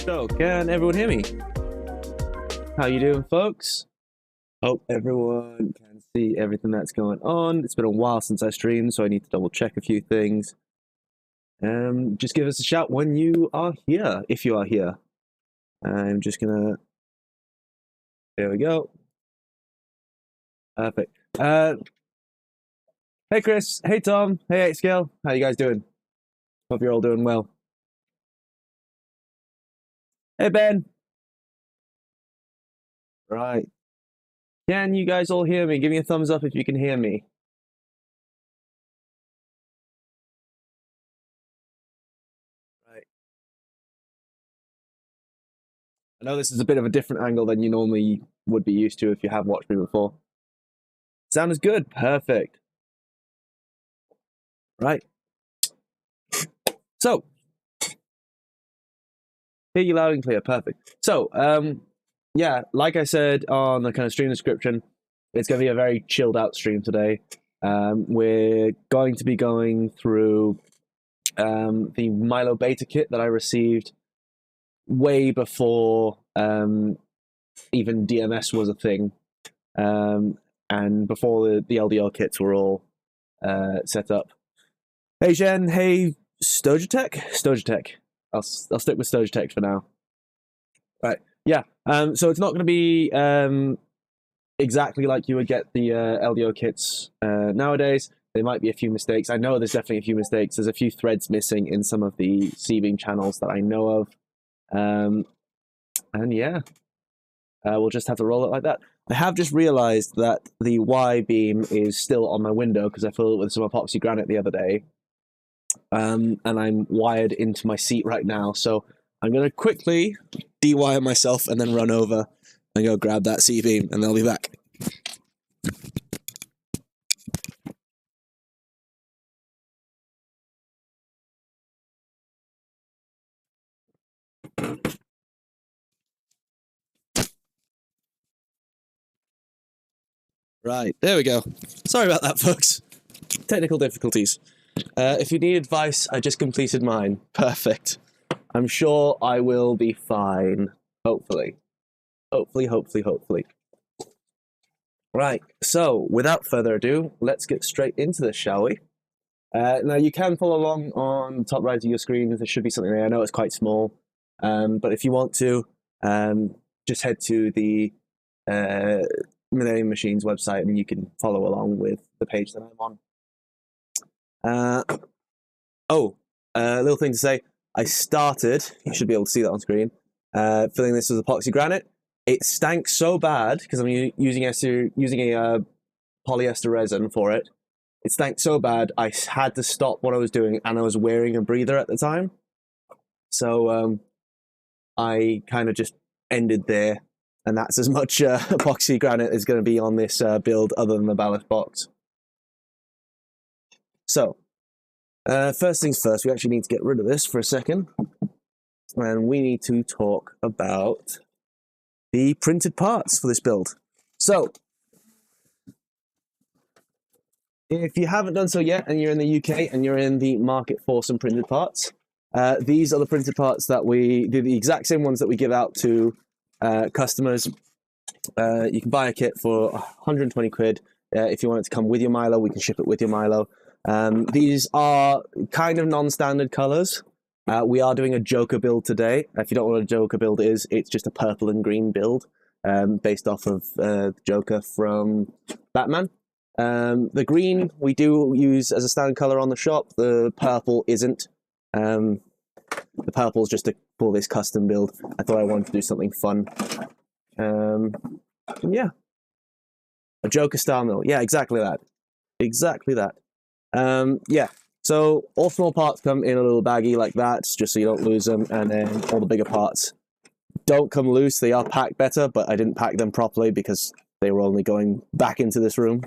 So, can everyone hear me? How you doing, folks? Hope everyone can see everything that's going on. It's been a while since I streamed, so I need to double check a few things. Just give us a shout when you are here, if you are here. I'm just gonna... There we go. Perfect. Hey Chris, hey Tom, hey 8Scale, how you guys doing? Hope you're all doing well. Hey Ben. Right. Can you guys all hear me? Give me a thumbs up if you can hear me. Right. I know this is a bit of a different angle than you normally would be used to if you have watched me before. Sound is good. Perfect. Right. So, hear you loud and clear. Perfect. So, yeah, like I said on the kind of stream description, it's going to be a very chilled out stream today. We're going to be going through the Milo beta kit that I received way before even DMS was a thing, and before the LDO kits were all set up. Hey Jen, hey Stojatech. I'll stick with Stojatech for now. Right, yeah. So it's not going to be exactly like you would get the LDO kits nowadays. There might be a few mistakes. I know there's definitely a few mistakes. There's a few threads missing in some of the C-beam channels that I know of. And yeah, we'll just have to roll it like that. I have just realized that the Y-beam is still on my window because I filled it with some epoxy granite the other day. And I'm wired into my seat right now. So I'm going to quickly de-wire myself and then run over and go grab that C-beam and I'll be back. Right, there we go. Sorry about that, folks. Technical difficulties. If you need advice, I just completed mine. Perfect. I'm sure I will be fine. Hopefully. Hopefully. Right, so without further ado, let's get straight into this, shall we? Now, you can follow along on the top right of your screen. There should be something there. I know it's quite small, but if you want to, just head to the Millennium Machines website and you can follow along with the page that I'm on. A little thing to say. I started, you should be able to see that on screen, filling this with epoxy granite. It stank so bad because I'm using a polyester resin for it. It stank so bad I had to stop what I was doing, and I was wearing a breather at the time. So I kind of just ended there, and that's as much epoxy granite is going to be on this build other than the ballast box. So, first things first, we actually need to get rid of this for a second, and we need to talk about the printed parts for this build. So, if you haven't done so yet and you're in the UK and you're in the market for some printed parts, these are the printed parts that we do, the exact same ones that we give out to customers. You can buy a kit for 120 quid. If you want it to come with your Milo, we can ship it with your Milo. These are kind of non-standard colors. We are doing a Joker build today. If you don't know what a Joker build is, it's just a purple and green build based off of Joker from Batman. The green we do use as a standard color on the shop. The purple isn't. The purple is just to pull this custom build. I thought I wanted to do something fun. Yeah. A Joker style mill. Yeah, exactly that. Exactly that. Yeah. So all small parts come in a little baggie like that, just so you don't lose them, and then all the bigger parts don't come loose. They are packed better, but I didn't pack them properly because they were only going back into this room.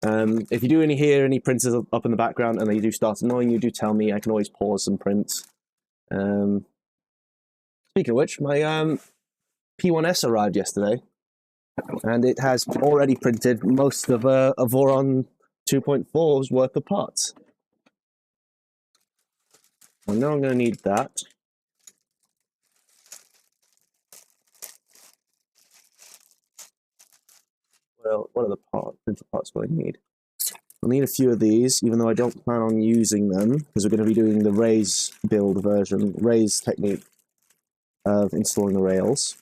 If you do hear any printers up in the background and they do start annoying you, do tell me. I can always pause some prints. Speaking of which, my P1S arrived yesterday, and it has already printed most of a Voron 2.4's worth of parts. I know I'm going to need that. Well, what are the printer parts will I need? I'll need a few of these, even though I don't plan on using them, because we're going to be doing the raise build version, raise technique of installing the rails.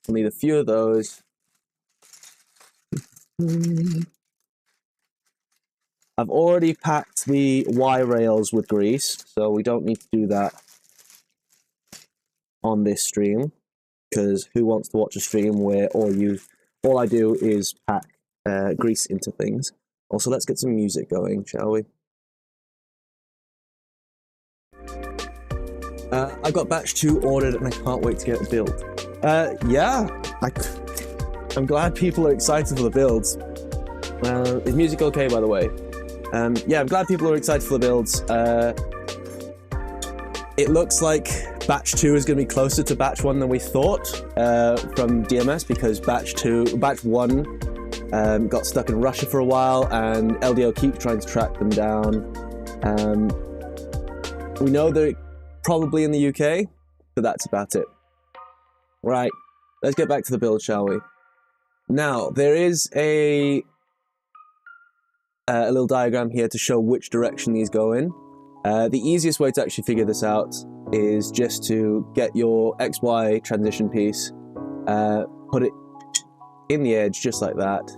I'll need a few of those. I've already packed the Y rails with grease, so we don't need to do that on this stream, because who wants to watch a stream where all I do is pack grease into things. Also, let's get some music going, shall we? I got batch 2 ordered and I can't wait to get it built. Yeah, I'm glad people are excited for the builds. Is music okay, by the way? Yeah, I'm glad people are excited for the builds. It looks like batch 2 is going to be closer to batch 1 than we thought from DMS, because batch 1 got stuck in Russia for a while, and LDO keeps trying to track them down. We know they're probably in the UK, but that's about it. Right, let's get back to the build, shall we? Now, there is a little diagram here to show which direction these go in. The easiest way to actually figure this out is just to get your XY transition piece, put it in the edge just like that,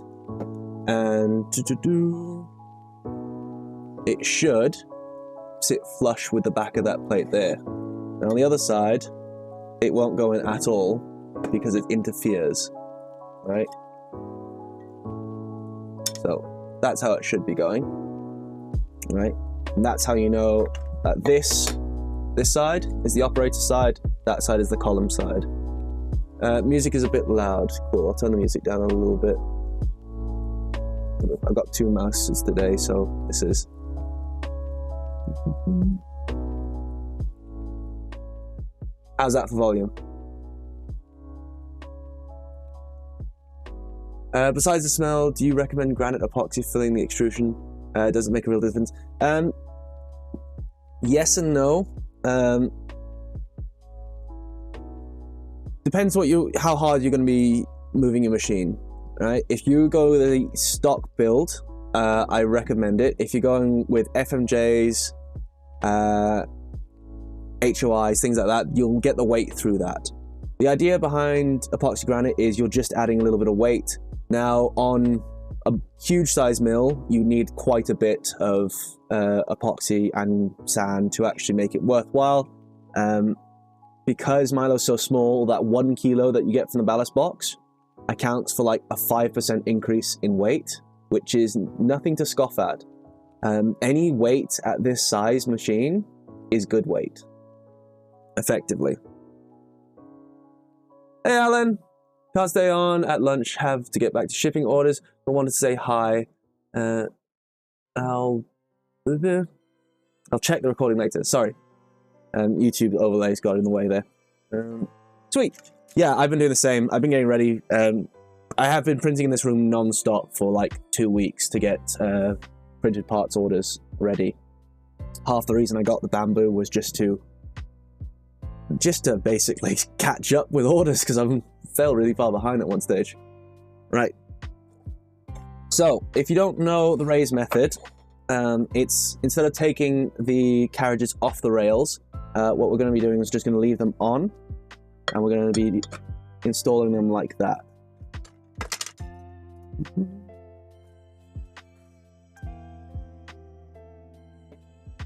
and it should sit flush with the back of that plate there. And on the other side, it won't go in at all because it interferes, right? So that's how it should be going, right? And that's how you know that this side is the operator side, that side is the column side. Music is a bit loud. Cool, I'll turn the music down a little bit. I've got 2 mouses today, so this is... How's that for volume? Besides the smell, do you recommend granite epoxy filling the extrusion? Does it make a real difference? Yes and no. Depends how hard you're going to be moving your machine, right? If you go with a stock build, I recommend it. If you're going with FMJs, HOIs, things like that, you'll get the weight through that. The idea behind epoxy granite is you're just adding a little bit of weight. Now, on a huge size mill, you need quite a bit of epoxy and sand to actually make it worthwhile. Because Milo's so small, that 1 kilo that you get from the ballast box accounts for like a 5% increase in weight, which is nothing to scoff at. Any weight at this size machine is good weight, effectively. Hey Alan, can't stay on at lunch, have to get back to shipping orders, but wanted to say hi. I'll check the recording later, sorry. YouTube overlays got in the way there. Sweet. Yeah, I've been doing the same. I've been getting ready. I have been printing in this room non-stop for like 2 weeks to get printed parts orders ready. Half the reason I got the bamboo was just to basically catch up with orders, because I fell really far behind at one stage. Right. So, if you don't know the raise method, it's instead of taking the carriages off the rails, what we're going to be doing is just going to leave them on, and we're going to be installing them like that.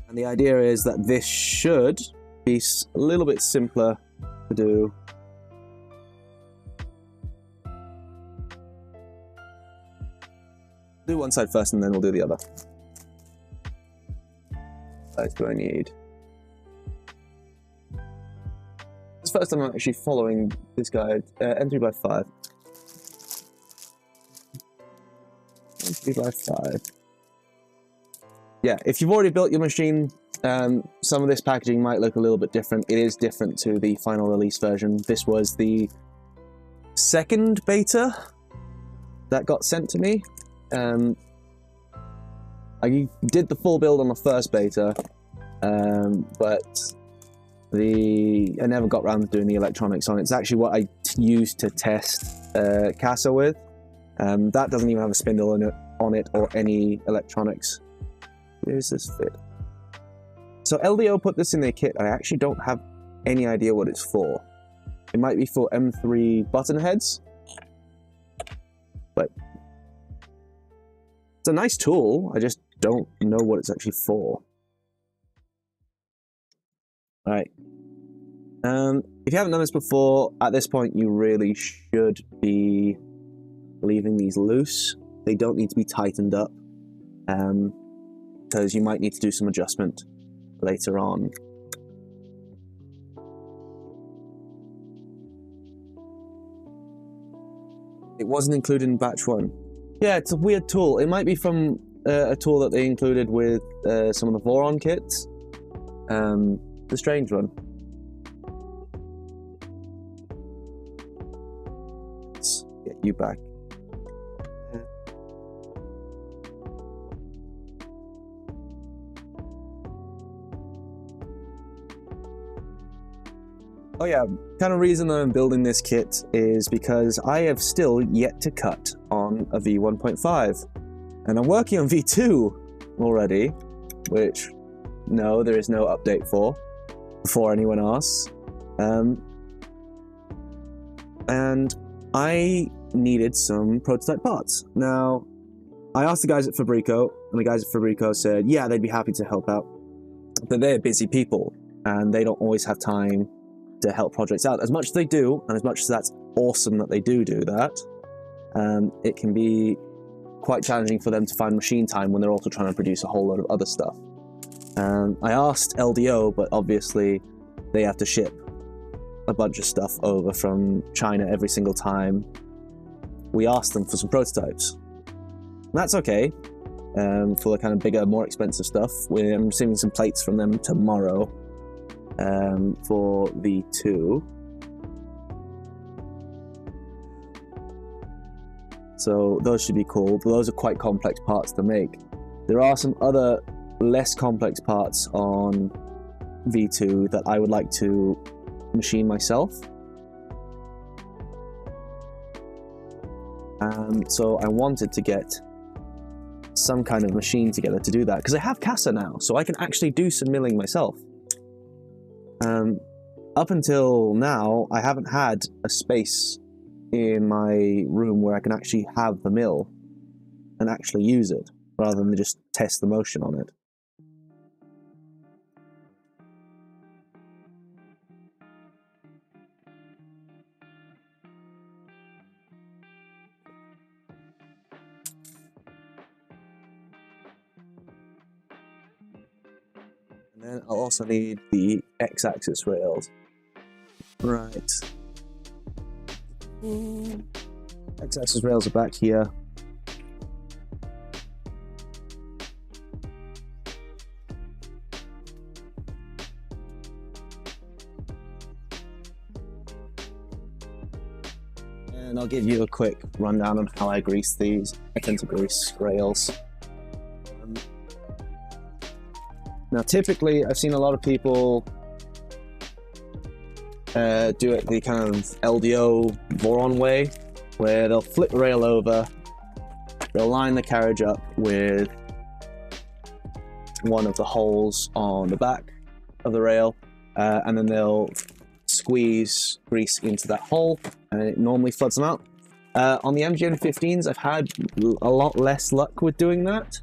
And the idea is that this should be a little bit simpler to do. Do one side first and then we'll do the other. What do I need? This first time I'm actually following this guide, N3x5. N3x5. Yeah, if you've already built your machine, some of this packaging might look a little bit different. It is different to the final release version. This was the second beta that got sent to me. I did the full build on the first beta, but I never got around to doing the electronics on it. It's actually what I used to test Casa with. That doesn't even have a spindle on it or any electronics. Where's this fit? So LDO put this in their kit. I actually don't have any idea what it's for. It might be for M3 button heads, but it's a nice tool. I just don't know what it's actually for. All right. If you haven't done this before, at this point you really should be leaving these loose. They don't need to be tightened up, because you might need to do some adjustment later on. It wasn't included in batch 1. Yeah, it's a weird tool. It might be from a tool that they included with some of the Voron kits. The strange one. Let's get you back. Oh yeah, kind of reason that I'm building this kit is because I have still yet to cut on a V1.5. And I'm working on V2 already, which, no, there is no update for, before anyone asks. And I needed some prototype parts. Now, I asked the guys at Fabrico, and the guys at Fabrico said, yeah, they'd be happy to help out. But they're busy people, and they don't always have time to help projects out. As much as they do, and as much as that's awesome that they do that, it can be quite challenging for them to find machine time when they're also trying to produce a whole load of other stuff. I asked LDO, but obviously they have to ship a bunch of stuff over from China every single time we asked them for some prototypes. And that's okay. For the kind of bigger, more expensive stuff, I'm receiving some plates from them tomorrow. For V2. So those should be cool, but those are quite complex parts to make. There are some other less complex parts on V2 that I would like to machine myself. So I wanted to get some kind of machine together to do that, because I have Casa now, so I can actually do some milling myself. Up until now, I haven't had a space in my room where I can actually have the mill and actually use it, rather than just test the motion on it. And then I'll also need the X-axis rails. Right. X-axis rails are back here. And I'll give you a quick rundown on how I grease these. I tend to grease rails. Now, typically, I've seen a lot of people do it the kind of LDO Voron way, where they'll flip the rail over, they'll line the carriage up with one of the holes on the back of the rail, and then they'll squeeze grease into that hole, and it normally floods them out. On the MGN15s, I've had a lot less luck with doing that.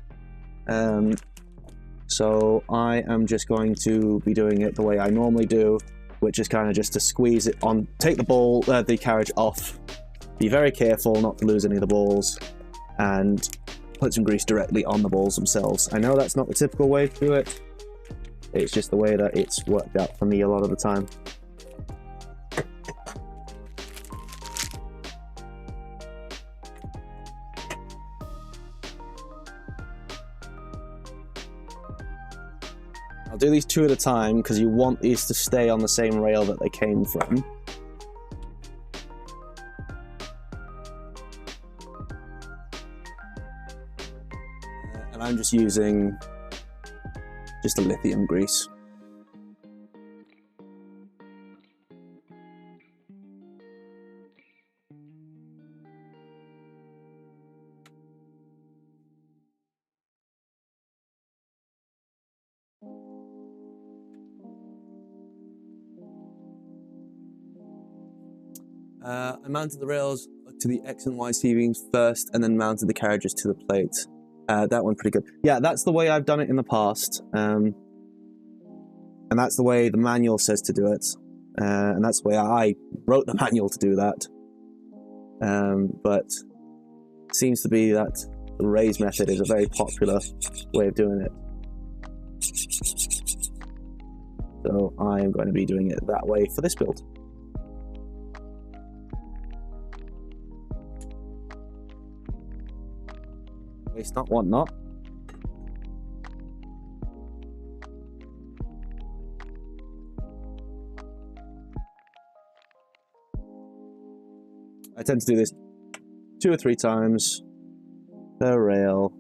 So I am just going to be doing it the way I normally do, which is kind of just to squeeze it on, take the carriage off, be very careful not to lose any of the balls, and put some grease directly on the balls themselves. I know that's not the typical way to do it, it's just the way that it's worked out for me a lot of the time. I'll do these two at a time because you want these to stay on the same rail that they came from. And I'm just using just a lithium grease. I mounted the rails to the X and Y C-beams first, and then mounted the carriages to the plate. That went pretty good. Yeah, that's the way I've done it in the past. And that's the way the manual says to do it. And that's the way I wrote the manual to do that. But it seems to be that the raise method is a very popular way of doing it. So I am going to be doing it that way for this build. Waste not, want not. I tend to do this 2 or 3 times per rail.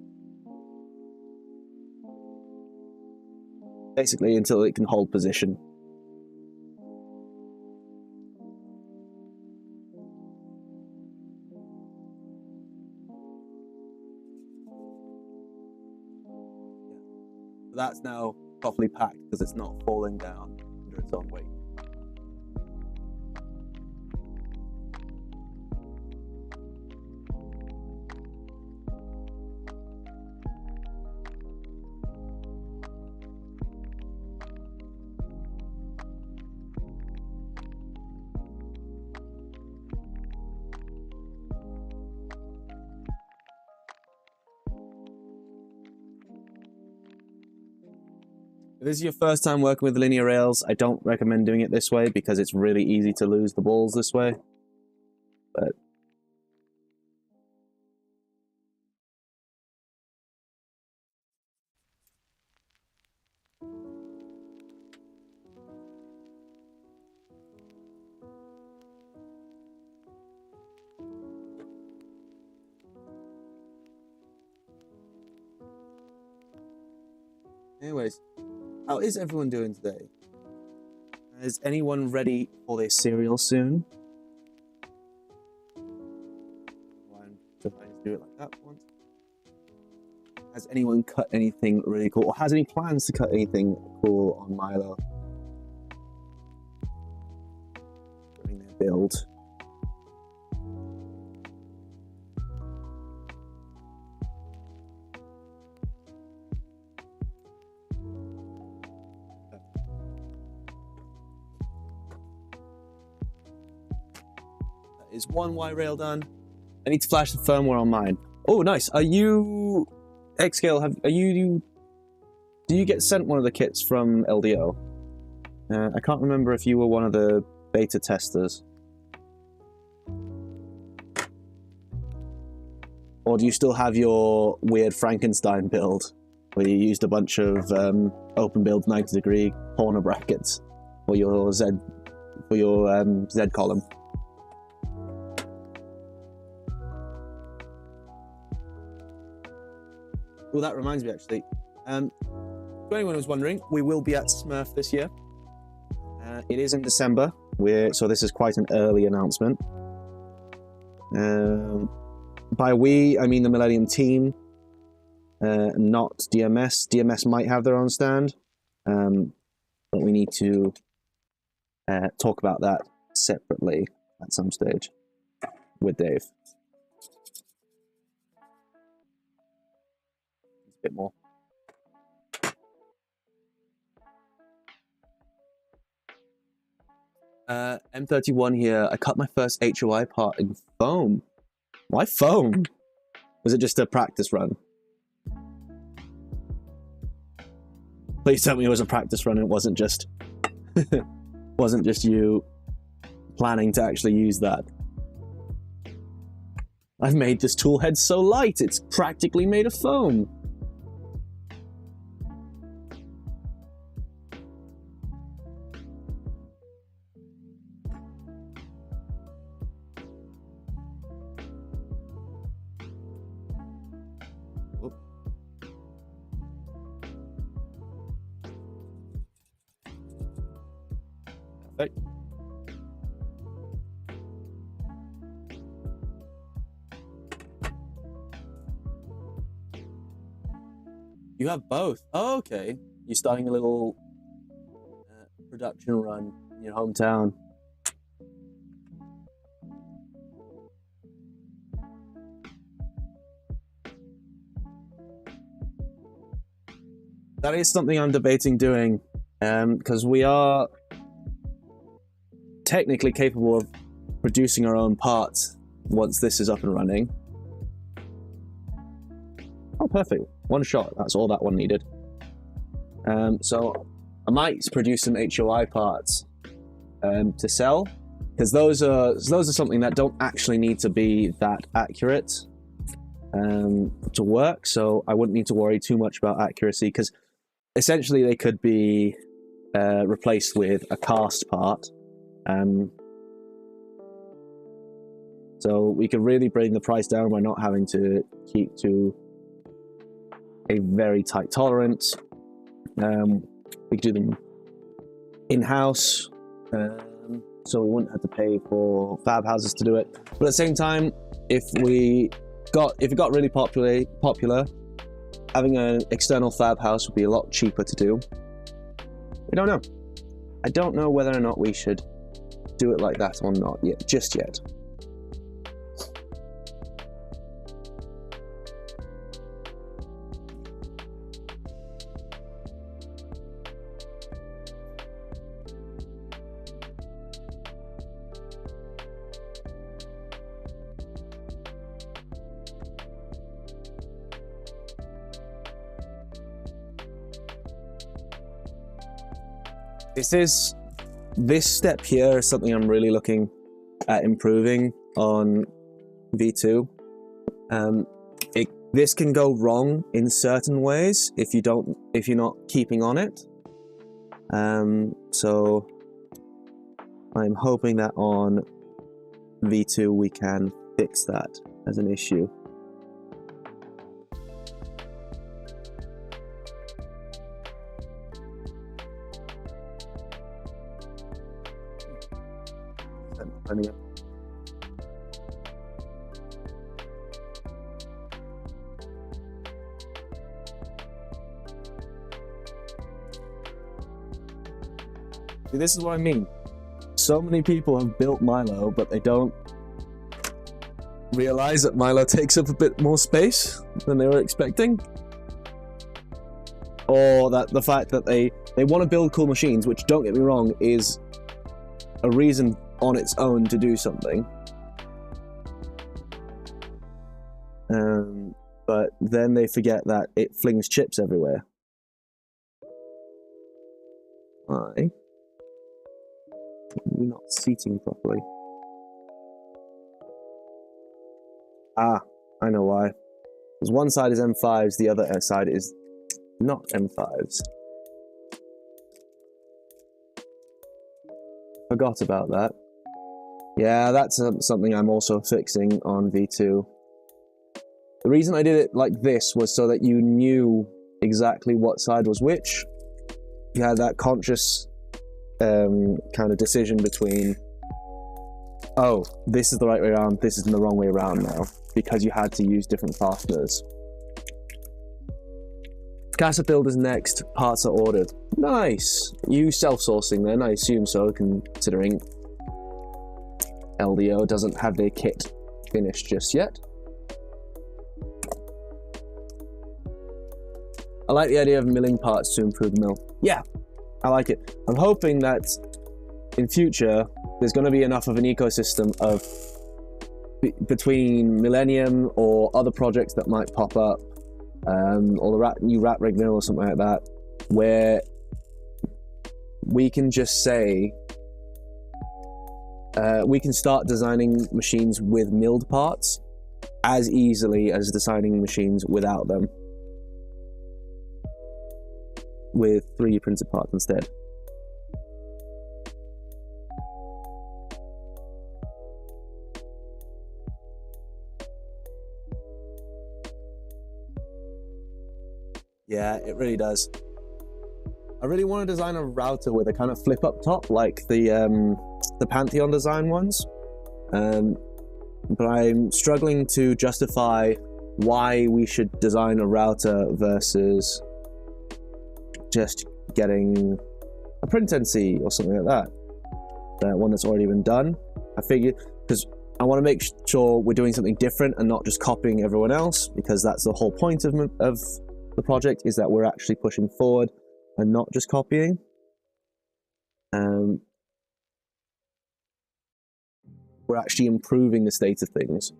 Basically until it can hold position. That's now properly packed because it's not falling down under its own weight. If this is your first time working with linear rails, I don't recommend doing it this way because it's really easy to lose the balls this way. But anyways, how is everyone doing today? Is anyone ready for their cereal soon? Do it like that once. Has anyone cut anything really cool, or has any plans to cut anything cool on Milo during their build? Is one Y rail done? I need to flash the firmware on mine. Oh, nice. Are you Xscale? Do you get sent one of the kits from LDO? I can't remember if you were one of the beta testers, or do you still have your weird Frankenstein build where you used a bunch of open build 90-degree corner brackets for your Z column? Well, that reminds me, actually. To anyone who's wondering, we will be at Smurf this year. It is in December, so this is quite an early announcement. By we, I mean the Millennium team, not DMS. DMS might have their own stand, but we need to talk about that separately at some stage with Dave. A bit more. M31 here. I cut my first HOI part in foam. Why foam? Was it just a practice run? Please tell me it was a practice run. It wasn't just wasn't just you planning to actually use that. I've made this tool head so light, it's practically made of foam. Perfect. You have both. Oh, okay. You're starting a little production run in your hometown. That is something I'm debating doing, because we are technically capable of producing our own parts once this is up and running. Oh, perfect. One shot. That's all that one needed. So I might produce some HOI parts to sell, because those are something that don't actually need to be that accurate to work. So I wouldn't need to worry too much about accuracy, because essentially they could be replaced with a cast part. So we could really bring the price down by not having to keep to a very tight tolerance. We could do them in-house, so we wouldn't have to pay for fab houses to do it. But at the same time, if it got really popular, having an external fab house would be a lot cheaper to do. We don't know. I don't know whether or not we should do it like that or not yet, just yet. This step here is something I'm really looking at improving on V2. This can go wrong in certain ways if you're not keeping on it. So I'm hoping that on V2 we can fix that as an issue. See, this is what I mean. So many people have built Milo, but they don't realize that Milo takes up a bit more space than they were expecting. Or that the fact that they want to build cool machines, which, don't get me wrong, is a reason on its own to do something. But then they forget that it flings chips everywhere. Why? You're not seating properly. Ah, I know why. Because one side is M5s, the other side is not M5s. Forgot about that. Yeah, that's something I'm also fixing on V2. The reason I did it like this was so that you knew exactly what side was which. You had that conscious kind of decision between, oh, this is the right way around, this is the wrong way around now, because you had to use different fasteners. Cassette builders next, parts are ordered. Nice! You self-sourcing then, I assume so, considering LDO doesn't have their kit finished just yet. I like the idea of milling parts to improve the mill. Yeah, I like it. I'm hoping that in future, there's going to be enough of an ecosystem of between Millennium or other projects that might pop up, or the new rat rig mill or something like that, where we can just say, we can start designing machines with milled parts as easily as designing machines without them, with 3D printed parts instead. Yeah, it really does. I really want to design a router with a kind of flip up top, like the Pantheon design ones. But I'm struggling to justify why we should design a router versus just getting a print NC or something like that. One that's already been done. I figured, because I want to make sure we're doing something different and not just copying everyone else, because that's the whole point of the the project is that we're actually pushing forward and not just copying. We're actually improving the state of things.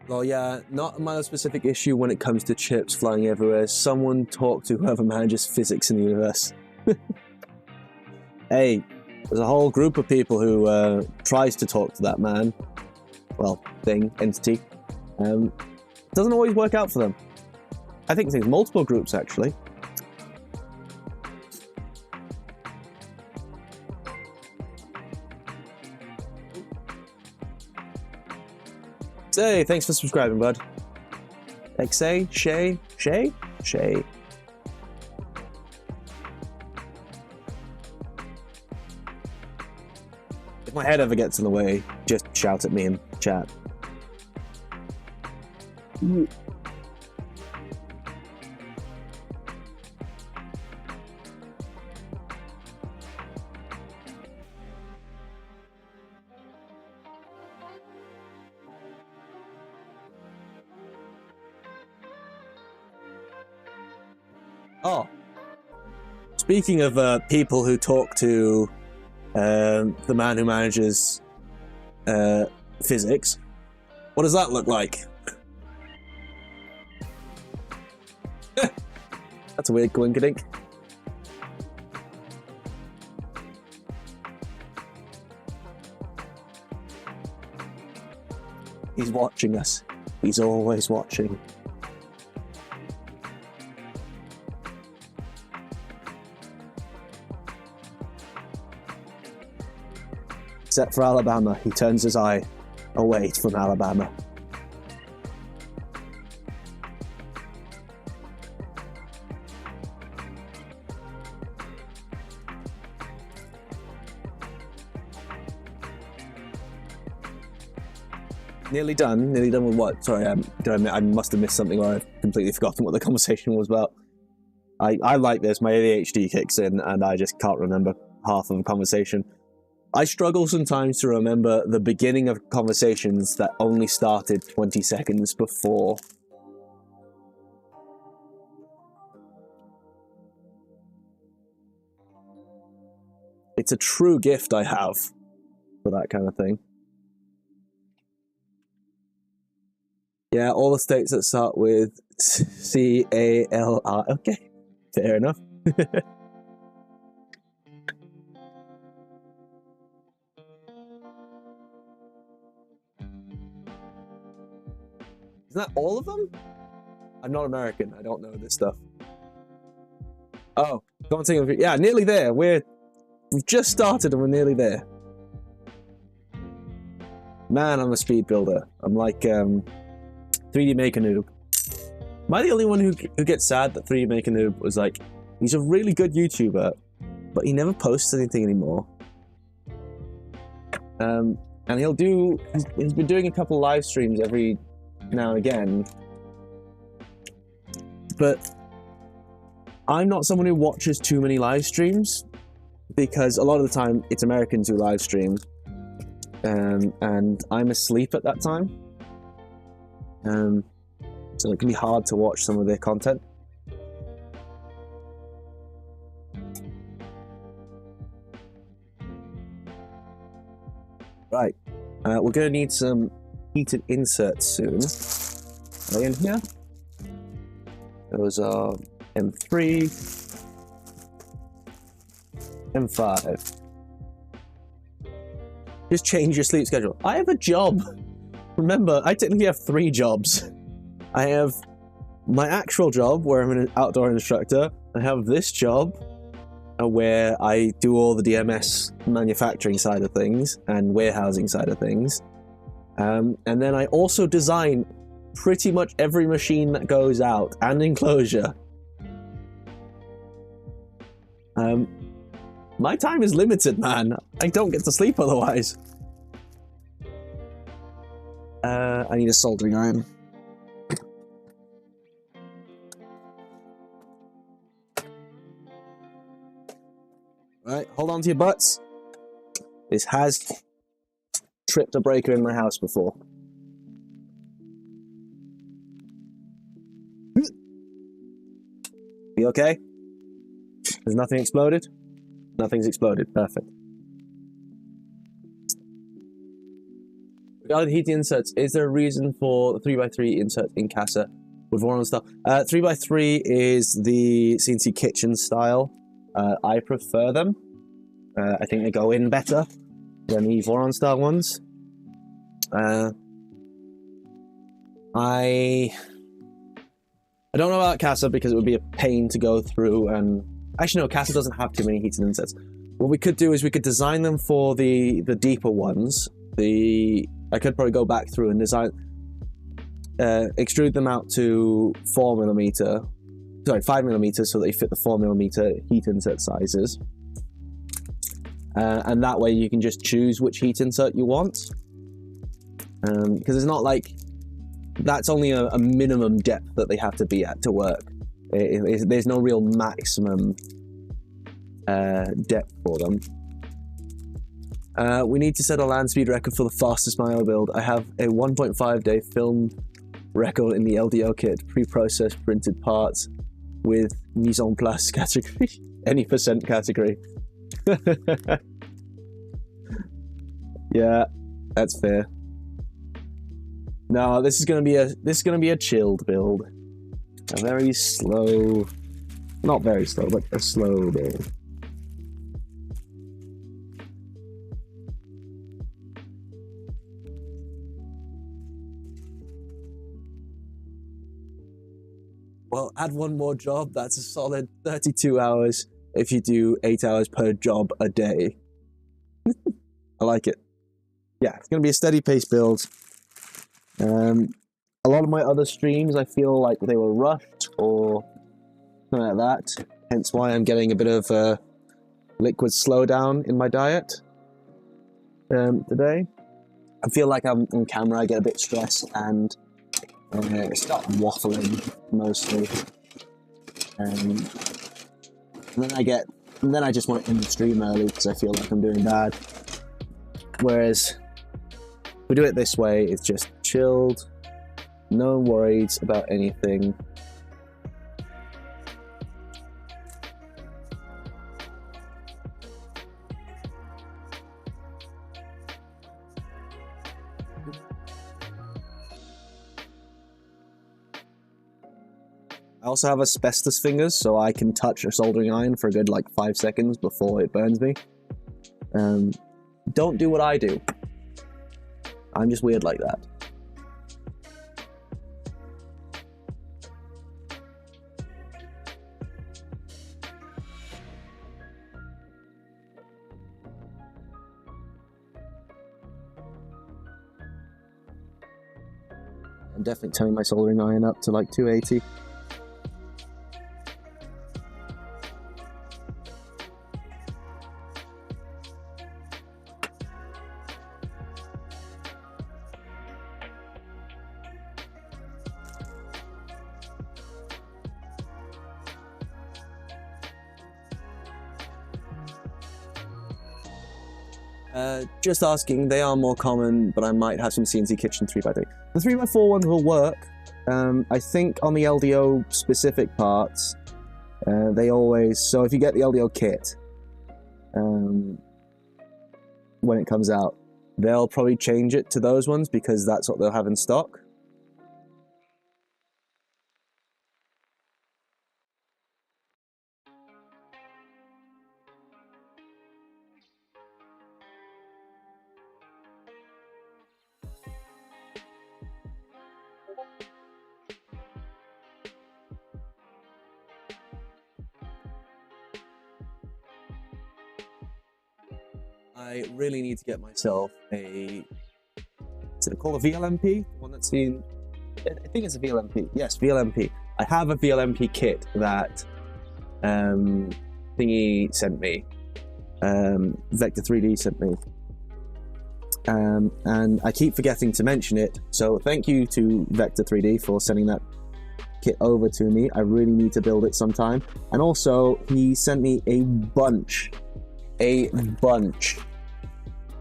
Well, yeah, not a Milo-specific issue when it comes to chips flying everywhere. Someone talk to whoever manages physics in the universe. Hey, there's a whole group of people who tries to talk to that man. Well, thing, entity. Doesn't always work out for them. I think there's multiple groups, actually. Say, thanks for subscribing, bud. XA, Shay. If my head ever gets in the way, just shout at me in chat. Oh, speaking of people who talk to the man who manages physics, what does that look like? That's a weird coinkydink. He's watching us. He's always watching. Except for Alabama, he turns his eye away from Alabama. Nearly done with what? Sorry, I must have missed something, or I've completely forgotten what the conversation was about. I like this, my ADHD kicks in and I just can't remember half of a conversation. I struggle sometimes to remember the beginning of conversations that only started 20 seconds before. It's a true gift I have for that kind of thing. Yeah, all the states that start with C-A-L-R. Okay, fair enough. Isn't that all of them? I'm not American. I don't know this stuff. Oh, yeah, nearly there. We've just started and we're nearly there. Man, I'm a speed builder. I'm like 3D Maker Noob. Am I the only one who gets sad that 3D Maker Noob was like, he's a really good YouTuber, but he never posts anything anymore. And he's been doing a couple live streams every now and again, but I'm not someone who watches too many live streams because a lot of the time it's Americans who live stream, and I'm asleep at that time, so it can be hard to watch some of their content. Right, we're gonna need some heated inserts soon. Are they in here? Those are M3, M5. Just change your sleep schedule. I have a job. Remember, I technically have 3 jobs. I have my actual job where I'm an outdoor instructor. I have this job where I do all the DMS manufacturing side of things and warehousing side of things. And then I also design pretty much every machine that goes out and enclosure. My time is limited, man. I don't get to sleep otherwise. I need a soldering iron. Right. right, hold on to your butts. This has tripped a breaker in my house before. You okay? There's nothing exploded? Nothing's exploded. Perfect. Regarding heating inserts, is there a reason for the 3x3 insert in Casa with Voron style? 3x3 is the CNC kitchen style. I prefer them. I think they go in better than the Voron style ones. I don't know about Casa because it would be a pain to go through, and actually no, Casa doesn't have too many heating inserts. What we could do is we could design them for the deeper ones. I could probably go back through and design, extrude them out to 5mm, so they fit the 4mm heat insert sizes. And that way you can just choose which heat insert you want. Because it's not like, that's only a minimum depth that they have to be at to work. There's no real maximum depth for them. We need to set a land speed record for the fastest Milo build. I have a 1.5 day film record in the LDO kit, pre-processed printed parts with mise en place category, any percent category. Yeah, that's fair. No, this is gonna be a chilled build. A very slow, not very slow, but a slow build. Well, add one more job, that's a solid 32 hours if you do 8 hours per job a day. I like it. Yeah, it's going to be a steady pace build. A lot of my other streams, I feel like they were rushed or something like that. Hence why I'm getting a bit of a liquid slowdown in my diet today. I feel like I'm on camera, I get a bit stressed and start waffling mostly, and then I just want to end the stream early because I feel like I'm doing bad. Whereas if we do it this way, it's just chilled, no worries about anything. I also have asbestos fingers, so I can touch a soldering iron for a good like 5 seconds before it burns me. Don't do what I do. I'm just weird like that. I'm definitely turning my soldering iron up to like 280. Just asking, they are more common, but I might have some CNC Kitchen 3x3. The 3x4 ones will work. I think on the LDO specific parts, they always, so if you get the LDO kit, when it comes out, they'll probably change it to those ones because that's what they'll have in stock. I really need to get myself a, is it called a VLMP? One that's seen, I think it's a VLMP. Yes, VLMP. I have a VLMP kit that thingy sent me, Vector 3D sent me. And I keep forgetting to mention it, so thank you to Vector 3D for sending that kit over to me. I really need to build it sometime. And also, he sent me a bunch a bunch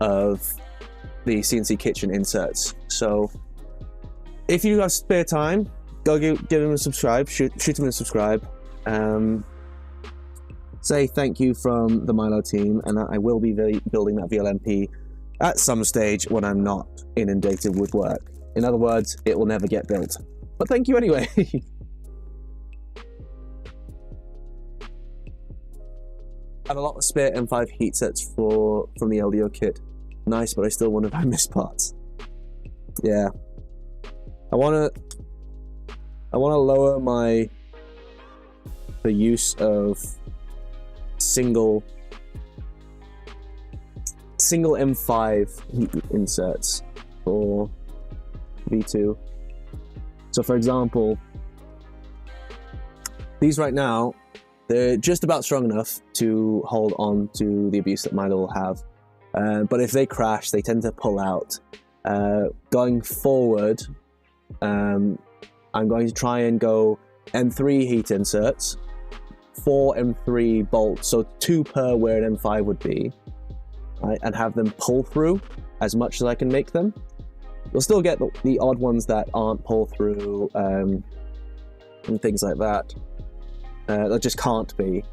of the CNC kitchen inserts. So if you have spare time, go give him a subscribe, shoot him a subscribe. Say thank you from the Milo team, and I will be building that VLMP at some stage when I'm not inundated with work. In other words, it will never get built. But thank you anyway. I have a lot of spare M5 heat sets from the LDO kit. Nice, but I still wonder if I missed parts. Yeah. I wanna lower the use of single M5 heat inserts for V2. So for example, these right now, they're just about strong enough to hold on to the abuse that Milo will have. But if they crash, they tend to pull out. Going forward, I'm going to try and go M3 heat inserts, 4 M3 bolts, so 2 per where an M5 would be, right, and have them pull through as much as I can make them. You'll still get the odd ones that aren't pull through and things like that. That just can't be.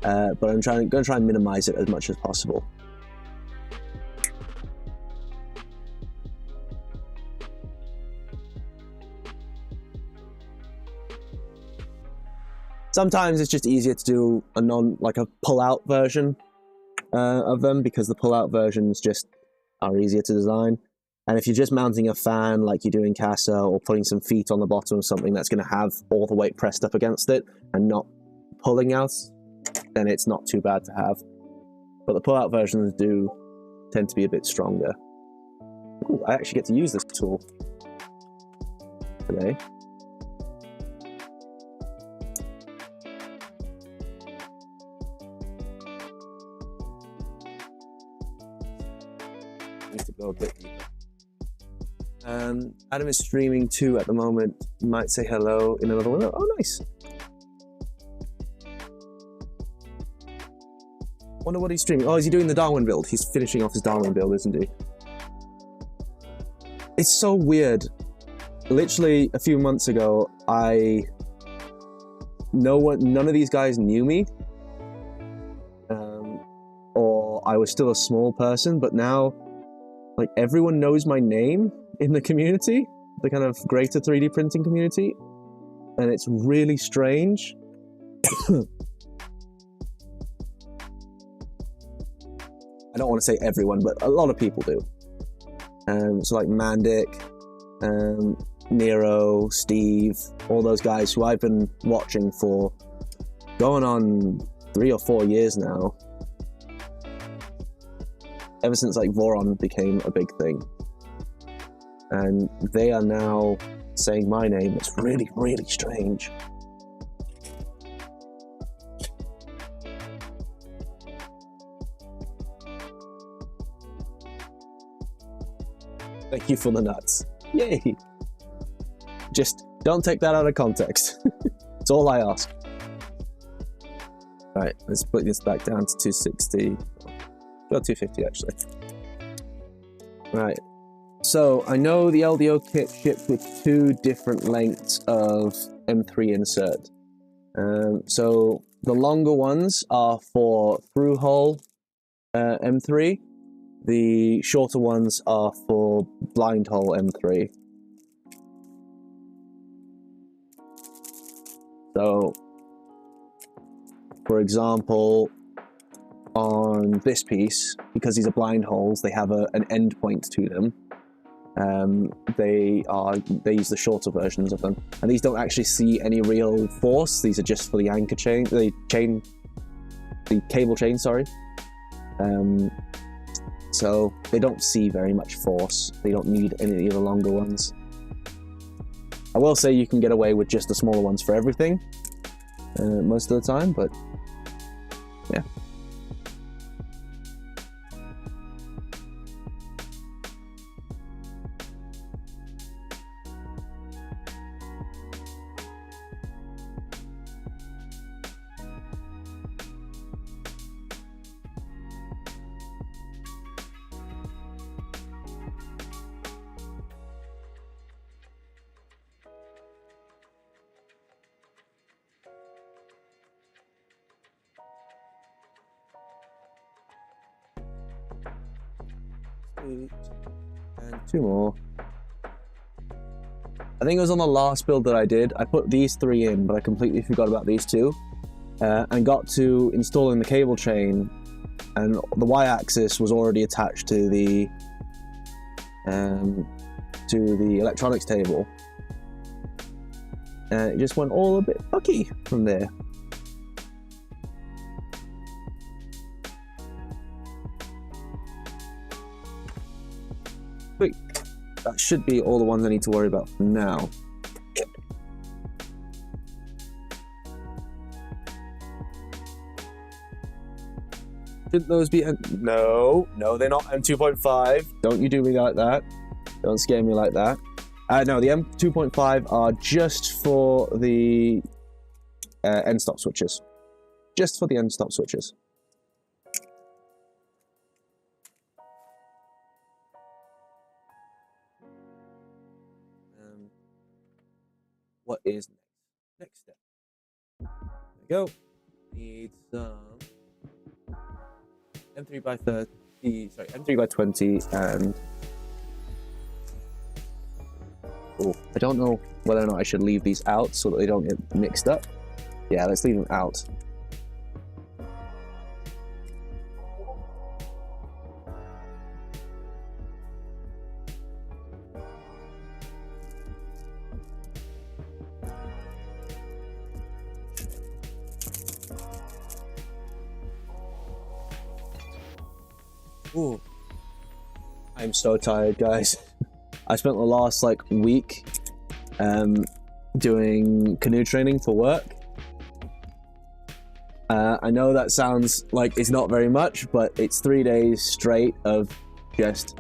But I'm going to try and minimize it as much as possible. Sometimes it's just easier to do a pull-out version of them, because the pull-out versions just are easier to design. And if you're just mounting a fan like you do in Casa, or putting some feet on the bottom of something that's going to have all the weight pressed up against it and not pulling out, then it's not too bad to have. But the pull-out versions do tend to be a bit stronger. Ooh, I actually get to use this tool today. Need to go a bit deeper. Adam is streaming too at the moment. You might say hello in another window. Oh, nice. Wonder what he's streaming. Oh, is he doing the Darwin build? He's finishing off his Darwin build, isn't he? It's so weird. Literally a few months ago, none of these guys knew me. Or I was still a small person, but now, like, everyone knows my name in the community, the kind of greater 3D printing community, and it's really strange. I don't want to say everyone, but a lot of people do. So like Mandic, Nero, Steve, all those guys who I've been watching for going on 3 or 4 years now. Ever since like Voron became a big thing. And they are now saying my name. It's really, really strange. Thank you for the nuts. Yay! Just don't take that out of context. That's all I ask. Right, let's put this back down to 260. Got 250 actually. Right. So I know the LDO kit shipped with 2 different lengths of M3 insert. So the longer ones are for through-hole M3. The shorter ones are for blind hole M3. So, for example, on this piece, because these are blind holes, they have an end point to them. They use the shorter versions of them, and these don't actually see any real force. These are just for the anchor chain, the cable chain. Sorry. So they don't see very much force. They don't need any of the longer ones. I will say you can get away with just the smaller ones for everything most of the time, but yeah. 8, and 2 more. I think it was on the last build that I did. I put these 3 in, but I completely forgot about these 2. And got to installing the cable chain, and the y-axis was already attached to the electronics table. And it just went all a bit fucky from there. Sweet. That should be all the ones I need to worry about for now. Shouldn't those be... No, they're not M2.5. Don't you do me like that. Don't scare me like that. No, the M2.5 are just for the end stop switches. Just for the end stop switches. What is next step? There we go. Need some M3x20 and I don't know whether or not I should leave these out so that they don't get mixed up. Yeah, let's leave them out. Ooh. I'm so tired, guys. I spent the last week doing canoe training for work. I know that sounds like it's not very much, but it's 3 days straight of just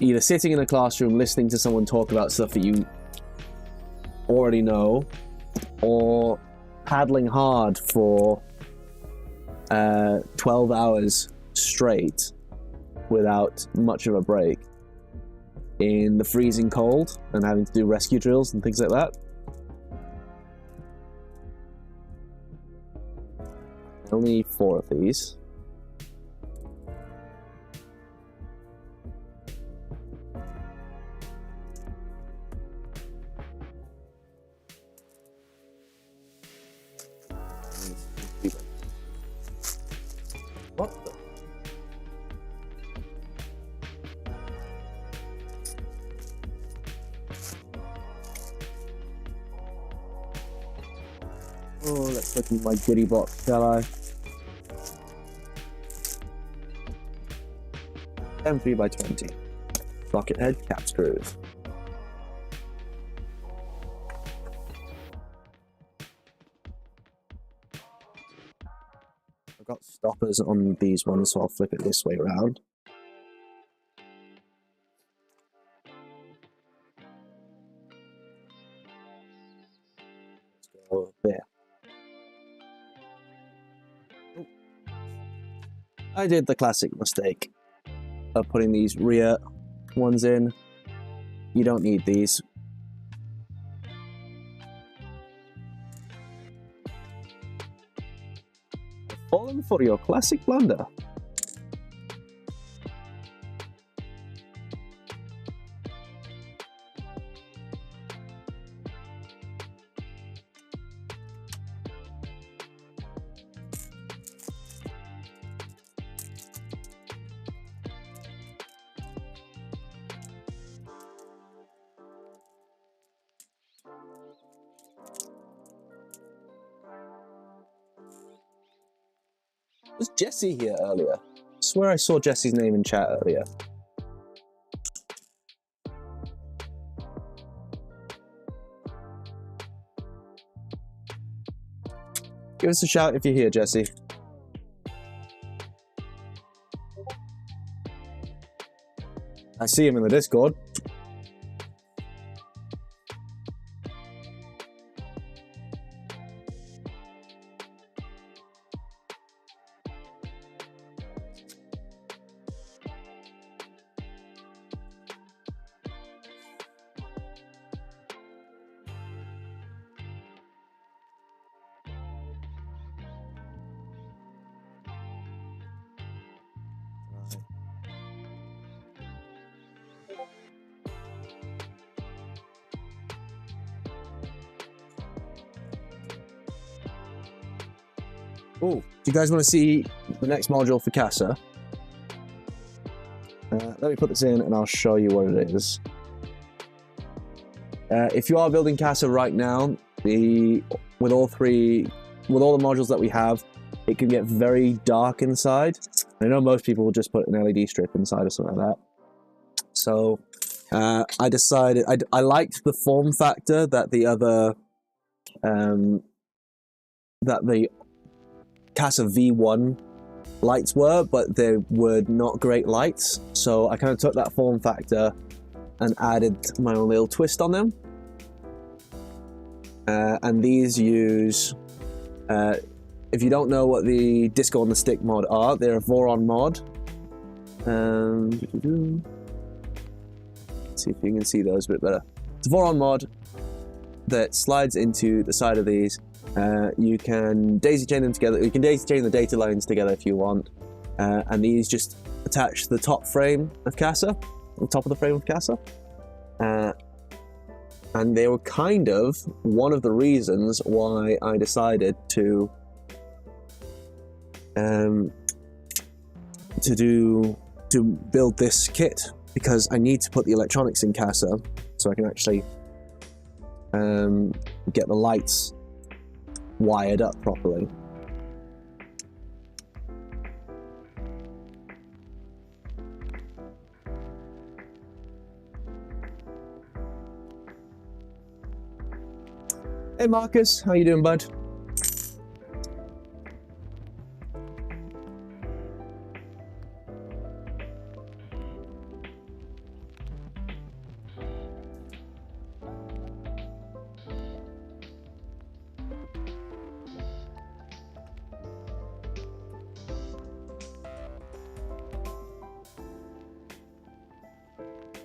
either sitting in a classroom listening to someone talk about stuff that you already know, or paddling hard for 12 hours straight without much of a break in the freezing cold and having to do rescue drills and things like that. Only 4 of these. What the? Oh, let's look in my goodie box, shall I? M3x20. Socket head cap screws. I've got stoppers on these ones, so I'll flip it this way around. Let's go there. Oh. I did the classic mistake of putting these rear ones in. You don't need these. Fallen for your classic blunder. Was Jesse here earlier? I swear I saw Jesse's name in chat earlier. Give us a shout if you're here, Jesse. I see him in the Discord. Oh, do you guys want to see the next module for Casa? Let me put this in and I'll show you what it is. If you are building Casa right now, with all the modules that we have, it can get very dark inside. I know most people will just put an LED strip inside or something like that. So I decided I liked the form factor that the other that the Casa V1 lights were, but they were not great lights. So I kind of took that form factor and added my own little twist on them. And these use, if you don't know what the Disco on the Stick mod are, they're a Voron mod. Let's see if you can see those a bit better. It's a Voron mod that slides into the side of these. You can daisy chain them together. You can daisy chain the data lines together if you want. And these just attach to the top frame of Casa, the top of the frame of Casa. And they were kind of one of the reasons why I decided to build this kit, because I need to put the electronics in Casa so I can actually get the lights wired up properly. Hey Marcus, how you doing, bud?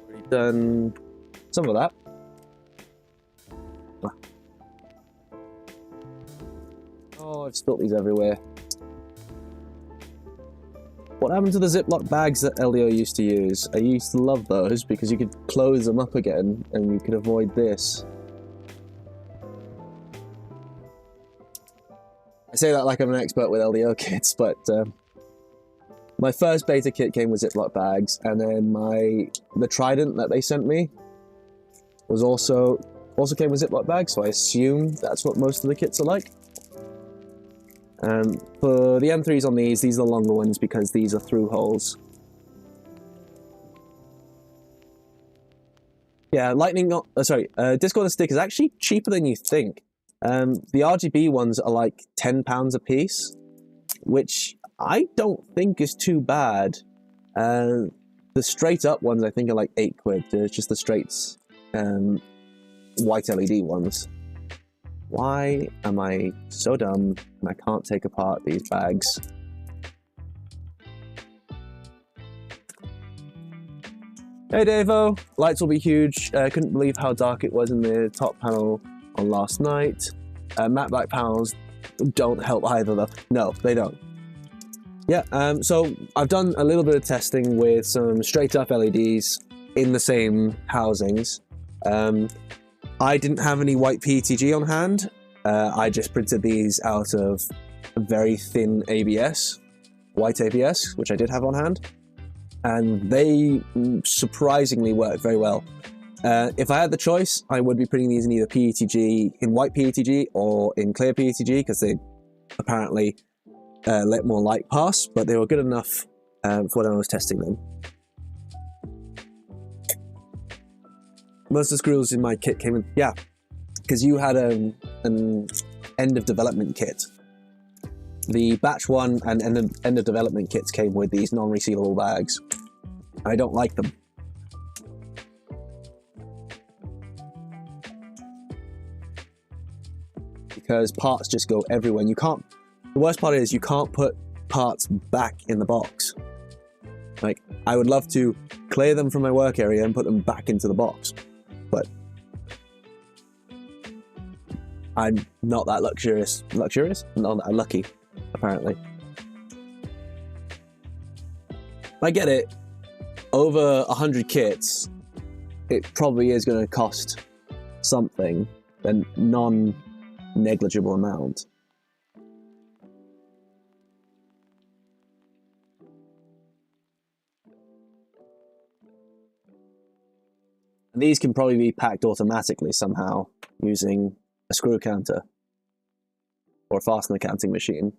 Already done some of that. Oh, I've spilt these everywhere. What happened to the Ziploc bags that LDO used to use? I used to love those because you could close them up again and you could avoid this. I say that like I'm an expert with LDO kits, but my first beta kit came with Ziploc bags, and then the Trident that they sent me was also came with Ziploc bags, so I assume that's what most of the kits are like. For the M3s on these are the longer ones because these are through holes. Yeah, Disco on the Stick is actually cheaper than you think. The RGB ones are like £10 a piece, which I don't think is too bad. The straight up ones I think are like £8. It's just the straights white LED ones. Why am I so dumb and I can't take apart these bags? Hey Davo, lights will be huge. Couldn't believe how dark it was in the top panel on last night. Matte black panels don't help either though. No, they don't. Yeah, so I've done a little bit of testing with some straight up LEDs in the same housings. I didn't have any white PETG on hand. I just printed these out of a very thin ABS, white ABS, which I did have on hand. And they surprisingly work very well. If I had the choice, I would be putting these in either PETG, in white PETG, or in clear PETG, because they apparently let more light pass, but they were good enough for when I was testing them. Most of the screws in my kit came in, yeah, because you had an end of development kit. The batch one and end of development kits came with these non-resealable bags. I don't like them. Because parts just go everywhere. And you can't, the worst part is you can't put parts back in the box. Like, I would love to clear them from my work area and put them back into the box, but I'm not that luxurious? Not that lucky, apparently. I get it. Over 100 kits, it probably is going to cost something, a non-negligible amount. And these can probably be packed automatically somehow using a screw counter or a fastener counting machine.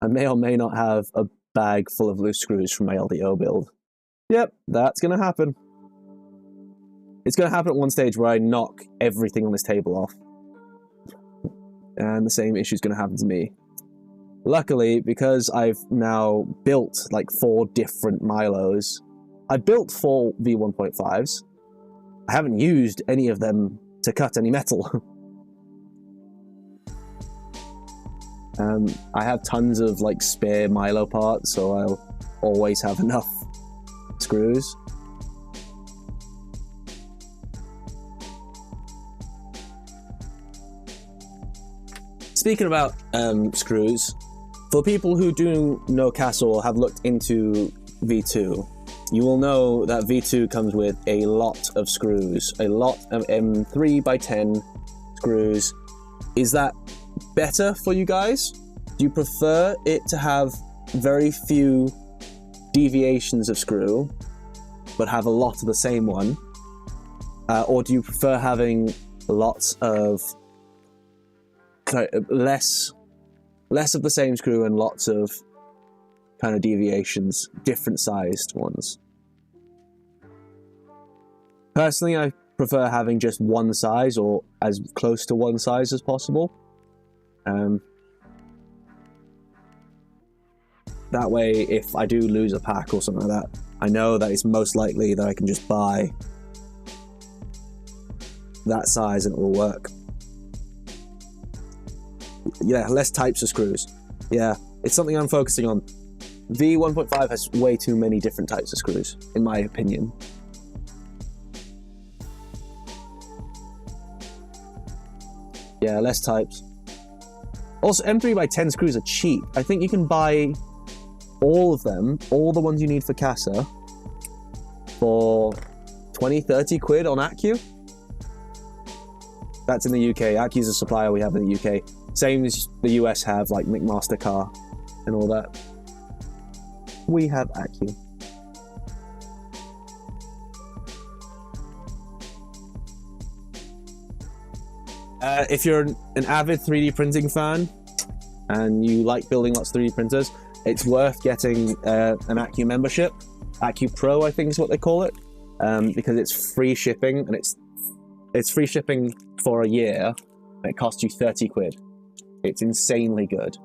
I may or may not have a bag full of loose screws from my LDO build. Yep, that's going to happen. It's going to happen at one stage where I knock everything on this table off. And the same issue is going to happen to me. Luckily, because I've now built like 4 different Milos, I built 4 V1.5s. I haven't used any of them to cut any metal. I have tons of like spare Milo parts, so I'll always have enough screws. Speaking about screws, for people who do know Castle or have looked into V2, you will know that V2 comes with a lot of screws, a lot of M3x10 screws. Is that better for you guys? Do you prefer it to have very few deviations of screw, but have a lot of the same one? Or do you prefer having lots of less of the same screw and lots of kind of deviations, different sized ones? Personally, I prefer having just one size or as close to one size as possible. That way, if I do lose a pack or something like that, I know that it's most likely that I can just buy that size and it will work. Yeah, less types of screws. Yeah, it's something I'm focusing on. V1.5 has way too many different types of screws, in my opinion. Yeah, less types. Also, M3x10 screws are cheap. I think you can buy all of them, all the ones you need for Casa, for 20-30 quid on Accu. That's in the UK. Accu's a supplier we have in the UK. Same as the US have, like McMaster Car and all that. We have Accu. If you're an avid 3D printing fan and you like building lots of 3D printers, it's worth getting an Accu membership. Accu Pro, I think is what they call it, because it's free shipping, and it's free shipping for a year, and it costs you 30 quid. It's insanely good.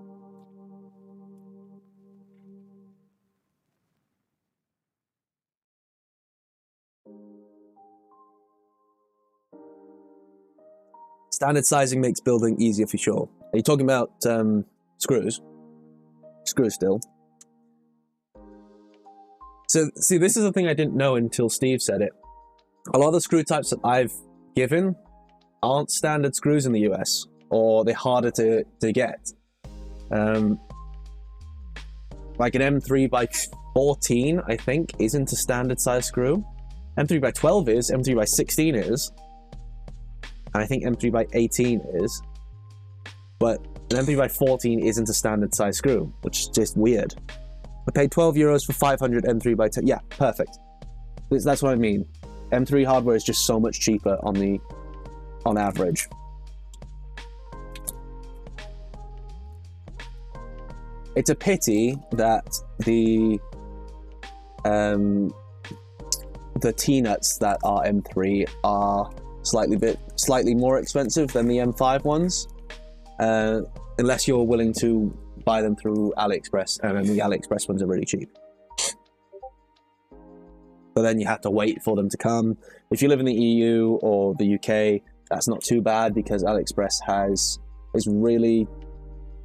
Standard sizing makes building easier for sure. Are you talking about screws? Screws still. So, see, this is the thing I didn't know until Steve said it. A lot of the screw types that I've given aren't standard screws in the US, or they're harder to get. Like an M3x14, I think, isn't a standard size screw. M3x12 is, M3x16 is, and I think M3x18 is, but an M3x14 isn't a standard size screw, which is just weird. I paid €12 for 500 M3x10. Yeah, perfect. That's what I mean. M3 hardware is just so much cheaper on average. It's a pity that the T-nuts that are M3 are slightly more expensive than the M5 ones, unless you're willing to buy them through AliExpress, and then the AliExpress ones are really cheap. But then you have to wait for them to come. If you live in the EU or the UK, that's not too bad because AliExpress is really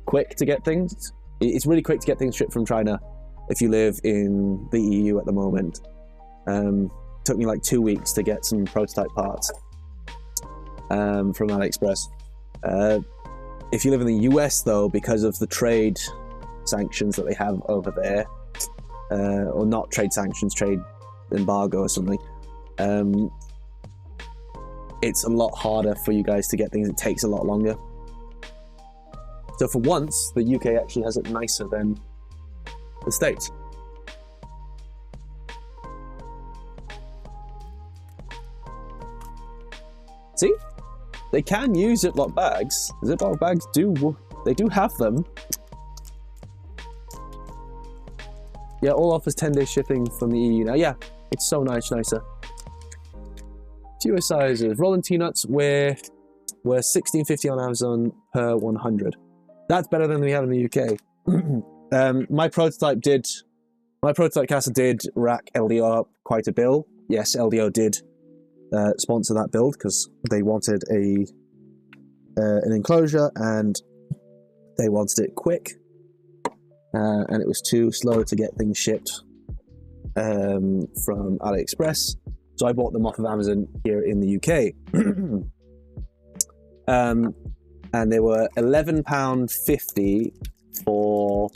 quick to get things. It's really quick to get things shipped from China if you live in the EU at the moment. Took me like 2 weeks to get some prototype parts from AliExpress. If you live in the US though, because of the trade sanctions that they have over there, or not trade sanctions, trade embargo or something, it's a lot harder for you guys to get things. It takes a lot longer. So for once, the UK actually has it nicer than the States. They can use Ziploc bags. Ziploc bags do have them. Yeah, all offers 10-day shipping from the EU now. Yeah, it's so nicer. Fewer sizes. Rolling T-nuts were $16.50 on Amazon per 100. That's better than we have in the UK. My prototype caster did rack LDO up quite a bill. Yes, LDO did sponsor that build because they wanted an enclosure and they wanted it quick. And it was too slow to get things shipped from AliExpress. So I bought them off of Amazon here in the UK. And they were £11.50 for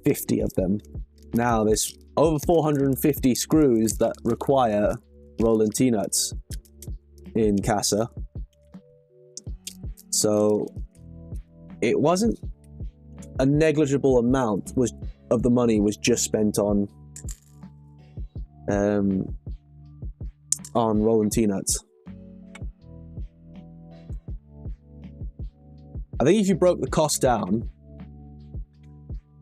50 of them. Now there's over 450 screws that require rolling T-nuts in Casa. So it wasn't a negligible amount of the money was just spent on rolling T-nuts. I think if you broke the cost down,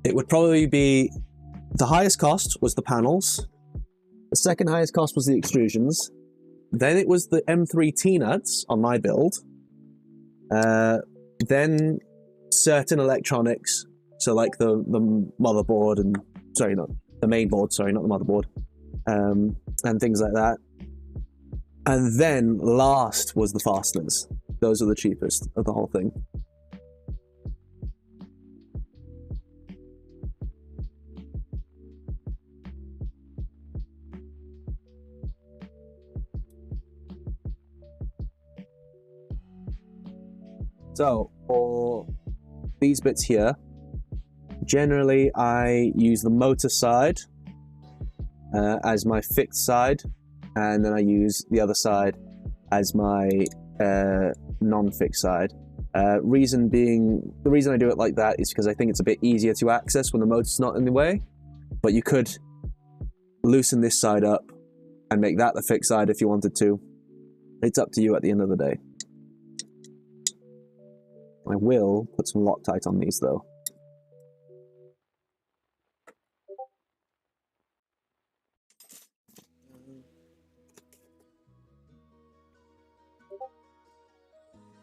it would probably be the highest cost was the panels, the second highest cost was the extrusions, then it was the M3 T-nuts on my build, then certain electronics, so like the motherboard and not the main board, not the motherboard, and things like that. And then last was the fasteners. Those are the cheapest of the whole thing. So for these bits here, generally I use the motor side as my fixed side, and then I use the other side as my non-fixed side. The reason I do it like that is because I think it's a bit easier to access when the motor's not in the way, but you could loosen this side up and make that the fixed side if you wanted to. It's up to you at the end of the day. I will put some Loctite on these though.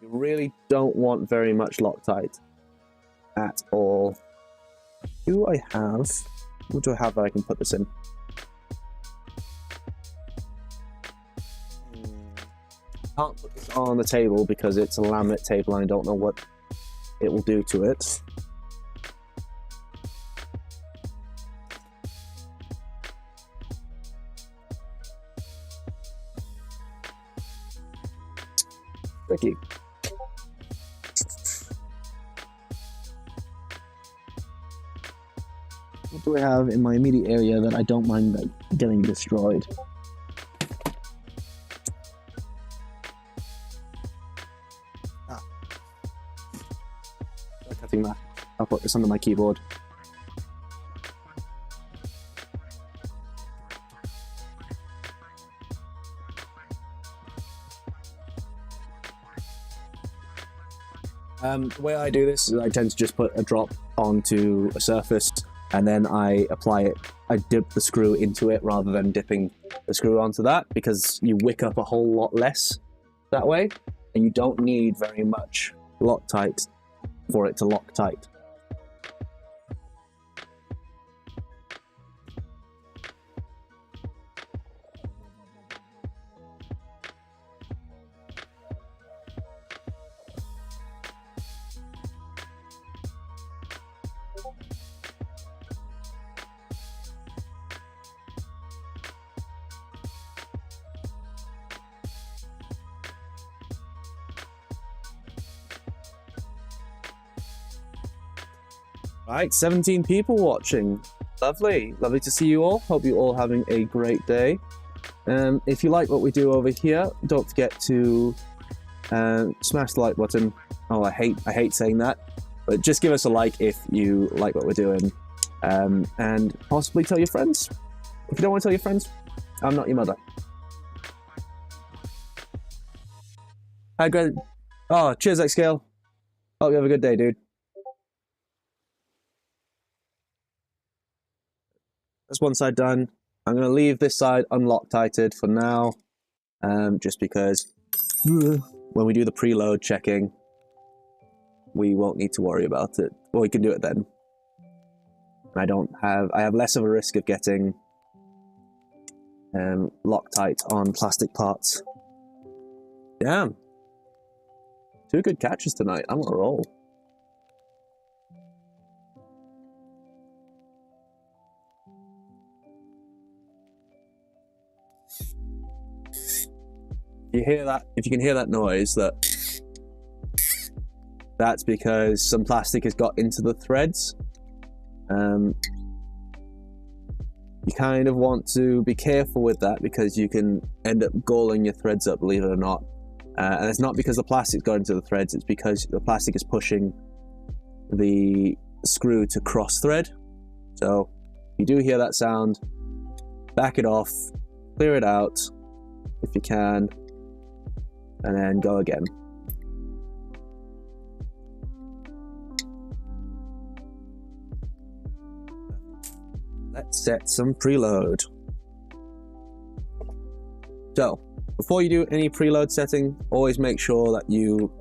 You really don't want very much Loctite at all. What do I have that I can put this in? Can't put this on the table because it's a laminate table and I don't know what it will do to it. Tricky. What do I have in my immediate area that I don't mind getting destroyed? Cutting that. I'll put this under my keyboard. The way I do this is I tend to just put a drop onto a surface and then I apply it. I dip the screw into it rather than dipping the screw onto that, because you wick up a whole lot less that way and you don't need very much Loctite for it to lock tight. Right, 17 people watching. Lovely to see you all. Hope you're all having a great day. If you like what we do over here, don't forget to smash the like button. Oh, I hate saying that, but just give us a like if you like what we're doing, and possibly tell your friends. If you don't want to tell your friends, I'm not your mother. Oh, cheers, Xscale. Hope you have a good day, dude. That's one side done. I'm going to leave this side unloctited for now, just because when we do the preload checking, we won't need to worry about it. Well, we can do it then. I have less of a risk of getting Loctite on plastic parts. Damn. 2 good catches tonight. I'm on a roll. You hear that? If you can hear that noise, that's because some plastic has got into the threads. You kind of want to be careful with that because you can end up galling your threads up, believe it or not. And it's not because the plastic's got into the threads, it's because the plastic is pushing the screw to cross thread. So if you do hear that sound, back it off, clear it out if you can, and then go again. Let's set some preload. So, before you do any preload setting, always make sure that you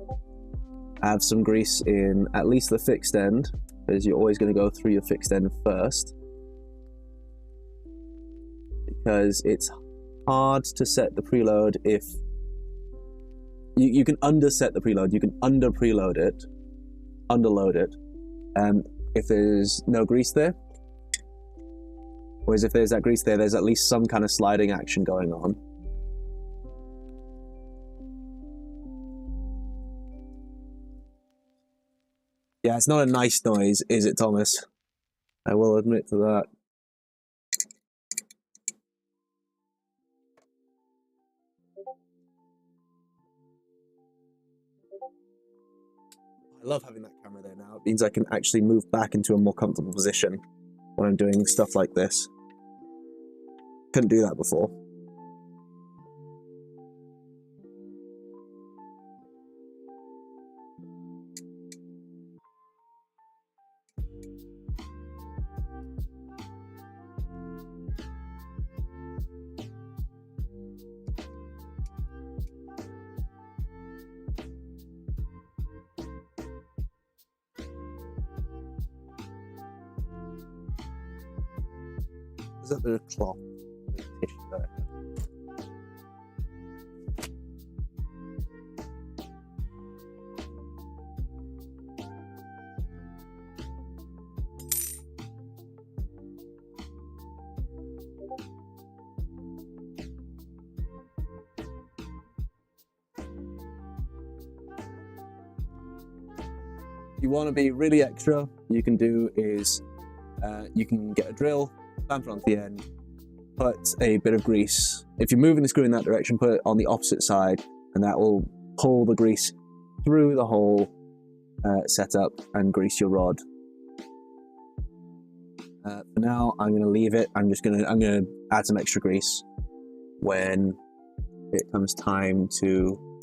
have some grease in at least the fixed end, because you're always going to go through your fixed end first. Because it's hard to set the preload if... You can underset the preload, you can under-preload it, underload it, if there's no grease there. Whereas if there's that grease there, there's at least some kind of sliding action going on. Yeah, it's not a nice noise, is it, Thomas? I will admit to that. I love having that camera there now. It means I can actually move back into a more comfortable position when I'm doing stuff like this. Couldn't do that before. Is that the cloth? Tissue there. If you want to be really extra, you can do is you can get a drill, clamp it onto the end, put a bit of grease. If you're moving the screw in that direction, put it on the opposite side, and that will pull the grease through the whole setup and grease your rod. For now, I'm going to leave it. I'm going to add some extra grease when it comes time to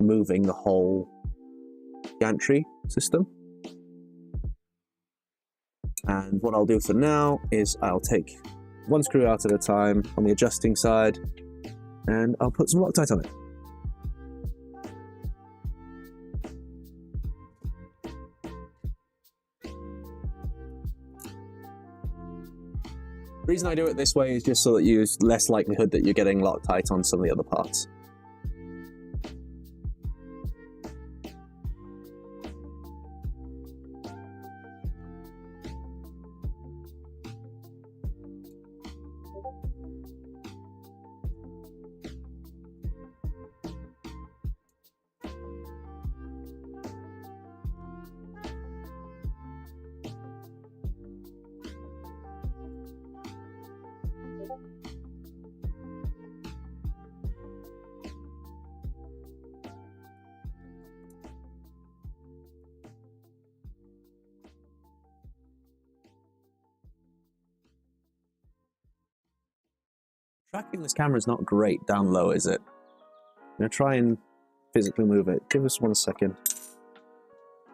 moving the whole gantry system. And what I'll do for now is I'll take one screw out at a time on the adjusting side, and I'll put some Loctite on it. The reason I do it this way is just so that there's less likelihood that you're getting Loctite on some of the other parts. Tracking this camera is not great down low, is it? I'm going to try and physically move it. Give us 1 second.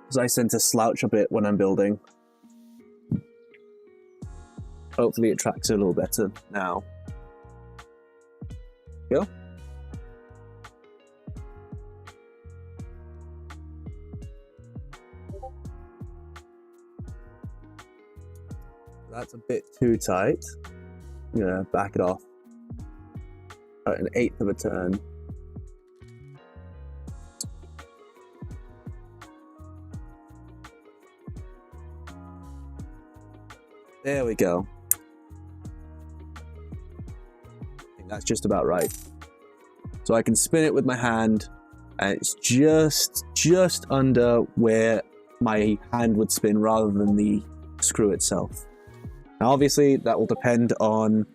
Because I tend to slouch a bit when I'm building. Hopefully it tracks a little better now. Go. That's a bit too tight. I'm gonna back it off at 1/8 of a turn. There we go. I think that's just about right. So I can spin it with my hand, and it's just under where my hand would spin rather than the screw itself. Now obviously that will depend on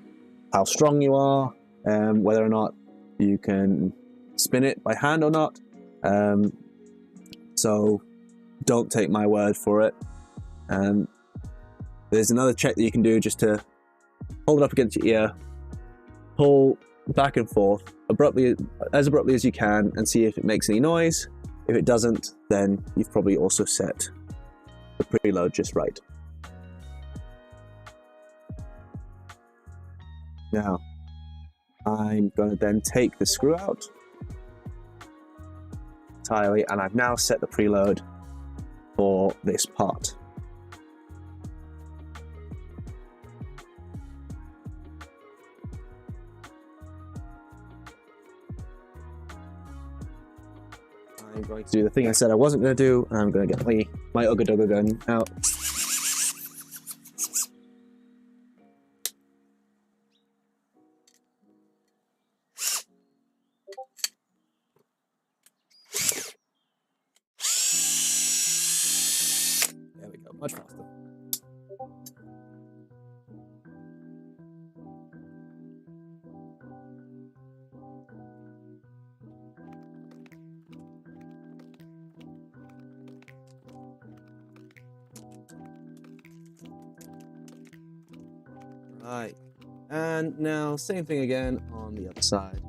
how strong you are, whether or not you can spin it by hand or not. So don't take my word for it. There's another check that you can do, just to hold it up against your ear, pull back and forth as abruptly as you can, and see if it makes any noise. If it doesn't, then you've probably also set the preload just right. Now, I'm going to then take the screw out entirely, and I've now set the preload for this part. I'm going to do the thing I said I wasn't going to do, and I'm going to get my Ugga Dugga gun out. There we go, much faster. Right, and now same thing again on the other side.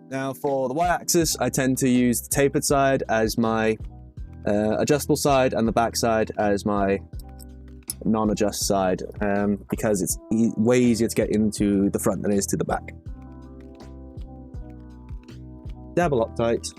Now for the y-axis, I tend to use the tapered side as my adjustable side, and the back side as my non-adjust side, because it's way easier to get into the front than it is to the back. Double Loctite.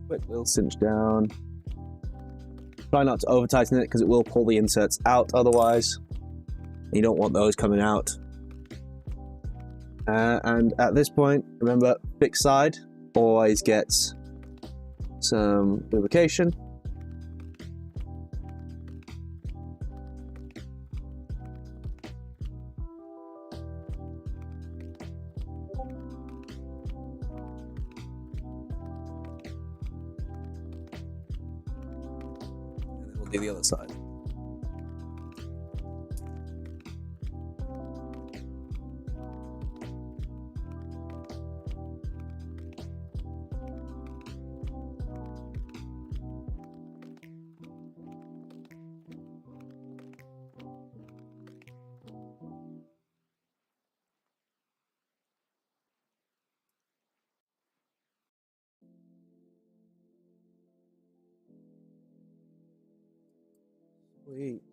Quick little cinch down. Try not to over tighten it, because it will pull the inserts out otherwise. You don't want those coming out. And at this point, remember, fixed side always gets some lubrication. Do the other side. Sweet.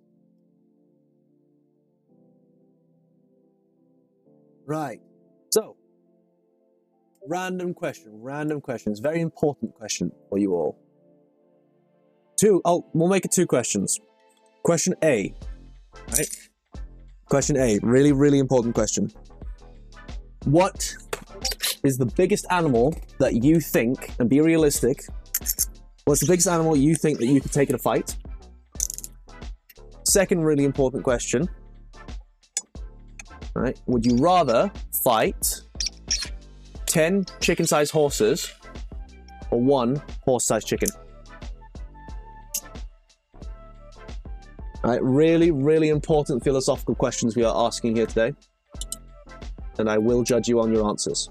Right. So, random questions. Very important question for you all. We'll make it 2 questions. Question A, right? Question A, really, really important question. What is the biggest animal that you think, and be realistic, what's the biggest animal you think that you could take in a fight? Second really important question. All right, would you rather fight 10 chicken-sized horses or 1 horse-sized chicken? All right, really, really important philosophical questions we are asking here today. And I will judge you on your answers.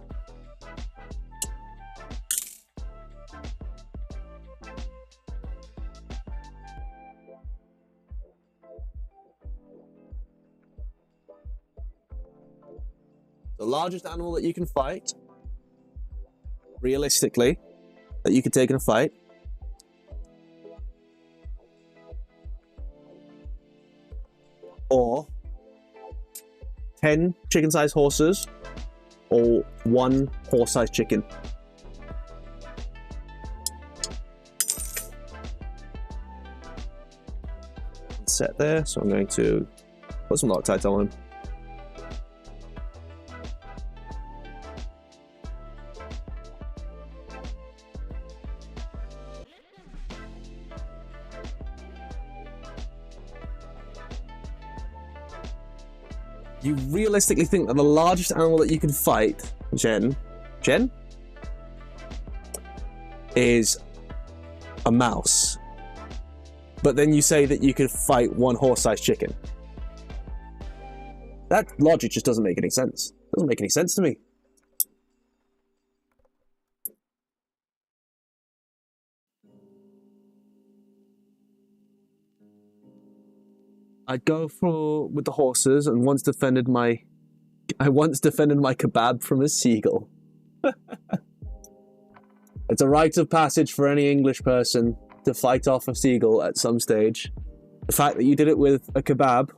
The largest animal that you can fight, realistically, that you could take in a fight, or 10 chicken-sized horses, or 1 horse-sized chicken. Set there, so I'm going to put some Loctite on him. You realistically think that the largest animal that you can fight, Jen, is a mouse. But then you say that you could fight 1 horse-sized chicken. That logic just doesn't make any sense. It doesn't make any sense to me. I'd go with the horses, and I once defended my kebab from a seagull. It's a rite of passage for any English person to fight off a seagull at some stage. The fact that you did it with a kebab,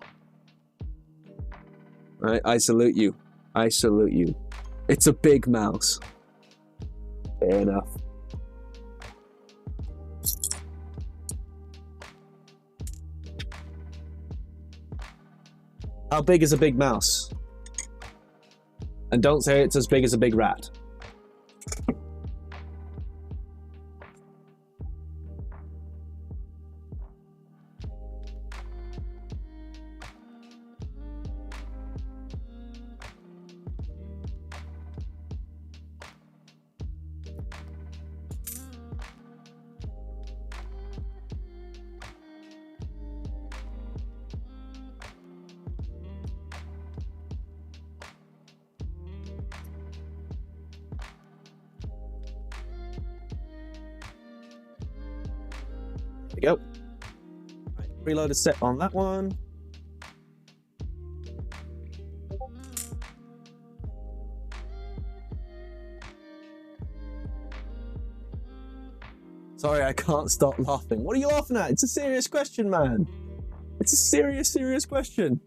I salute you. I salute you. It's a big mouse. Fair enough. How big is a big mouse? And don't say it's as big as a big rat. There we go. Right, preload is set on that one. Sorry, I can't stop laughing. What are you laughing at? It's a serious question, man. It's a serious question.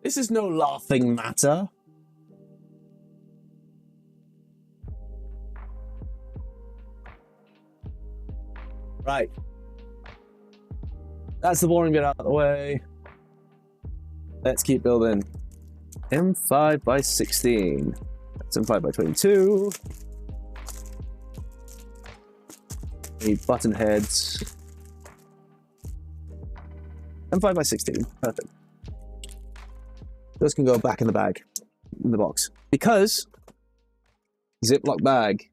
This is no laughing matter. Right. That's the boring bit out of the way. Let's keep building. M5 by 16. That's M5 by 22. Need button heads. M5 by 16. Perfect. Those can go back in the bag, in the box. Because Ziploc bag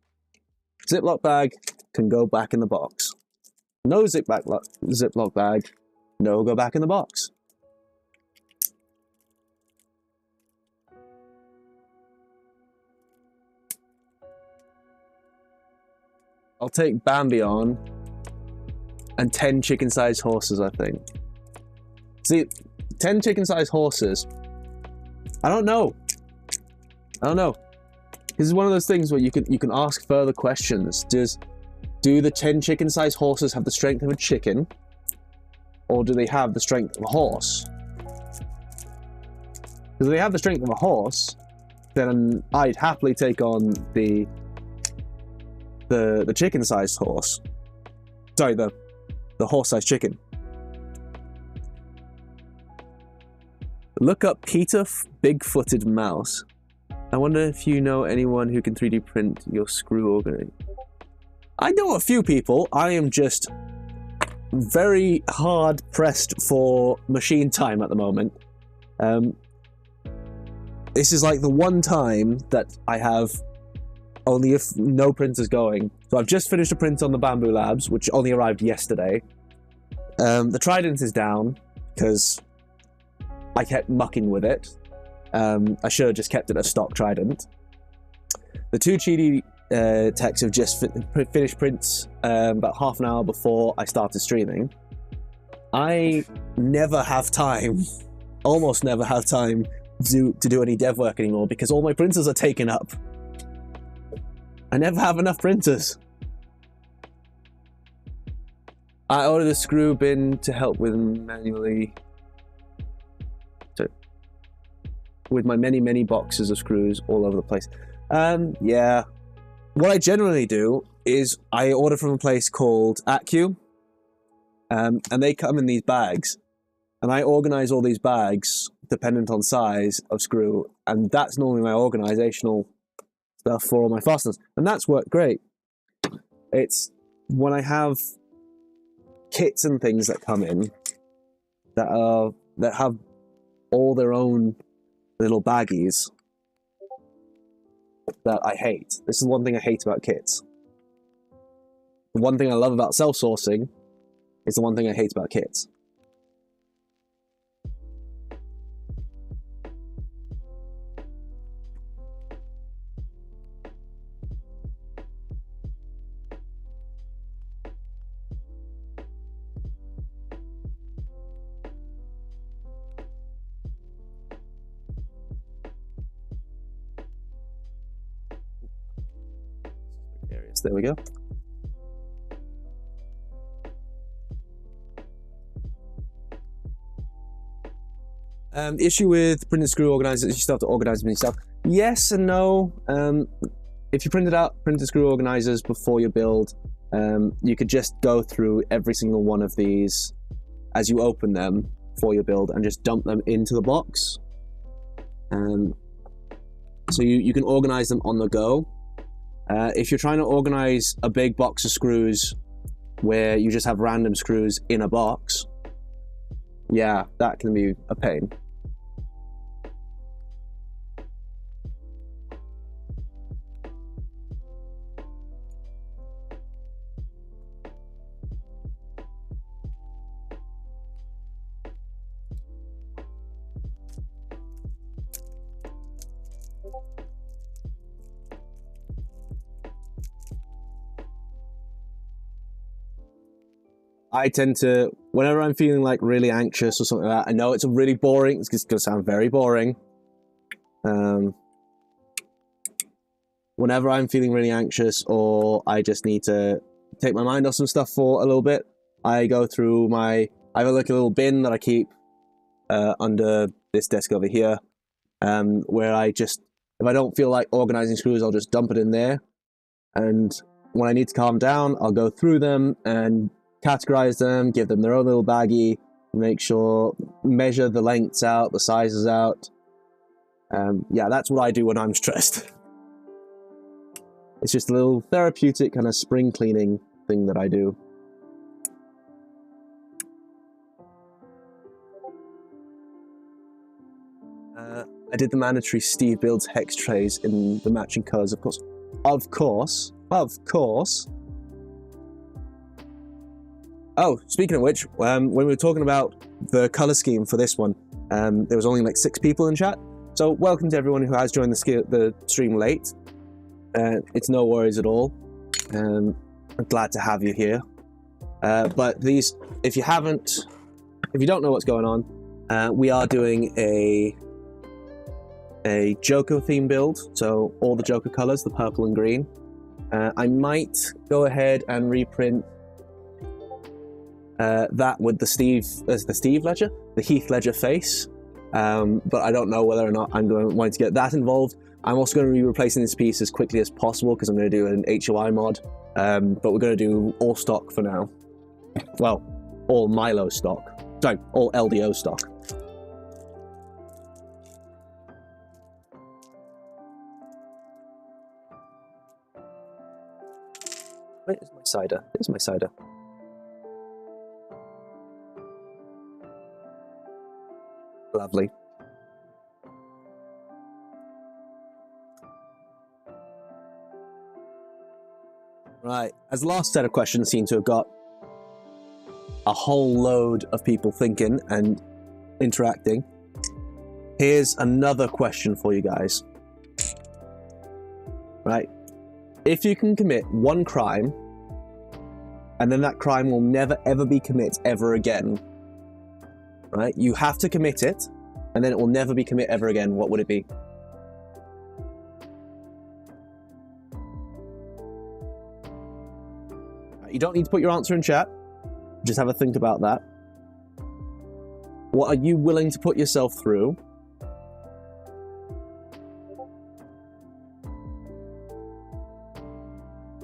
can go back in the box. No Ziploc bag, no go back in the box. I'll take Bambi on and 10 chicken-sized horses, I think. See, 10 chicken-sized horses, I don't know. This is one of those things where you can ask further questions. Do the 10 chicken-sized horses have the strength of a chicken? Or do they have the strength of a horse? Because if they have the strength of a horse, then I'd happily take on the chicken-sized horse. Sorry, the horse-sized chicken. Look up Peter Big-Footed Mouse. I wonder if you know anyone who can 3D print your screw organizer. I know a few people. I am just very hard pressed for machine time at the moment. This is like the one time that I have only no printers going. So I've just finished a print on the Bamboo Labs, which only arrived yesterday. The Trident is down because I kept mucking with it. I should have just kept it a stock Trident. The two Cheedy techs have just finished prints about half an hour before I started streaming. I never have time, almost never have time to do any dev work anymore because all my printers are taken up. I never have enough printers. I ordered a screw bin to help with manually... with my many boxes of screws all over the place. Yeah. What I generally do is I order from a place called Accu, and they come in these bags, and I organize all these bags dependent on size of screw, and that's normally my organizational stuff for all my fasteners, and that's worked great. It's when I have kits and things that come in that have all their own little baggies that I hate. This is one thing I hate about kits. The one thing I love about self-sourcing is the one thing I hate about kits. There we go. The issue with printed screw organizers is you still have to organize them yourself. Yes and no. If you printed out printed screw organizers before your build, you could just go through every single one of these as you open them for your build and just dump them into the box. So you can organize them on the go. If you're trying to organize a big box of screws where you just have random screws in a box, yeah, that can be a pain. I tend to, whenever I'm feeling like really anxious or something like that, I know it's a really boring, it's going to sound very boring. Whenever I'm feeling really anxious or I just need to take my mind off some stuff for a little bit, I go through I have like a little bin that I keep under this desk over here, where I just, if I don't feel like organizing screws, I'll just dump it in there. And when I need to calm down, I'll go through them and categorize them, give them their own little baggie, make sure, measure the lengths out, the sizes out. Yeah, that's what I do when I'm stressed. It's just a little therapeutic kind of spring cleaning thing that I do. I did the mandatory Steve builds hex trays in the matching colors, of course. Of course. Oh, speaking of which, when we were talking about the color scheme for this one, there was only like 6 people in chat. So welcome to everyone who has joined the stream late. It's no worries at all. I'm glad to have you here. But these, if you don't know what's going on, we are doing a Joker theme build. So all the Joker colors, the purple and green. I might go ahead and reprint that with the Heath Ledger face, but I don't know whether or not I'm wanting to get that involved. I'm also going to be replacing this piece as quickly as possible because I'm going to do an HOI mod, but we're going to do all stock for now. Well, all Milo stock. Sorry, all LDO stock. Where is my cider? Here's my cider. Lovely. Right, as the last set of questions seem to have got a whole load of people thinking and interacting, here's another question for you guys. Right, if you can commit one crime, and then that crime will never ever be committed ever again, right? You have to commit it, and then it will never be committed ever again. What would it be? You don't need to put your answer in chat. Just have a think about that. What are you willing to put yourself through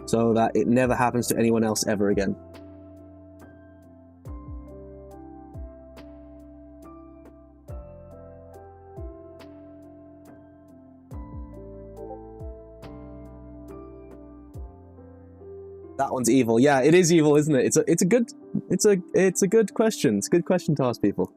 so that it never happens to anyone else ever again? That one's evil. Yeah, it is evil, isn't it? It's a good question. It's a good question to ask people.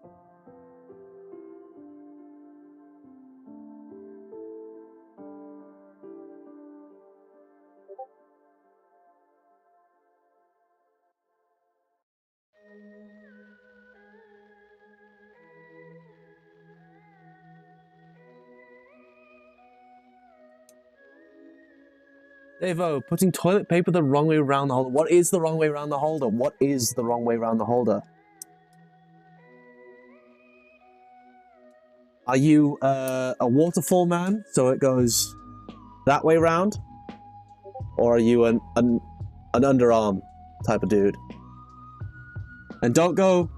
Davo, putting toilet paper the wrong way around the holder. What is the wrong way around the holder? What is the wrong way around the holder? Are you a waterfall man, so it goes that way around? Or are you an underarm type of dude? And don't go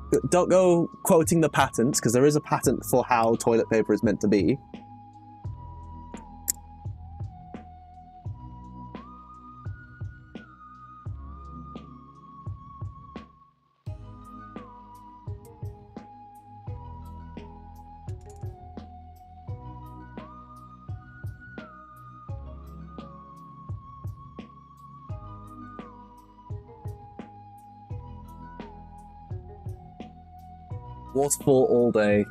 quoting the patents, because there is a patent for how toilet paper is meant to be. Waterfall all day.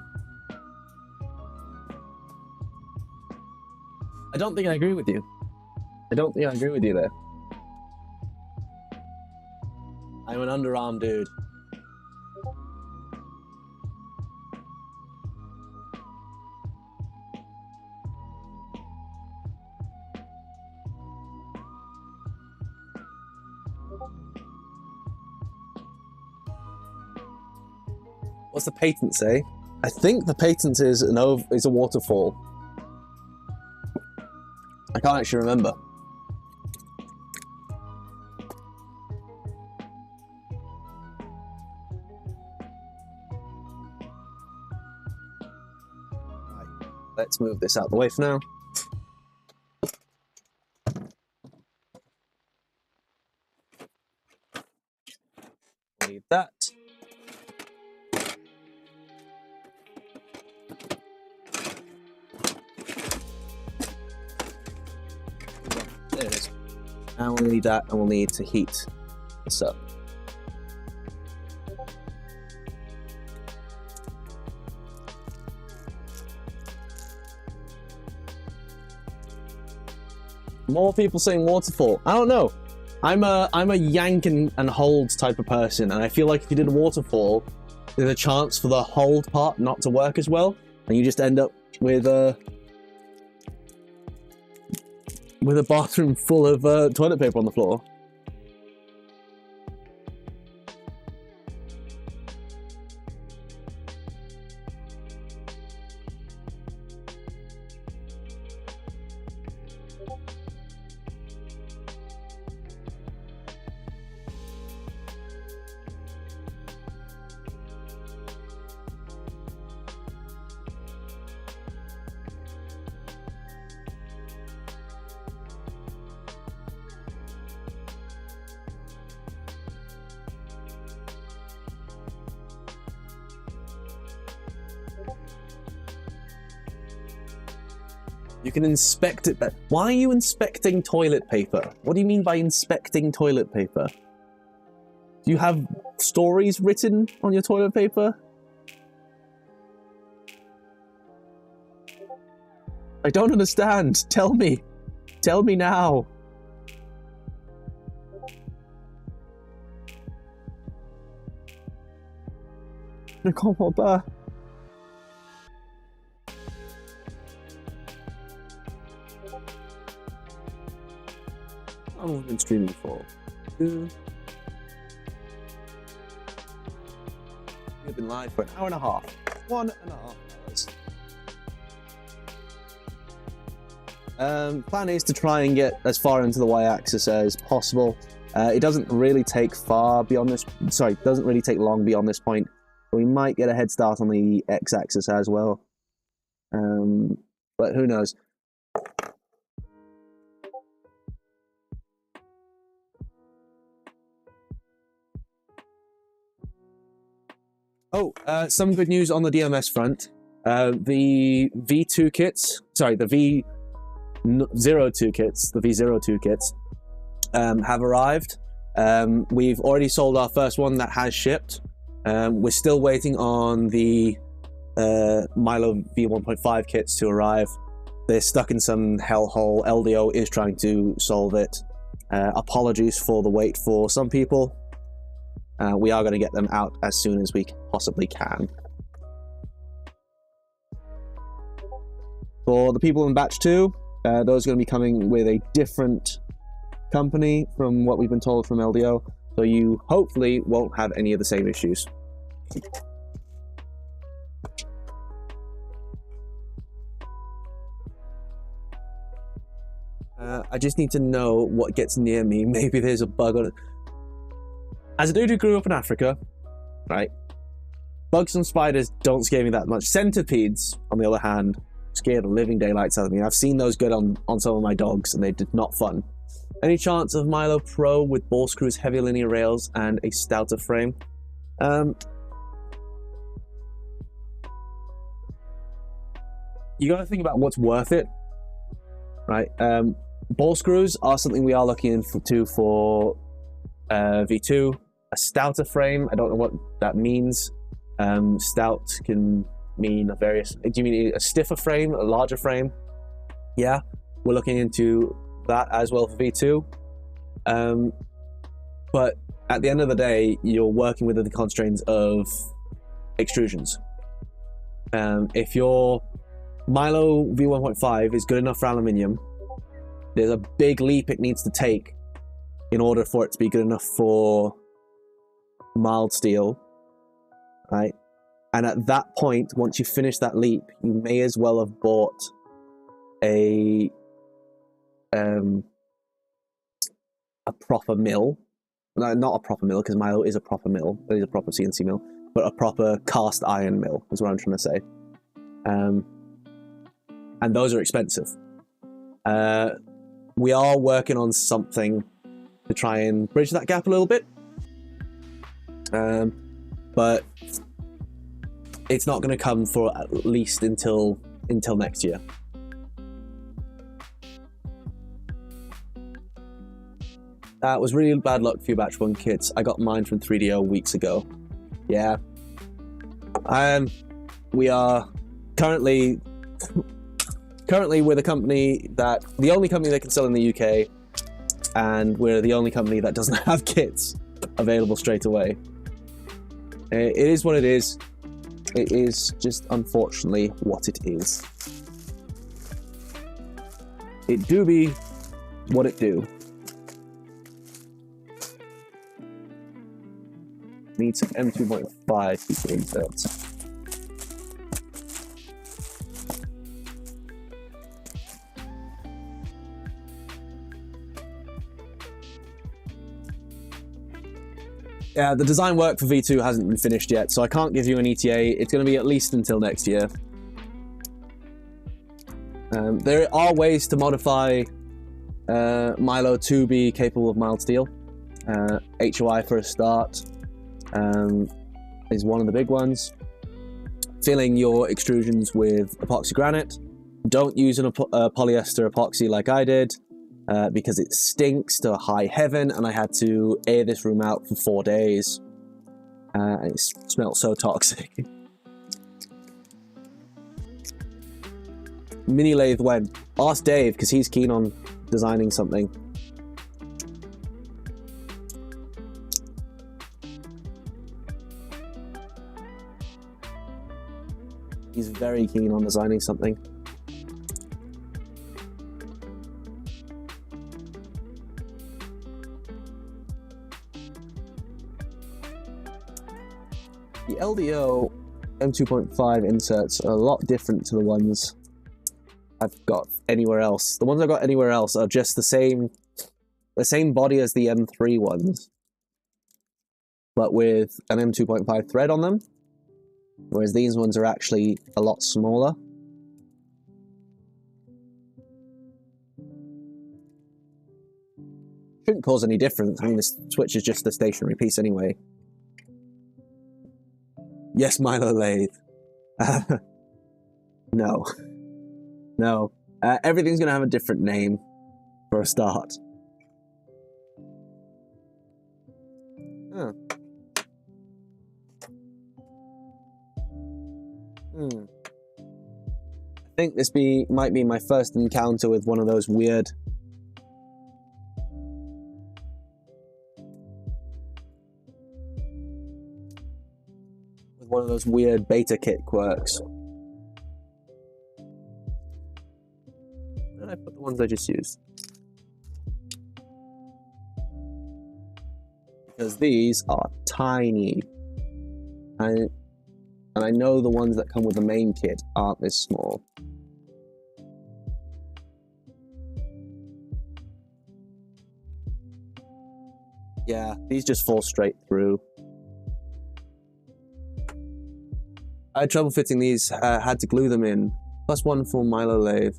I don't think I agree with you. I don't think I agree with you there. I'm an underarm dude. What's the patent say? I think the patent is a waterfall. I can't actually remember. Right, let's move this out of the way for now. Leave that. There it is. And we'll need that, and we'll need to heat this up. More people saying waterfall. I don't know. I'm a yank and hold type of person, and I feel like if you did a waterfall, there's a chance for the hold part not to work as well, and you just end up with a bathroom full of toilet paper on the floor. You can inspect it, but why are you inspecting toilet paper? What do you mean by inspecting toilet paper? Do you have stories written on your toilet paper? I don't understand. Tell me. Tell me now. Je comprends pas. How long have we been streaming for? We've been live for an hour and a half. 1.5 hours. Plan is to try and get as far into the y-axis as possible. It doesn't really take far beyond this. Sorry, doesn't really take long beyond this point. We might get a head start on the x-axis as well. But who knows? Oh, some good news on the DMS front. The V2 kits, sorry, the V02 kits, the V02 kits have arrived. We've already sold our first one that has shipped. We're still waiting on the Milo V1.5 kits to arrive. They're stuck in some hellhole. LDO is trying to solve it. Apologies for the wait for some people. We are going to get them out as soon as we possibly can. For the people in batch 2, those are going to be coming with a different company from what we've been told from LDO, so you hopefully won't have any of the same issues. I just need to know what gets near me. Maybe there's a bug on it. As a dude who grew up in Africa, right, bugs and spiders don't scare me that much. Centipedes, on the other hand, scare the living daylights out of me. I've seen those good on some of my dogs, and they did not fun. Any chance of Milo Pro with ball screws, heavy linear rails, and a stouter frame? You got to think about what's worth it, right? Ball screws are something we are looking into for V2. A stouter frame, I don't know what that means. Stout can mean various. Do you mean a stiffer frame, a larger frame? Yeah, we're looking into that as well for V2. But at the end of the day, you're working within the constraints of extrusions. If your Milo V1.5 is good enough for aluminium, there's a big leap it needs to take in order for it to be good enough for mild steel, right? And at that point, once you finish that leap, you may as well have bought a proper mill. No, not a proper mill, because Milo is a proper mill. It is a proper CNC mill, but a proper cast iron mill is what I'm trying to say. And those are expensive. We are working on something to try and bridge that gap a little bit. But it's not going to come for at least until next year. That was really bad luck for your batch 1 kits. I got mine from 3DO weeks ago. Yeah. We are currently with a company the only company that can sell in the UK, and we're the only company that doesn't have kits available straight away. It is what it is. It is just unfortunately what it is. It do be what it do. Need some M2.5 people inserts. Yeah, the design work for V2 hasn't been finished yet, so I can't give you an ETA. It's going to be at least until next year. There are ways to modify Milo to be capable of mild steel. HOI for a start is one of the big ones. Filling your extrusions with epoxy granite Don't use a polyester epoxy like I did, because it stinks to high heaven, and I had to air this room out for 4 days. It smells so toxic. Mini lathe when? Ask Dave, because he's keen on designing something. He's very keen on designing something. The LDO M2.5 inserts are a lot different to the ones I've got anywhere else. The ones I've got anywhere else are just the same body as the M3 ones, but with an M2.5 thread on them, whereas these ones are actually a lot smaller. Shouldn't cause any difference. I mean, the switch is just a stationary piece anyway. Yes, Milo lathe. No. No. Everything's going to have a different name for a start. Huh. I think this might be my first encounter with one of those weird... one of those weird beta kit quirks. Where did I put the ones I just used? Because these are tiny. And I know the ones that come with the main kit aren't this small. Yeah, these just fall straight through. I had trouble fitting these, had to glue them in. +1 for Milo lathe.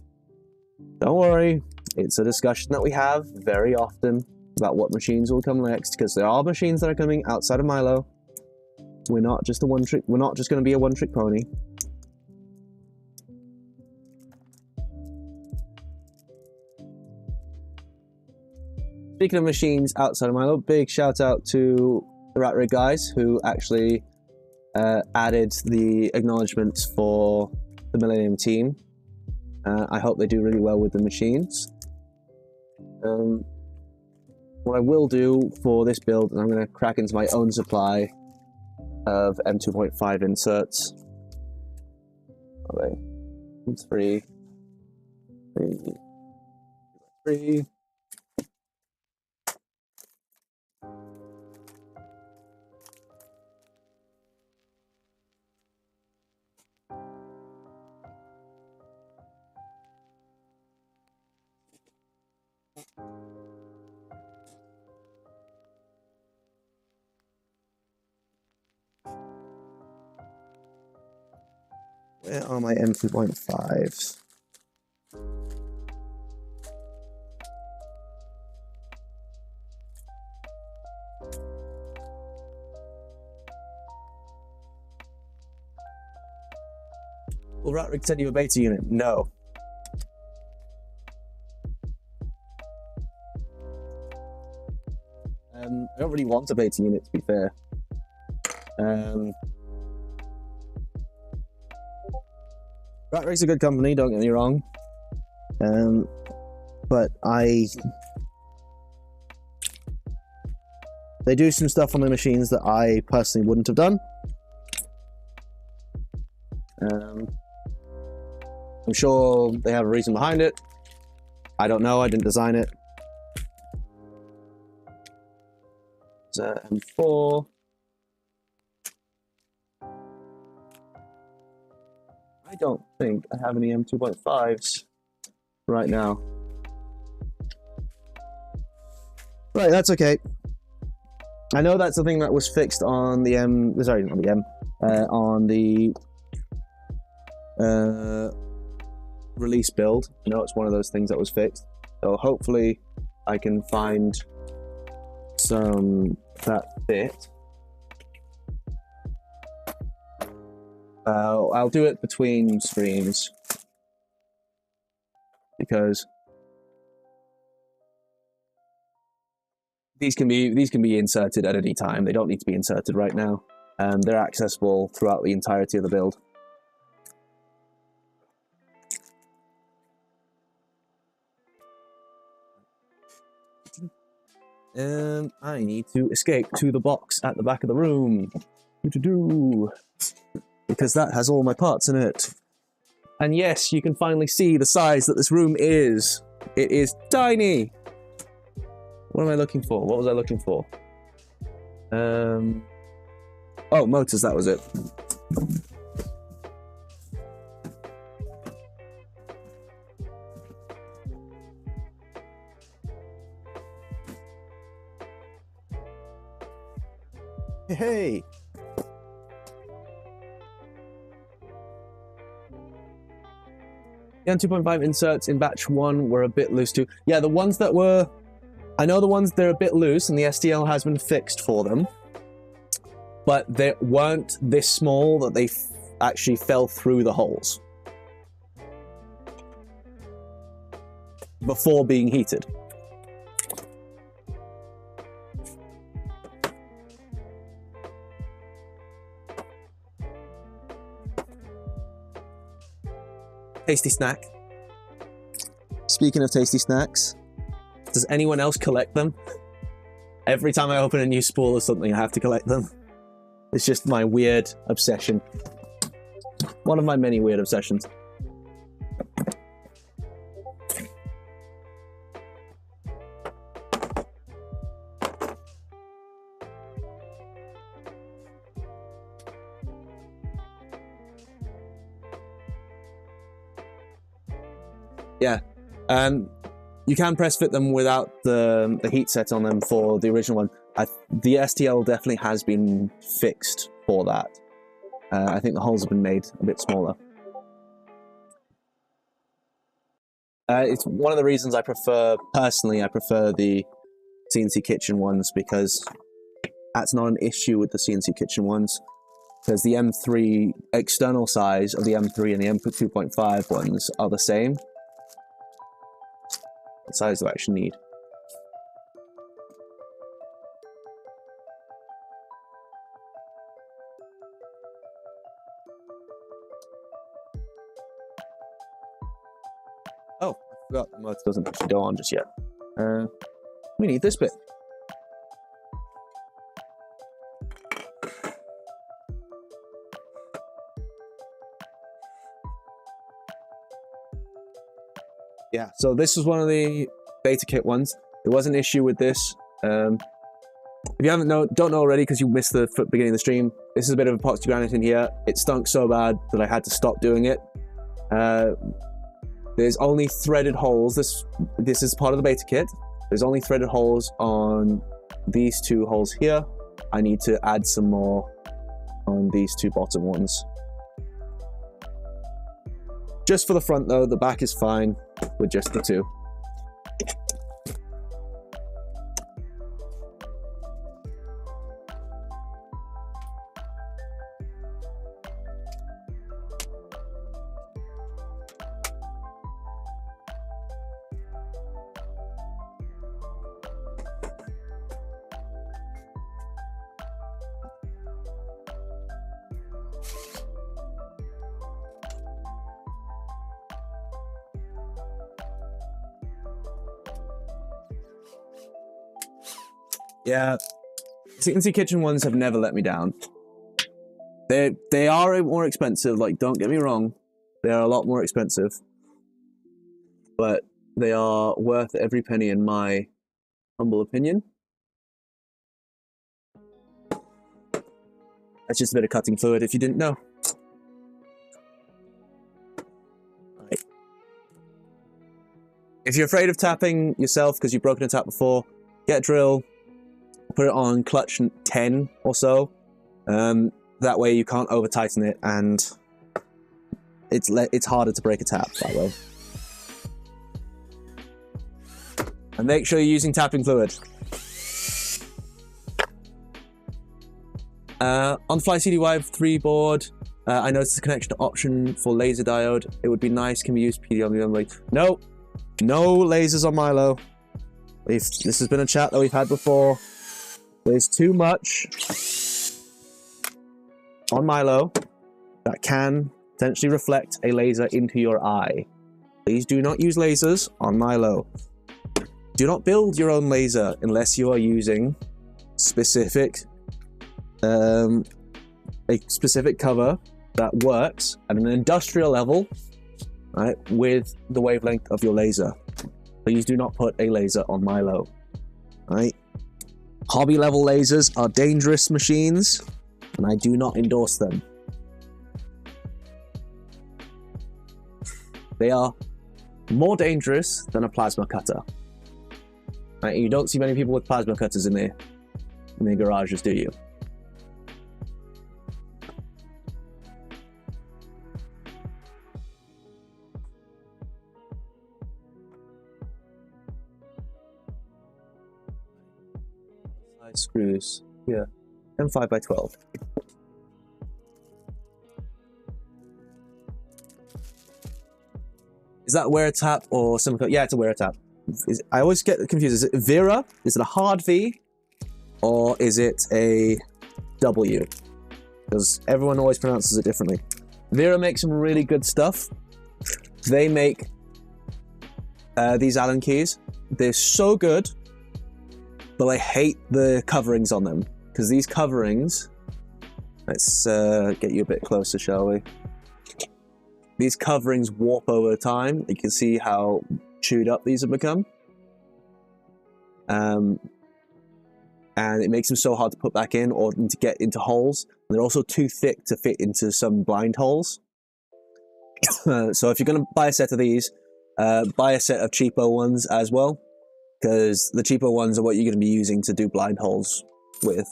Don't worry, it's a discussion that we have very often about what machines will come next, because there are machines that are coming outside of Milo. We're not just going to be a one-trick pony. Speaking of machines outside of Milo, big shout out to the Rat Rig guys who actually added the acknowledgements for the Millennium team. I hope they do really well with the machines. What I will do for this build, and I'm going to crack into my own supply of M2.5 inserts. Are they? 3. Where are my M2.5s? Will Rat Rig send you a beta unit? No. I don't really want a beta unit, to be fair. Rat Rig's a good company, don't get me wrong. But they do some stuff on the machines that I personally wouldn't have done. I'm sure they have a reason behind it. I don't know, I didn't design it. M4. I don't think I have any M2.5s right now. Right, that's okay. I know that's the thing that was fixed on the on the release build. I know it's one of those things that was fixed. So hopefully I can find some that fit. I'll do it between streams. because these can be inserted at any time. They don't need to be inserted right now. They're accessible throughout the entirety of the build. I need to escape to the box at the back of the room. Because that has all my parts in it. And yes, you can finally see the size that this room is. It is tiny. What am I looking for? What was I looking for? Oh, motors, that was it. Hey! Yeah, 2.5 inserts in batch 1 were a bit loose too. Yeah, the ones that were... I know the ones that are a bit loose and the STL has been fixed for them. But they weren't this small that they actually fell through the holes before being heated. Tasty snack. Speaking of tasty snacks, does anyone else collect them? Every time I open a new spool or something, I have to collect them. It's just my weird obsession. One of my many weird obsessions. Yeah, you can press fit them without the heat set on them for the original one. The STL definitely has been fixed for that. I think the holes have been made a bit smaller. It's one of the reasons I prefer, personally, I prefer the CNC Kitchen ones, because that's not an issue with the CNC Kitchen ones. Because the M3 external size of the M3 and the M2.5 ones are the same. The size you actually need. Oh, I forgot the motor doesn't actually go on just yet. We need this bit. Yeah, so this was one of the beta kit ones. There was an issue with this. If you don't know already because you missed the beginning of the stream, this is a bit of epoxy granite in here. It stunk so bad that I had to stop doing it. There's only threaded holes. This is part of the beta kit. There's only threaded holes on these two holes here. I need to add some more on these two bottom ones. Just for the front though, the back is fine with just the two. Yeah, CNC Kitchen ones have never let me down. They are more expensive, like, don't get me wrong. They are a lot more expensive. But they are worth every penny in my humble opinion. That's just a bit of cutting fluid if you didn't know. Right. If you're afraid of tapping yourself because you've broken a tap before, get a drill. Put it on clutch 10 or so. That way you can't over tighten it, and it's harder to break a tap that way. And make sure you're using tapping fluid. On the Fly CDY 3 board, I noticed the connection option for laser diode. It would be nice. Can we use PWM? No, No lasers on Milo. This has been a chat that we've had before. There's too much on Milo that can potentially reflect a laser into your eye. Please do not use lasers on Milo. Do not build your own laser unless you are using specific, a specific cover that works at an industrial level, right, with the wavelength of your laser. Please do not put a laser on Milo, right? Hobby level lasers are dangerous machines, and I do not endorse them. They are more dangerous than a plasma cutter. Right? You don't see many people with plasma cutters in their garages, do you? Size screws. Yeah. M5 by 12. Is that wear tap or some? Yeah, it's a wear tap. I always get confused. Is it Vera? Is it a hard V? Or is it a W? Because everyone always pronounces it differently. Vera makes some really good stuff. They make these Allen keys. They're so good, but I hate the coverings on them. Because these coverings... Let's get you a bit closer, shall we? These coverings warp over time. You can see how chewed up these have become. And it makes them so hard to put back in or to get into holes. And they're also too thick to fit into some blind holes. So if you're going to buy a set of these, buy a set of cheapo ones as well. Because the cheapo ones are what you're going to be using to do blind holes with.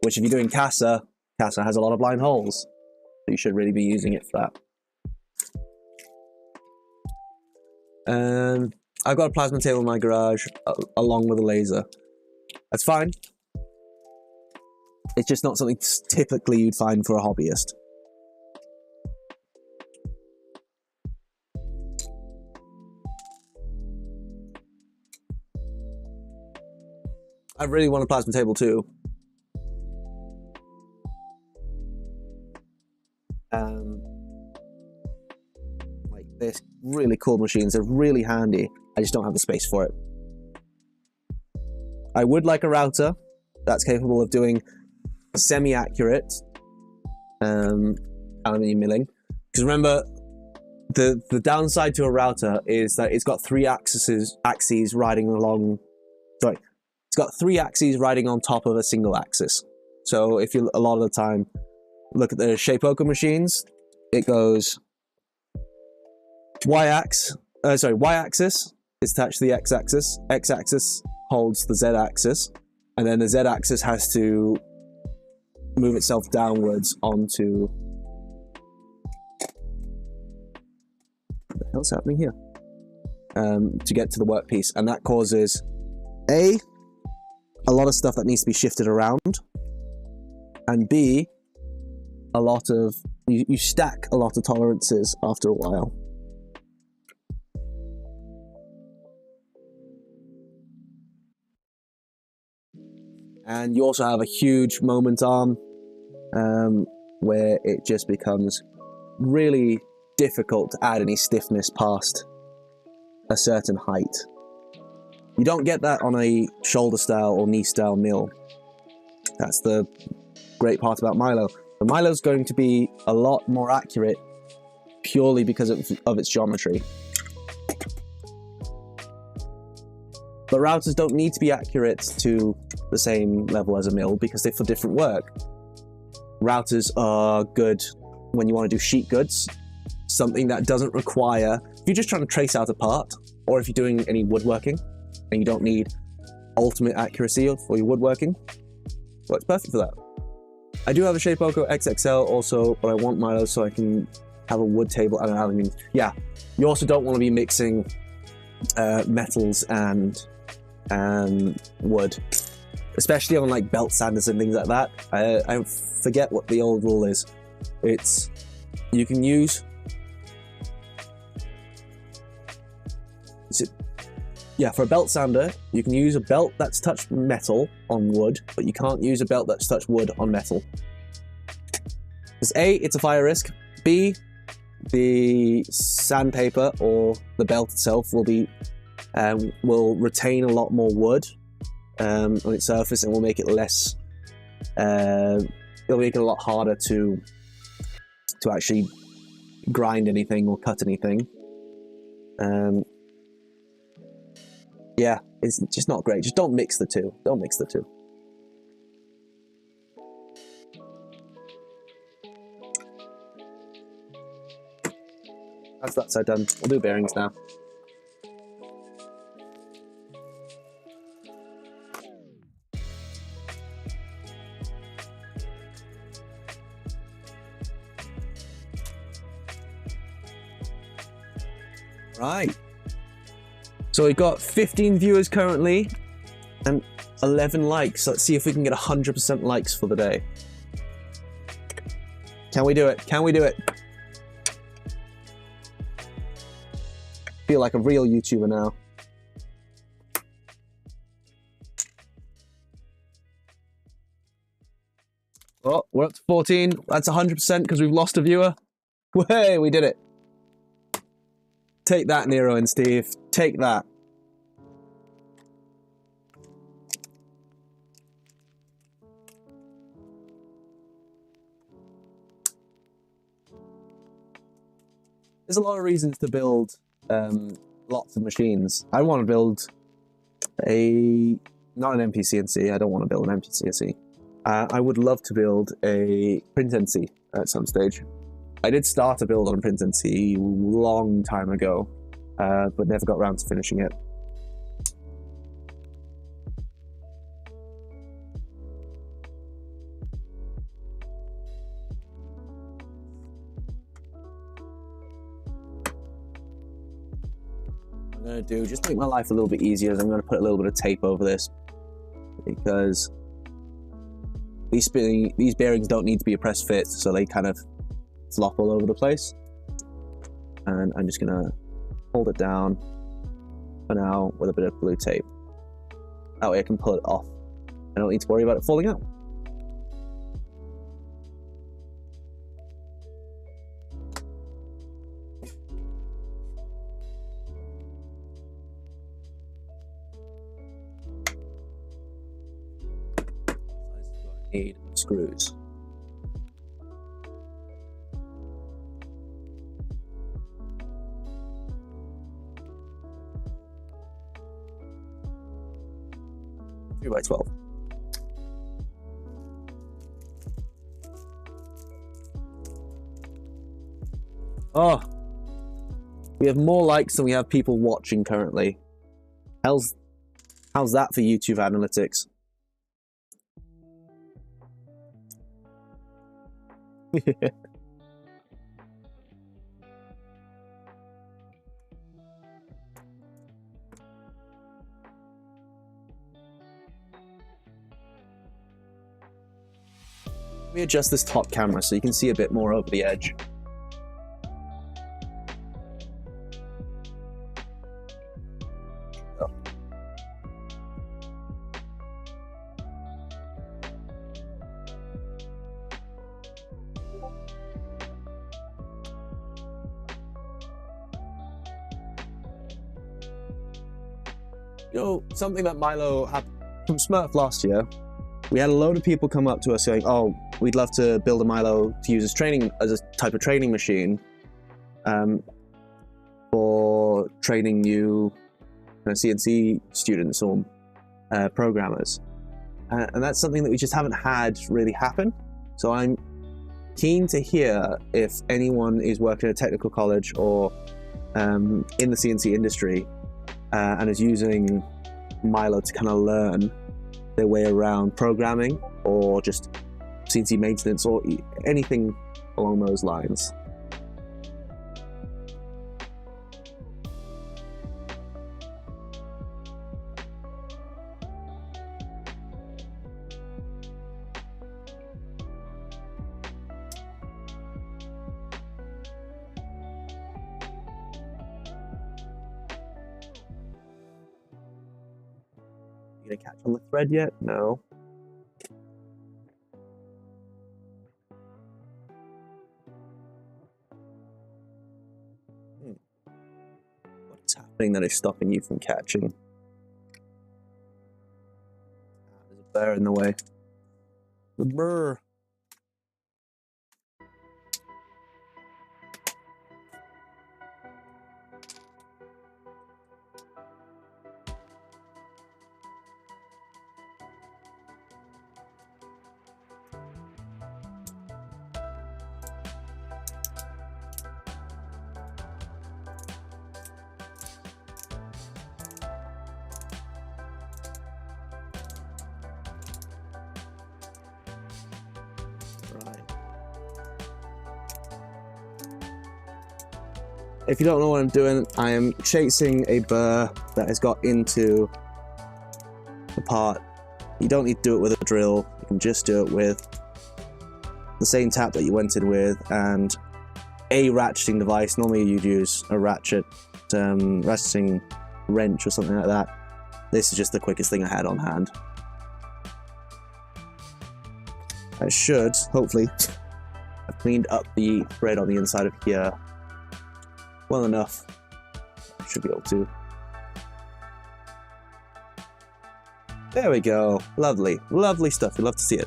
Which if you're doing Casa has a lot of blind holes. So you should really be using it for that. I've got a plasma table in my garage along with a laser. That's fine. It's just not something typically you'd find for a hobbyist. I really want a plasma table too. Like they're really cool machines. They're really handy. I just don't have the space for it. I would like a router that's capable of doing semi-accurate aluminium milling. Because remember, the downside to a router is that it's got three axes riding along. Sorry, it's got three axes riding on top of a single axis. So if you a lot of the time look at the Shapeoko machines, it goes y-axis is attached to the x-axis. X-axis holds the z-axis, and then the z-axis has to move itself downwards onto... What the hell's happening here? To get to the workpiece, and that causes A, a lot of stuff that needs to be shifted around, and B, a lot of... You stack a lot of tolerances after a while. And you also have a huge moment arm where it just becomes really difficult to add any stiffness past a certain height. You don't get that on a shoulder style or knee style mill. That's the great part about Milo. The Milo's going to be a lot more accurate purely because of its geometry. But routers don't need to be accurate to the same level as a mill because they're for different work. Routers are good when you want to do sheet goods, something that doesn't require... If you're just trying to trace out a part, or if you're doing any woodworking, and you don't need ultimate accuracy for your woodworking, well, it's perfect for that. I do have a Shapeoko XXL also, but I want Milo so I can have a wood table and an aluminium. Yeah, you also don't want to be mixing metals and wood, especially on like belt sanders and things like that. I forget what the old rule is. It's you can use yeah, for a belt sander, you can use a belt that's touched metal on wood, but you can't use a belt that's touched wood on metal. Because A, it's a fire risk. B, the sandpaper or the belt itself will retain a lot more wood on its surface and will make it less. It'll make it a lot harder to actually grind anything or cut anything. Yeah, it's just not great. Just don't mix the two. Don't mix the two. That's that side done. We'll do bearings now. Right. So we've got 15 viewers currently and 11 likes. So let's see if we can get 100% likes for the day. Can we do it? Can we do it? Feel like a real YouTuber now. Oh, we're up to 14. That's 100% because we've lost a viewer. Hey, we did it. Take that, Nero and Steve. Take that. There's a lot of reasons to build lots of machines. I want to build not an MPCNC. I don't want to build an MPCNC. I would love to build a print NC at some stage. I did start a build on print NC a long time ago, but never got around to finishing it. What I'm going to do, just to make my life a little bit easier, is I'm going to put a little bit of tape over this, because these bearings don't need to be a press fit, so they kind of flop all over the place. And I'm just gonna hold it down for now with a bit of blue tape. That way I can pull it off. I don't need to worry about it falling out. I need screws. By 12. Oh, we have more likes than we have people watching currently. How's that for YouTube analytics? Let me adjust this top camera so you can see a bit more over the edge. Oh. You know, something that Milo had from Smurf last year, we had a load of people come up to us saying, oh, we'd love to build a Milo to use as a type of training machine for training new CNC students or programmers. And that's something that we just haven't had really happen. So I'm keen to hear if anyone is working at a technical college or in the CNC industry and is using Milo to kind of learn their way around programming or just CNC maintenance or anything along those lines. You gonna catch on the thread yet? No. What's happening that is stopping you from catching? There's a bear in the way. The burr. If you don't know what I'm doing, I am chasing a burr that has got into the part. You don't need to do it with a drill, you can just do it with the same tap that you went in with and a ratcheting device. Normally you'd use a ratcheting wrench or something like that. This is just the quickest thing I had on hand. I should, hopefully, have cleaned up the thread on the inside of here well enough. Should be able to. There we go. Lovely. Lovely stuff. We'd love to see it.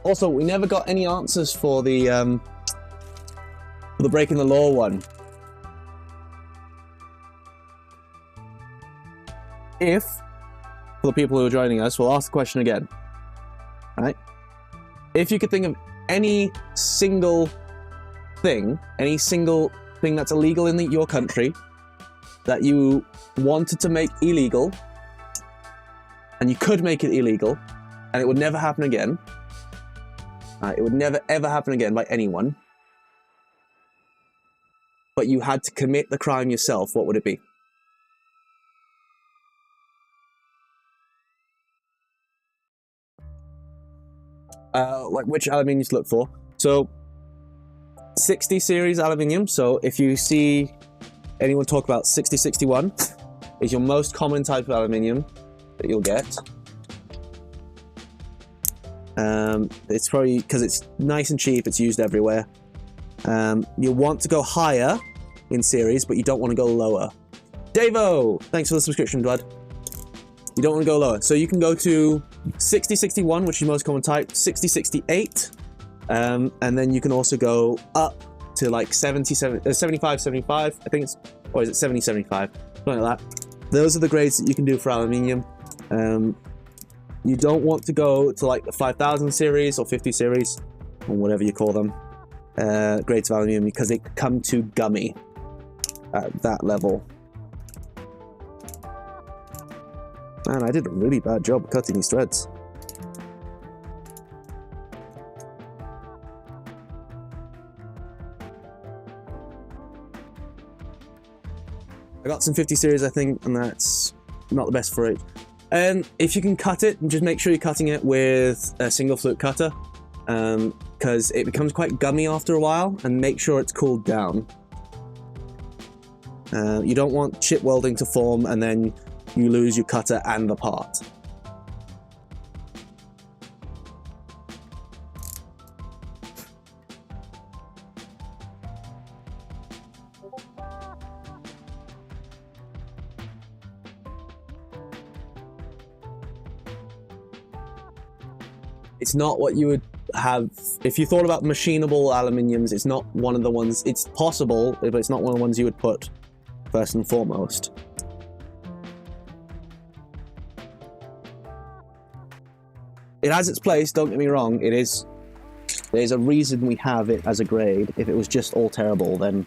Also, we never got any answers for the breaking the law one. If, for the people who are joining us, we'll ask the question again. Right? If you could think of any single thing that's illegal in your country that you wanted to make illegal, and you could make it illegal, and it would never happen again. It would never ever happen again by anyone. But you had to commit the crime yourself, what would it be? Like which aluminium to look for. So 60 series aluminium. So if you see anyone talk about 6061, is your most common type of aluminium that you'll get. It's probably because it's nice and cheap, it's used everywhere. You want to go higher in series, but you don't want to go lower. Davo, thanks for the subscription, bud. You don't want to go lower. So you can go to 6061, which is your most common type, 6068, and then you can also go up to like 7575, I think it's, or is it 7075, something like that. Those are the grades that you can do for aluminium. You don't want to go to like the 5000 series or 50 series, or whatever you call them, grades of aluminium, because they come too gummy at that level. Man, I did a really bad job cutting these threads. I got some 50 series, I think, and that's not the best for it. And if you can cut it, just make sure you're cutting it with a single flute cutter, because it becomes quite gummy after a while, and make sure it's cooled down. You don't want chip welding to form and then you lose your cutter and the part. It's not what you would have if you thought about machinable aluminiums. It's not one of the ones. It's possible, but it's not one of the ones you would put first and foremost. it has its place, don't get me wrong. It is... There's a reason we have it as a grade. If it was just all terrible, then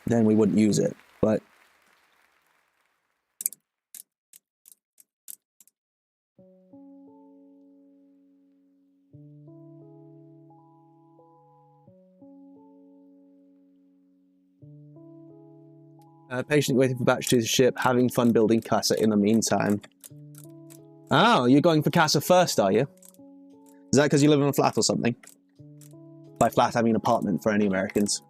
we wouldn't use it. But patiently waiting for batch 2 to ship, having fun building casa in the meantime. Oh, you're going for casa first, are you? Is that because you live in a flat or something? By flat, I mean apartment for any Americans.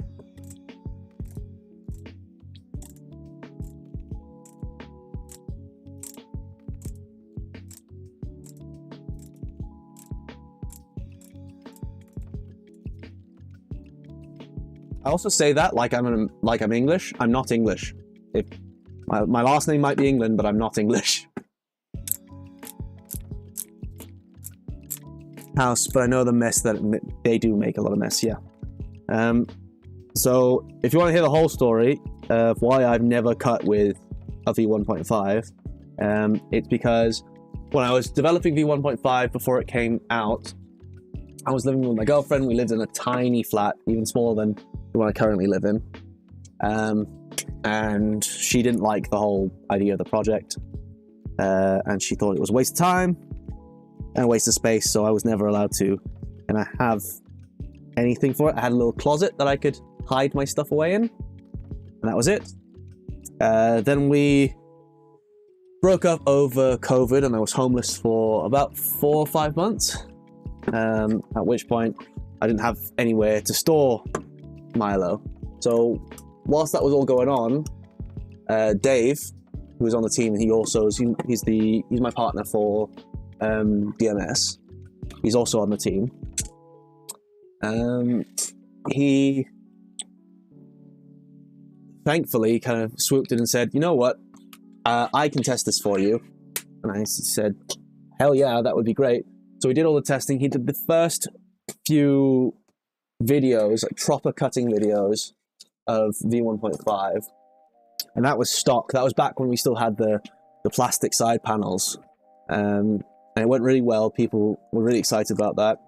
I also say that like I'm English. I'm not English. If my last name might be England, but I'm not English. House, but I know the mess that they do make a lot of mess. Yeah. So if you want to hear the whole story of why I've never cut with a V1.5, it's because when I was developing V1.5 before it came out, I was living with my girlfriend. We lived in a tiny flat, even smaller than the one I currently live in. And she didn't like the whole idea of the project. And she thought it was a waste of time and a waste of space, so I was never allowed to kind of have anything for it. I had a little closet that I could hide my stuff away in, and that was it. Then we broke up over COVID, and I was homeless for about 4 or 5 months, at which point I didn't have anywhere to store Milo. So whilst that was all going on, Dave, who was on the team, and he's my partner for DMS. He's also on the team. He thankfully kind of swooped in and said, "You know what? I can test this for you." And I said, "Hell yeah, that would be great." So we did all the testing. He did the first few videos, like proper cutting videos of V1.5, and that was stock. That was back when we still had the plastic side panels. And it went really well. People were really excited about that.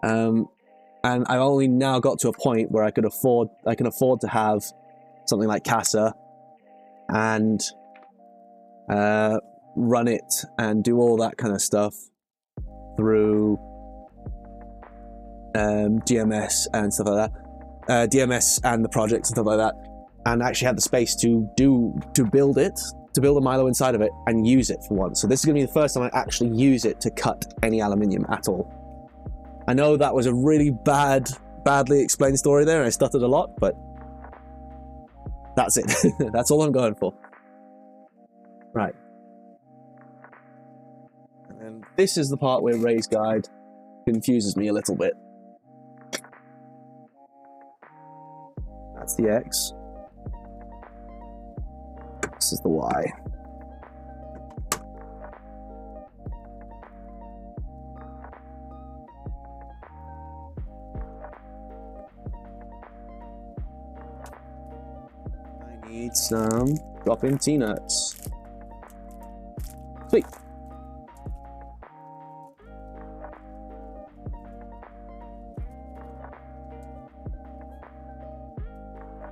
And I've only now got to a point where I can afford to have something like Casa and run it and do all that kind of stuff through DMS and stuff like that. DMS and the projects and stuff like that, and actually have the space to build a Milo inside of it and use it for once. So this is going to be the first time I actually use it to cut any aluminium at all. I know that was a really badly explained story there, and I stuttered a lot, but that's it. That's all I'm going for. Right. And this is the part where Ray's guide confuses me a little bit. That's the X. This is the Y. I need some drop-in T-nuts. Sweet.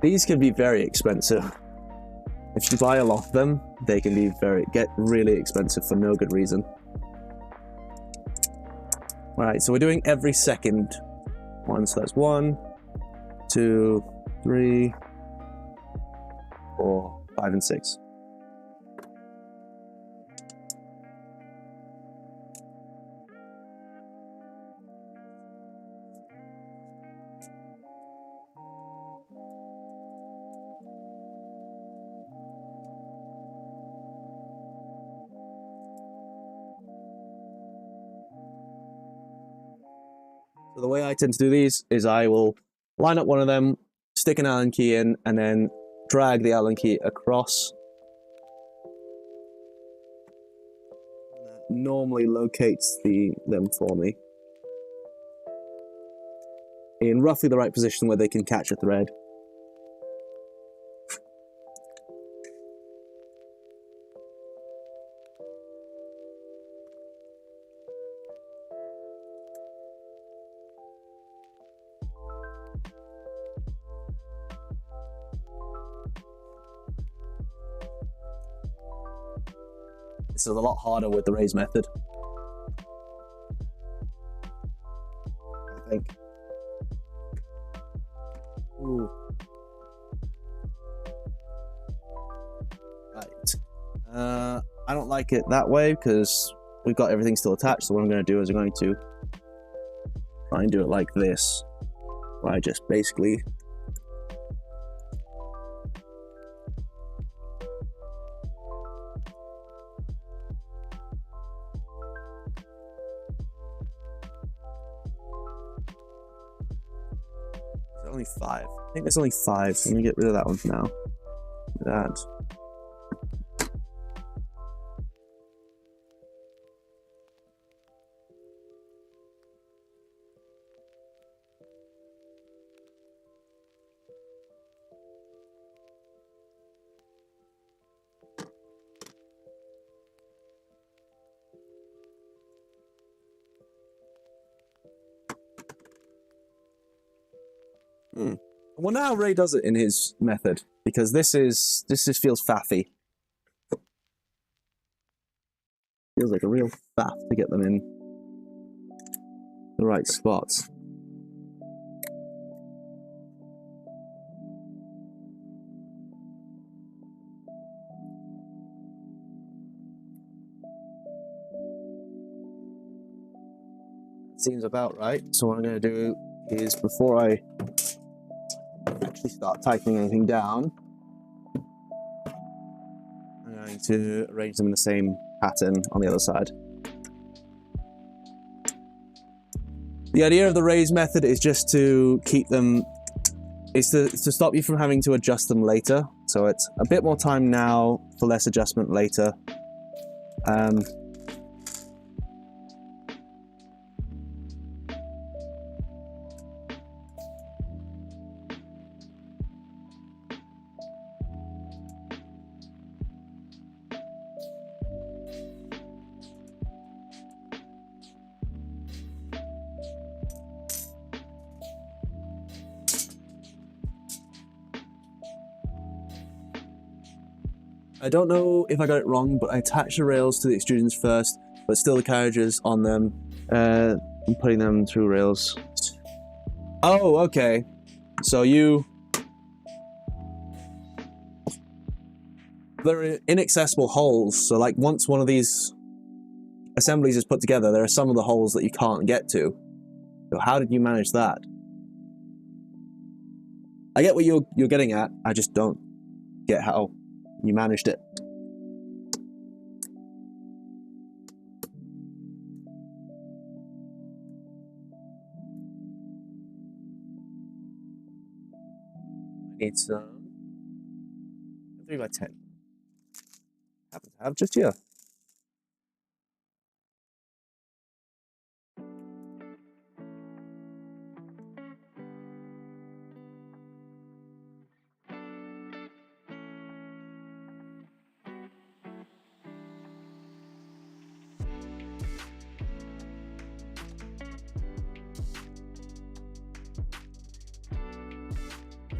These can be very expensive. If you buy a lot of them, they can be get really expensive for no good reason. Alright, so we're doing every second one. So that's 1, 2, 3, 4, 5, and 6. So the way I tend to do these is I will line up one of them, stick an Allen key in, and then drag the Allen key across. That normally locates them for me in roughly the right position where they can catch a thread. This is a lot harder with the raise method, I think. Ooh. Right. I don't like it that way because we've got everything still attached. So what I'm going to do is I'm going to try and do it like this, where I just basically only 5. I think there's only 5. Let me get rid of that one for now. That. I wonder how Ray does it in his method, because this just feels faffy. Feels like a real faff to get them in the right spots. Seems about right. So what I'm going to do is, before I actually start tightening anything down, I'm going to arrange them in the same pattern on the other side. The idea of the raise method is just to keep them, is to stop you from having to adjust them later. So it's a bit more time now for less adjustment later. I don't know if I got it wrong, but I attached the rails to the extrusions first, but still the carriages on them. I'm putting them through rails. Oh, okay. So they're inaccessible holes. So like once one of these assemblies is put together, there are some of the holes that you can't get to. So how did you manage that? I get what you're getting at. I just don't get how you managed it. I need some 3x10. Happen to have just here.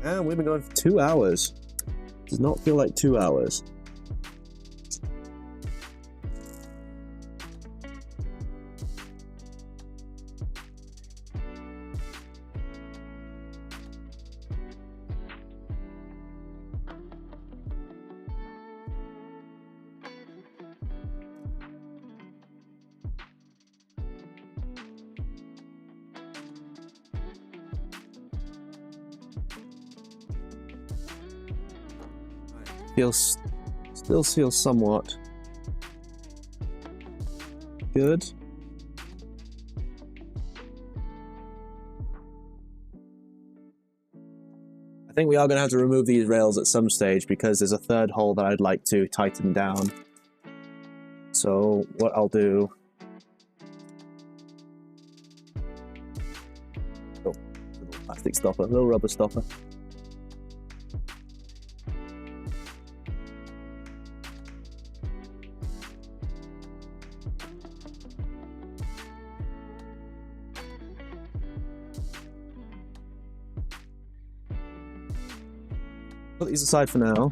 And we've been going for 2 hours. Does not feel like 2 hours. Still feels somewhat good. I think we are going to have to remove these rails at some stage because there's a third hole that I'd like to tighten down. So what I'll do... Oh, little plastic stopper, little rubber stopper. Put these aside for now.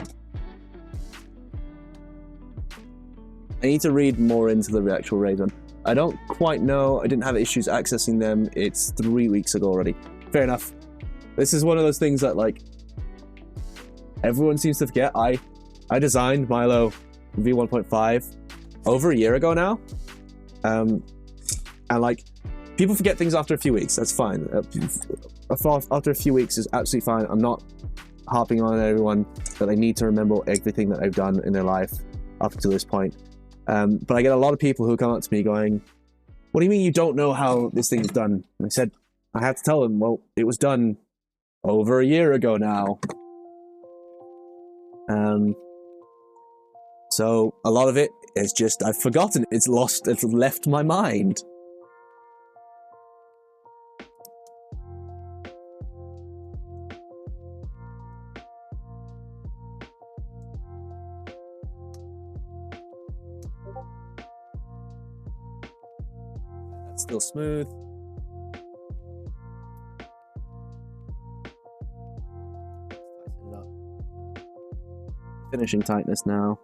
I need to read more into the actual raids one. I don't quite know. I didn't have issues accessing them. It's 3 weeks ago already. Fair enough. This is one of those things that, like, everyone seems to forget. I designed Milo V1.5 over a year ago now. And, like, people forget things after a few weeks. That's fine. After a few weeks is absolutely fine. I'm not harping on everyone that they need to remember everything that they've done in their life up to this point. But I get a lot of people who come up to me going, what do you mean you don't know how this thing is done? And I said, I have to tell them, well, it was done over a year ago now. So a lot of it is just, I've forgotten. It's left my mind. That's still smooth. Finishing tightness now.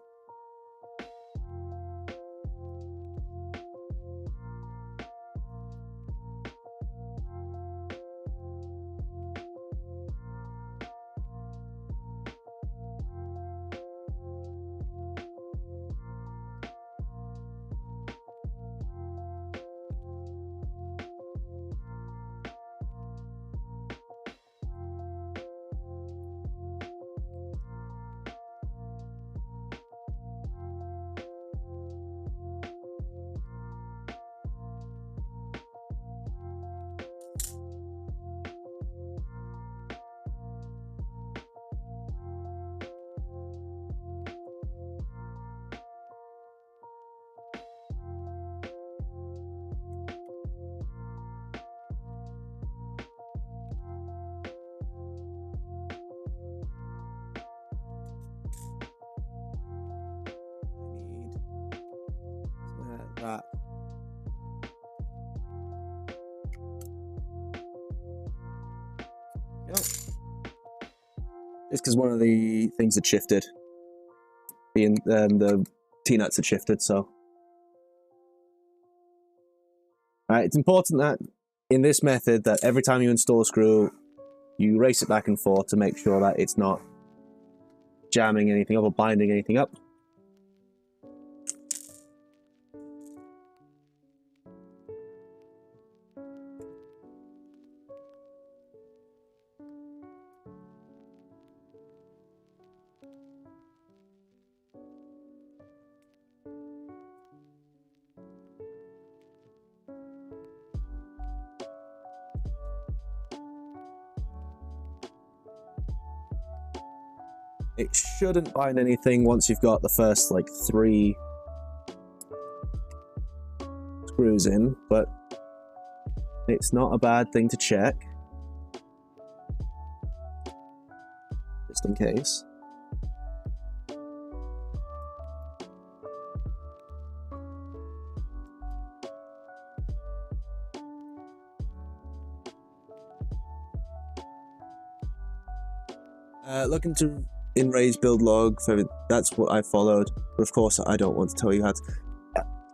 That. It's because one of the things had shifted. The T-nuts had shifted, so. Alright, it's important that in this method that every time you install a screw, you race it back and forth to make sure that it's not jamming anything up or binding anything up. It shouldn't bind anything once you've got the first, like, 3 screws in, but it's not a bad thing to check. Just in case. Looking to in Ray's build log, that's what I followed, but of course I don't want to tell you how to.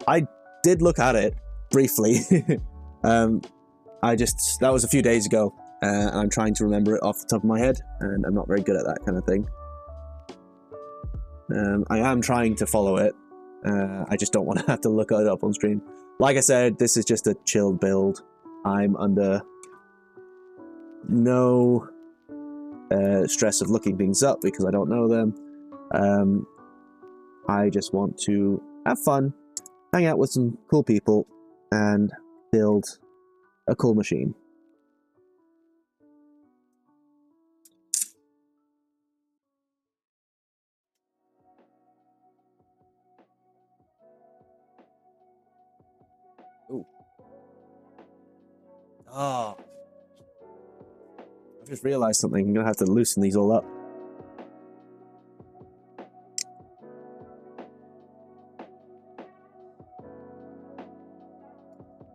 I did look at it briefly. That was a few days ago, and I'm trying to remember it off the top of my head, and I'm not very good at that kind of thing. I am trying to follow it, I just don't want to have to look it up on stream. Like I said, this is just a chilled build. I'm under no stress of looking things up because I don't know them. I just want to have fun, hang out with some cool people, and build a cool machine. Ooh. Oh. I just realized something. I'm going to have to loosen these all up.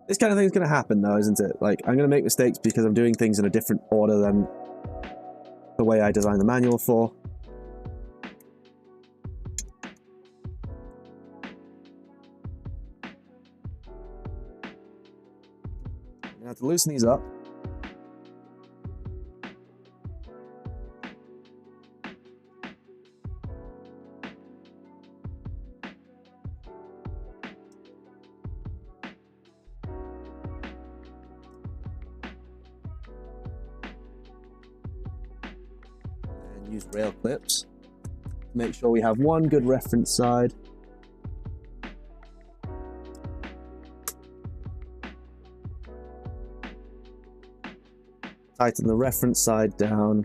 This kind of thing is going to happen though, isn't it? Like, I'm going to make mistakes because I'm doing things in a different order than the way I designed the manual for. gonna have to loosen these up. And use rail clips. Make sure we have one good reference side. Tighten the reference side down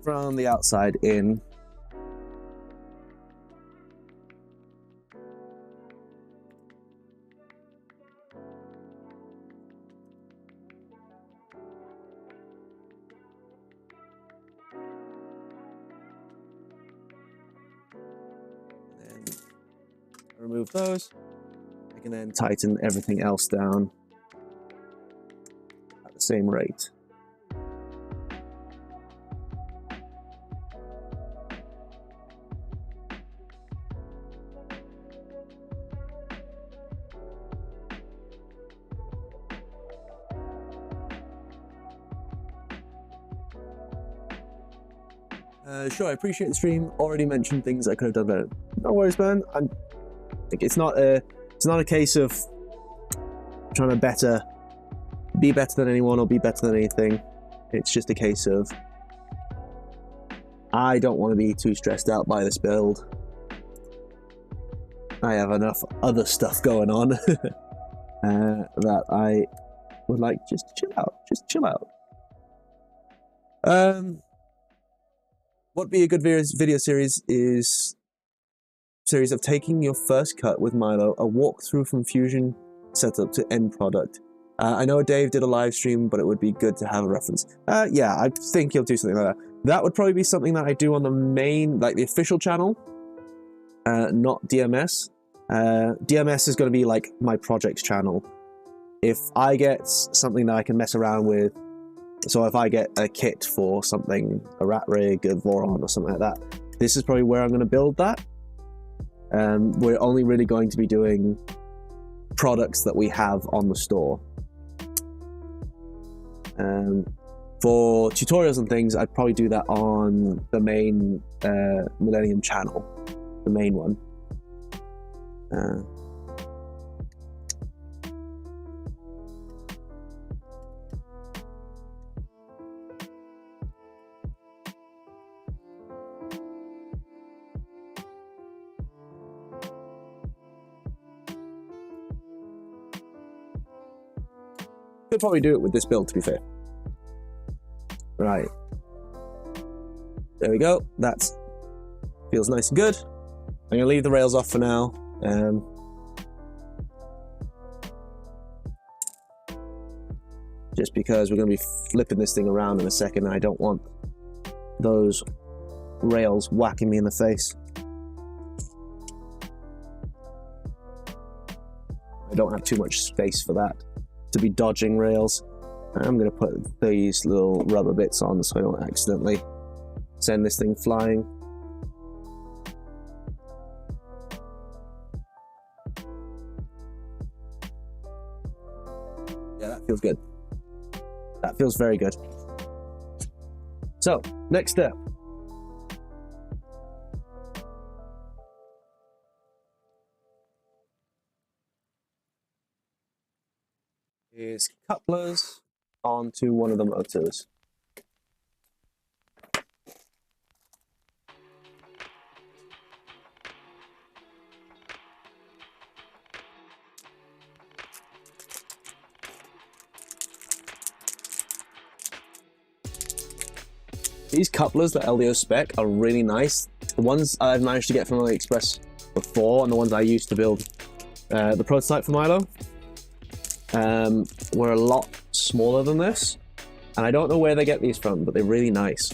from the outside in. Then remove those. I can then tighten everything else down at the same rate. Sure, I appreciate the stream. Already mentioned things I could have done better. No worries, man. It's not a case of trying to be better than anyone or be better than anything. It's just a case of I don't want to be too stressed out by this build. I have enough other stuff going on that I would like just to chill out. Just chill out. What would be a good video series is series of taking your first cut with Milo, a walkthrough from Fusion setup to end product. I know Dave did a live stream, but it would be good to have a reference. Yeah, I think he'll do something like that. That would probably be something that I do on the main, like the official channel, not DMS. DMS is going to be like my projects channel. If I get something that I can mess around with, so if I get a kit for something, a rat rig, a Voron or something like that, this is probably where I'm going to build that. We're only really going to be doing products that we have on the store. For tutorials and things, I'd probably do that on the main Millennium channel, the main one. Could probably do it with this build, to be fair. Right. There we go. That feels nice and good. I'm going to leave the rails off for now. Just because we're going to be flipping this thing around in a second, and I don't want those rails whacking me in the face. I don't have too much space for that, to be dodging rails. I'm going to put these little rubber bits on so I don't accidentally send this thing flying. Yeah, that feels good. That feels very good. So, next step. Is couplers onto one of the motors. These couplers, the LDO spec, are really nice. The ones I've managed to get from AliExpress before, and the ones I used to build the prototype for Milo, were a lot smaller than this. And I don't know where they get these from, but they're really nice.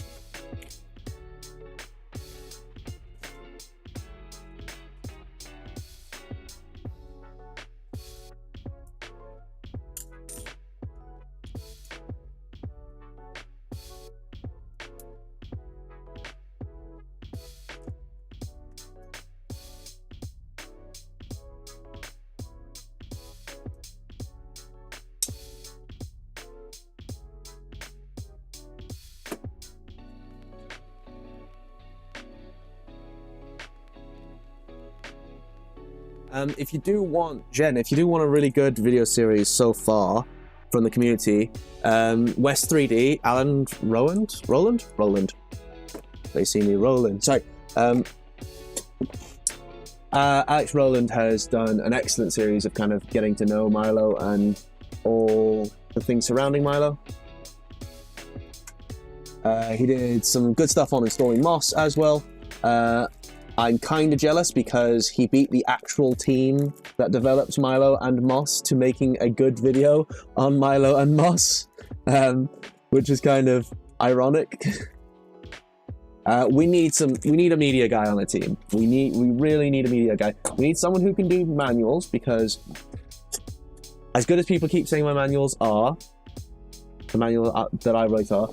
If you do want, Jen, if you do want a really good video series so far from the community, West 3D, Alan Roland. They see me rolling. Sorry. Alex Rowland has done an excellent series of kind of getting to know Milo and all the things surrounding Milo. He did some good stuff on installing Moss as well. I'm kind of jealous because he beat the actual team that developed Milo and Moss to making a good video on Milo and Moss, which is kind of ironic. We need a media guy on the team. We really need a media guy. We need someone who can do manuals, because as good as people keep saying my manuals are, the manual that I wrote are,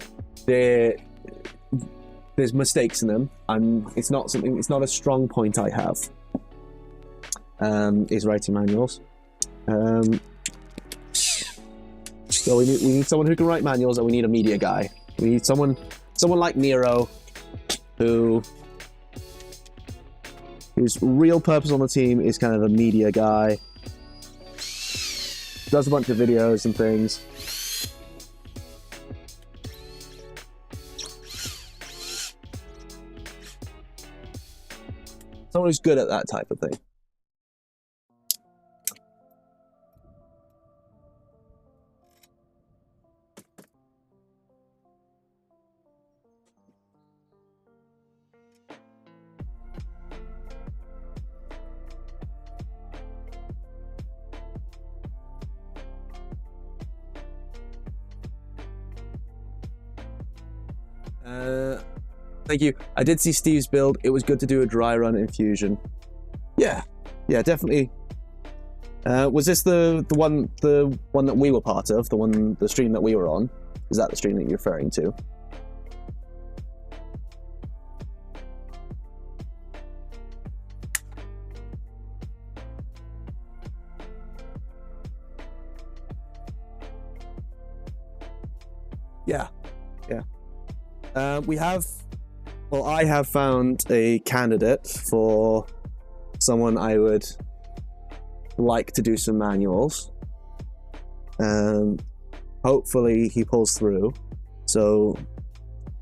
there's mistakes in them, and it's not a strong point I have. Is writing manuals. So we need someone who can write manuals, and we need a media guy. We need someone like Nero, whose real purpose on the team is kind of a media guy. Does a bunch of videos and things. Someone who's good at that type of thing. Thank you. I did see Steve's build. It was good to do a dry run in Fusion. Yeah, definitely. Was this the one that we were part of? The stream that we were on? Is that the stream that you're referring to? Yeah. I have found a candidate for someone I would like to do some manuals. Hopefully he pulls through, so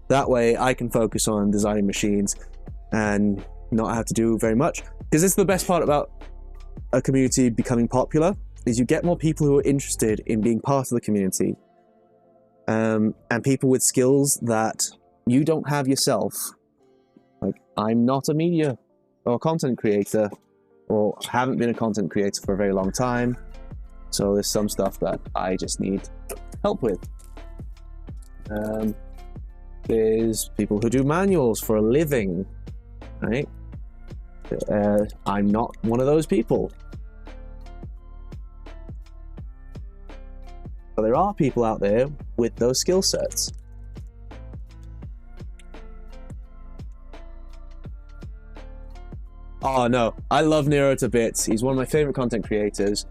that way I can focus on designing machines and not have to do very much. Because it's the best part about a community becoming popular, is you get more people who are interested in being part of the community, and people with skills that you don't have yourself. Like, I'm not a media or content creator, or haven't been a content creator for a very long time, so there's some stuff that I just need help with. There's people who do manuals for a living, right? I'm not one of those people. But there are people out there with those skill sets. Oh no, I love Nero to bits. He's one of my favorite content creators,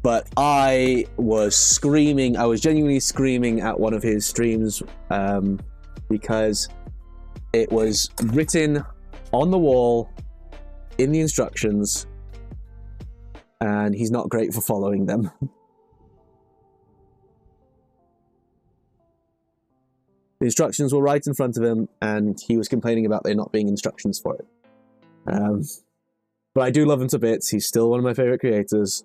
but I was genuinely screaming at one of his streams because it was written on the wall in the instructions, and he's not great for following them. The instructions were right in front of him, and he was complaining about there not being instructions for it. But I do love him to bits. He's still one of my favorite creators.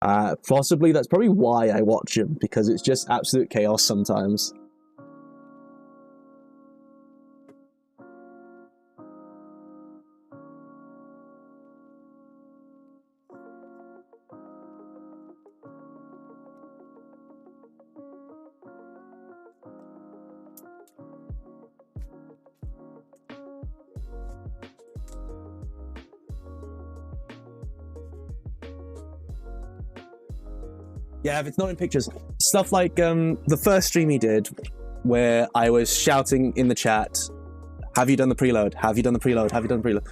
Possibly that's probably why I watch him, because it's just absolute chaos sometimes. Yeah, if it's not in pictures. Stuff like the first stream he did, where I was shouting in the chat, have you done the preload? Have you done the preload? Have you done the preload?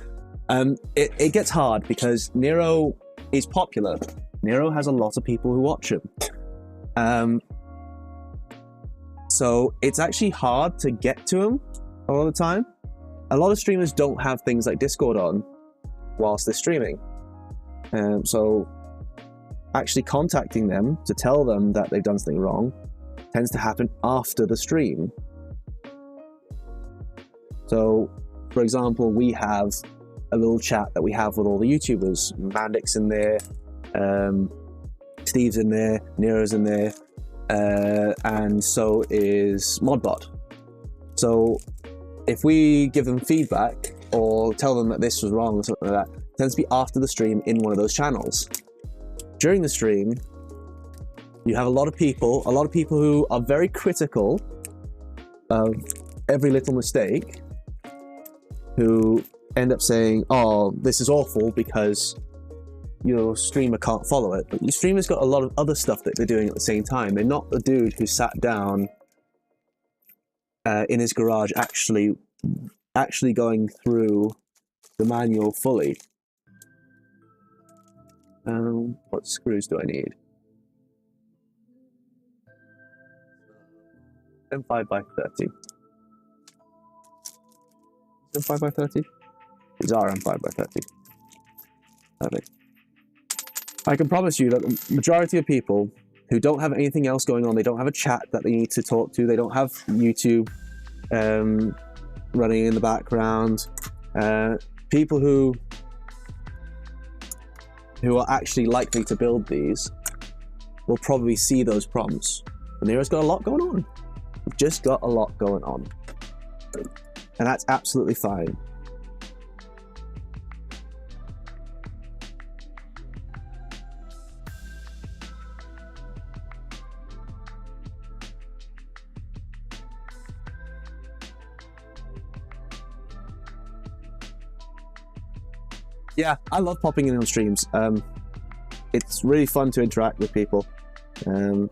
It gets hard because Nero is popular. Nero has a lot of people who watch him. So it's actually hard to get to him a lot of the time. A lot of streamers don't have things like Discord on whilst they're streaming. So actually contacting them to tell them that they've done something wrong tends to happen after the stream. So, for example, we have a little chat that we have with all the YouTubers. Mandic's in there, Steve's in there, Nero's in there, and so is Modbot. So if we give them feedback or tell them that this was wrong or something like that, it tends to be after the stream in one of those channels. During the stream, you have a lot of people who are very critical of every little mistake, who end up saying, oh, this is awful because your streamer can't follow it. But your streamer's got a lot of other stuff that they're doing at the same time. They're not the dude who sat down in his garage actually going through the manual fully. What screws do I need? M5 by 30. M5 by 30? These are M5 by 30. Perfect. I can promise you that the majority of people who don't have anything else going on, they don't have a chat that they need to talk to, they don't have YouTube running in the background, people who are actually likely to build these will probably see those prompts. And Nero's got a lot going on. We've just got a lot going on. And that's absolutely fine. Yeah, I love popping in on streams. It's really fun to interact with people. The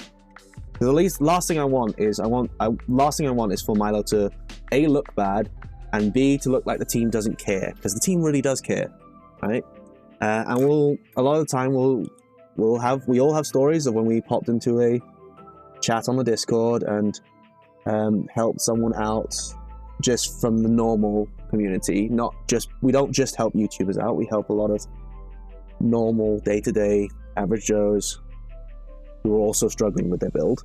last thing I want is for Milo to A, look bad, and B, to look like the team doesn't care, because the team really does care, right? And a lot of the time we all have stories of when we popped into a chat on the Discord and helped someone out just from the normal community. We don't just help YouTubers out, we help a lot of normal day-to-day average Joes who are also struggling with their build.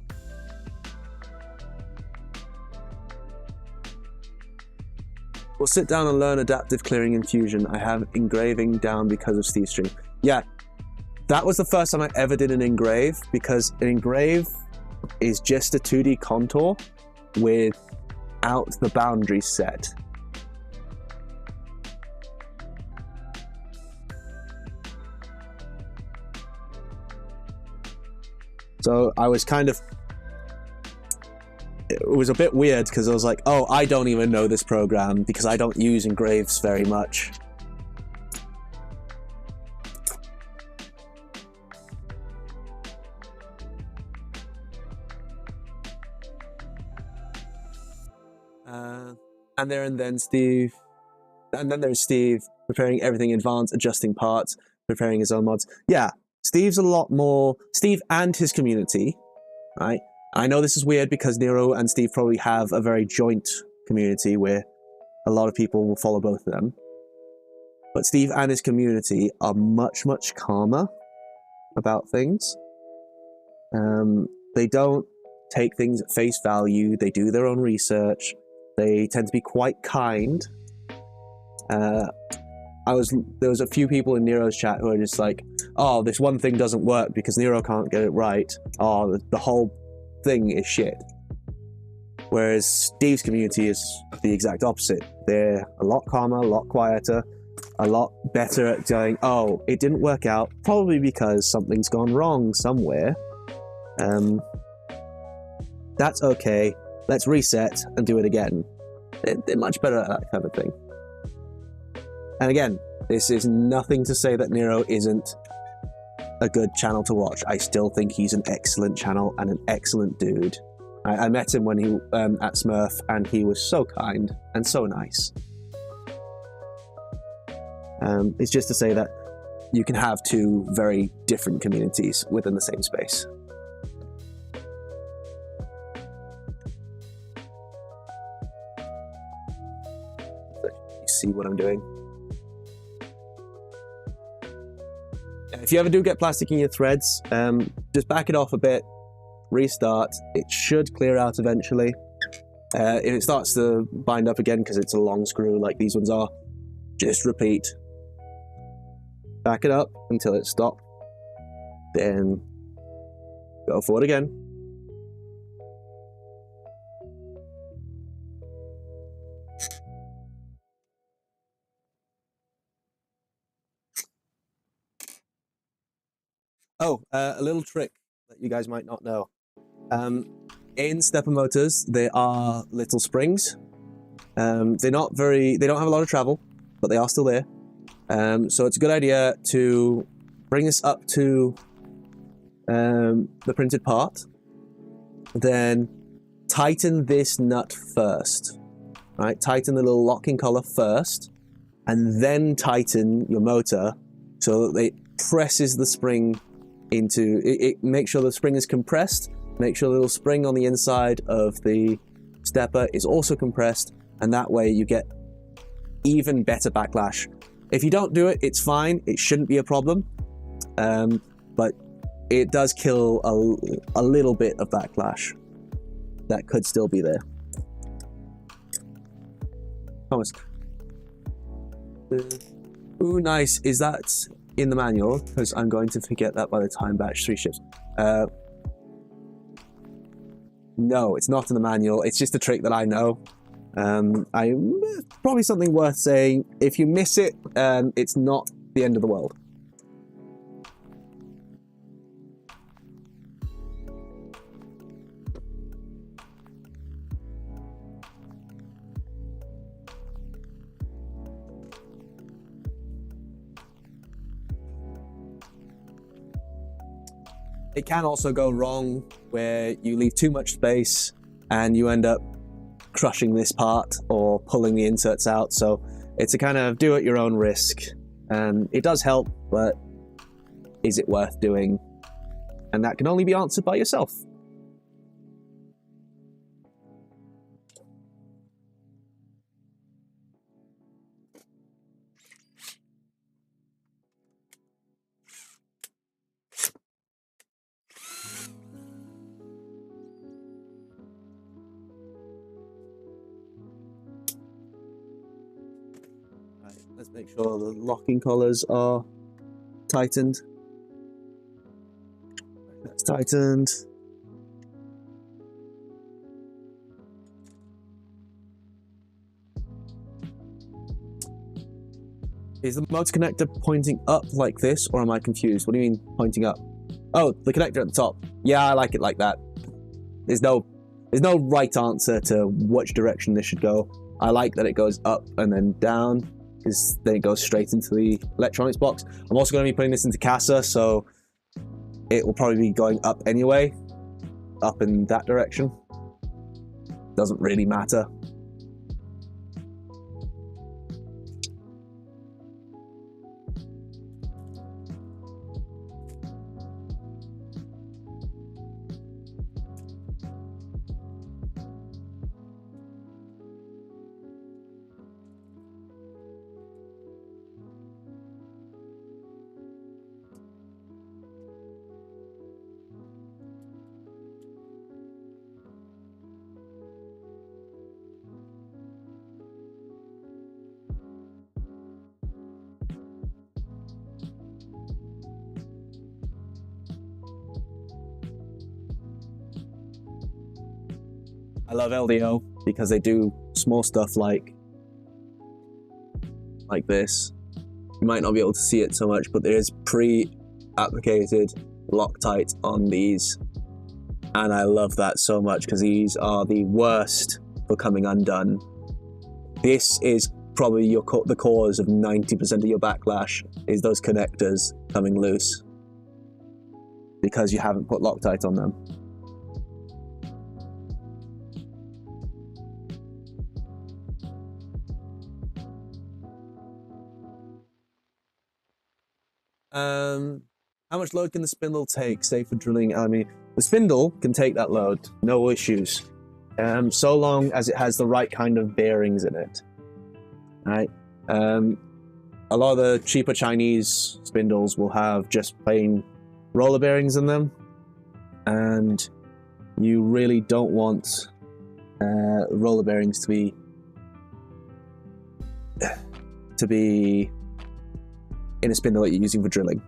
We'll sit down and learn adaptive clearing in Fusion. I have engraving down because of Steve's stream. Yeah, that was the first time I ever did an engrave, because an engrave is just a 2D contour without the boundaries set. So I was it was a bit weird, because I was like, oh, I don't even know this program because I don't use engraves very much. And then there's Steve preparing everything in advance, adjusting parts, preparing his own mods. Yeah, Steve's a lot more, Steve and his community, right? I know this is weird because Nero and Steve probably have a very joint community where a lot of people will follow both of them. But Steve and his community are much, much calmer about things. They don't take things at face value. They do their own research. They tend to be quite kind. There was a few people in Nero's chat who are just like, oh, this one thing doesn't work because Nero can't get it right. Oh, the whole thing is shit. Whereas Steve's community is the exact opposite. They're a lot calmer, a lot quieter, a lot better at going, oh, it didn't work out, probably because something's gone wrong somewhere. That's okay. Let's reset and do it again. They're much better at that kind of thing. And again, this is nothing to say that Nero isn't a good channel to watch. I still think he's an excellent channel and an excellent dude. I met him when he at Smurf, and he was so kind and so nice. It's just to say that you can have two very different communities within the same space. You see what I'm doing? If you ever do get plastic in your threads, just back it off a bit, restart. It should clear out eventually. If it starts to bind up again because it's a long screw like these ones are, just repeat. Back it up until it stops. Then go forward again. Oh, a little trick that you guys might not know. In stepper motors, there are little springs. They don't have a lot of travel, but they are still there. So it's a good idea to bring this up to the printed part, then tighten this nut first. Right, tighten the little locking collar first, and then tighten your motor so that it presses the spring into it. Make sure the spring is compressed. Make sure the little spring on the inside of the stepper is also compressed, and that way you get even better backlash. If you don't do it, it's fine. It shouldn't be a problem, but it does kill a little bit of backlash that could still be there. Thomas. Ooh, nice. Is that in the manual? Because I'm going to forget that by the time batch 3 ships. No, it's not in the manual. It's just a trick that I know. Probably something worth saying. If you miss it, it's not the end of the world. It can also go wrong where you leave too much space and you end up crushing this part or pulling the inserts out. So it's a kind of do at your own risk. It does help, but is it worth doing? And that can only be answered by yourself. Let's make sure the locking collars are tightened. That's tightened. Is the motor connector pointing up like this, or am I confused? What do you mean pointing up? Oh, the connector at the top. Yeah, I like it like that. There's no right answer to which direction this should go. I like that it goes up and then down, because then it goes straight into the electronics box. I'm also going to be putting this into CASA, so it will probably be going up anyway, up in that direction. Doesn't really matter. I love LDO because they do small stuff like this. You might not be able to see it so much, but there is pre-applicated Loctite on these, and I love that so much because these are the worst for coming undone. This is probably the cause of 90% of your backlash, is those connectors coming loose because you haven't put Loctite on them. How much load can the spindle take, say for drilling? I mean, the spindle can take that load, no issues, so long as it has the right kind of bearings in it, right? a lot of the cheaper Chinese spindles will have just plain roller bearings in them, and you really don't want roller bearings to be in a spindle that you're using for drilling,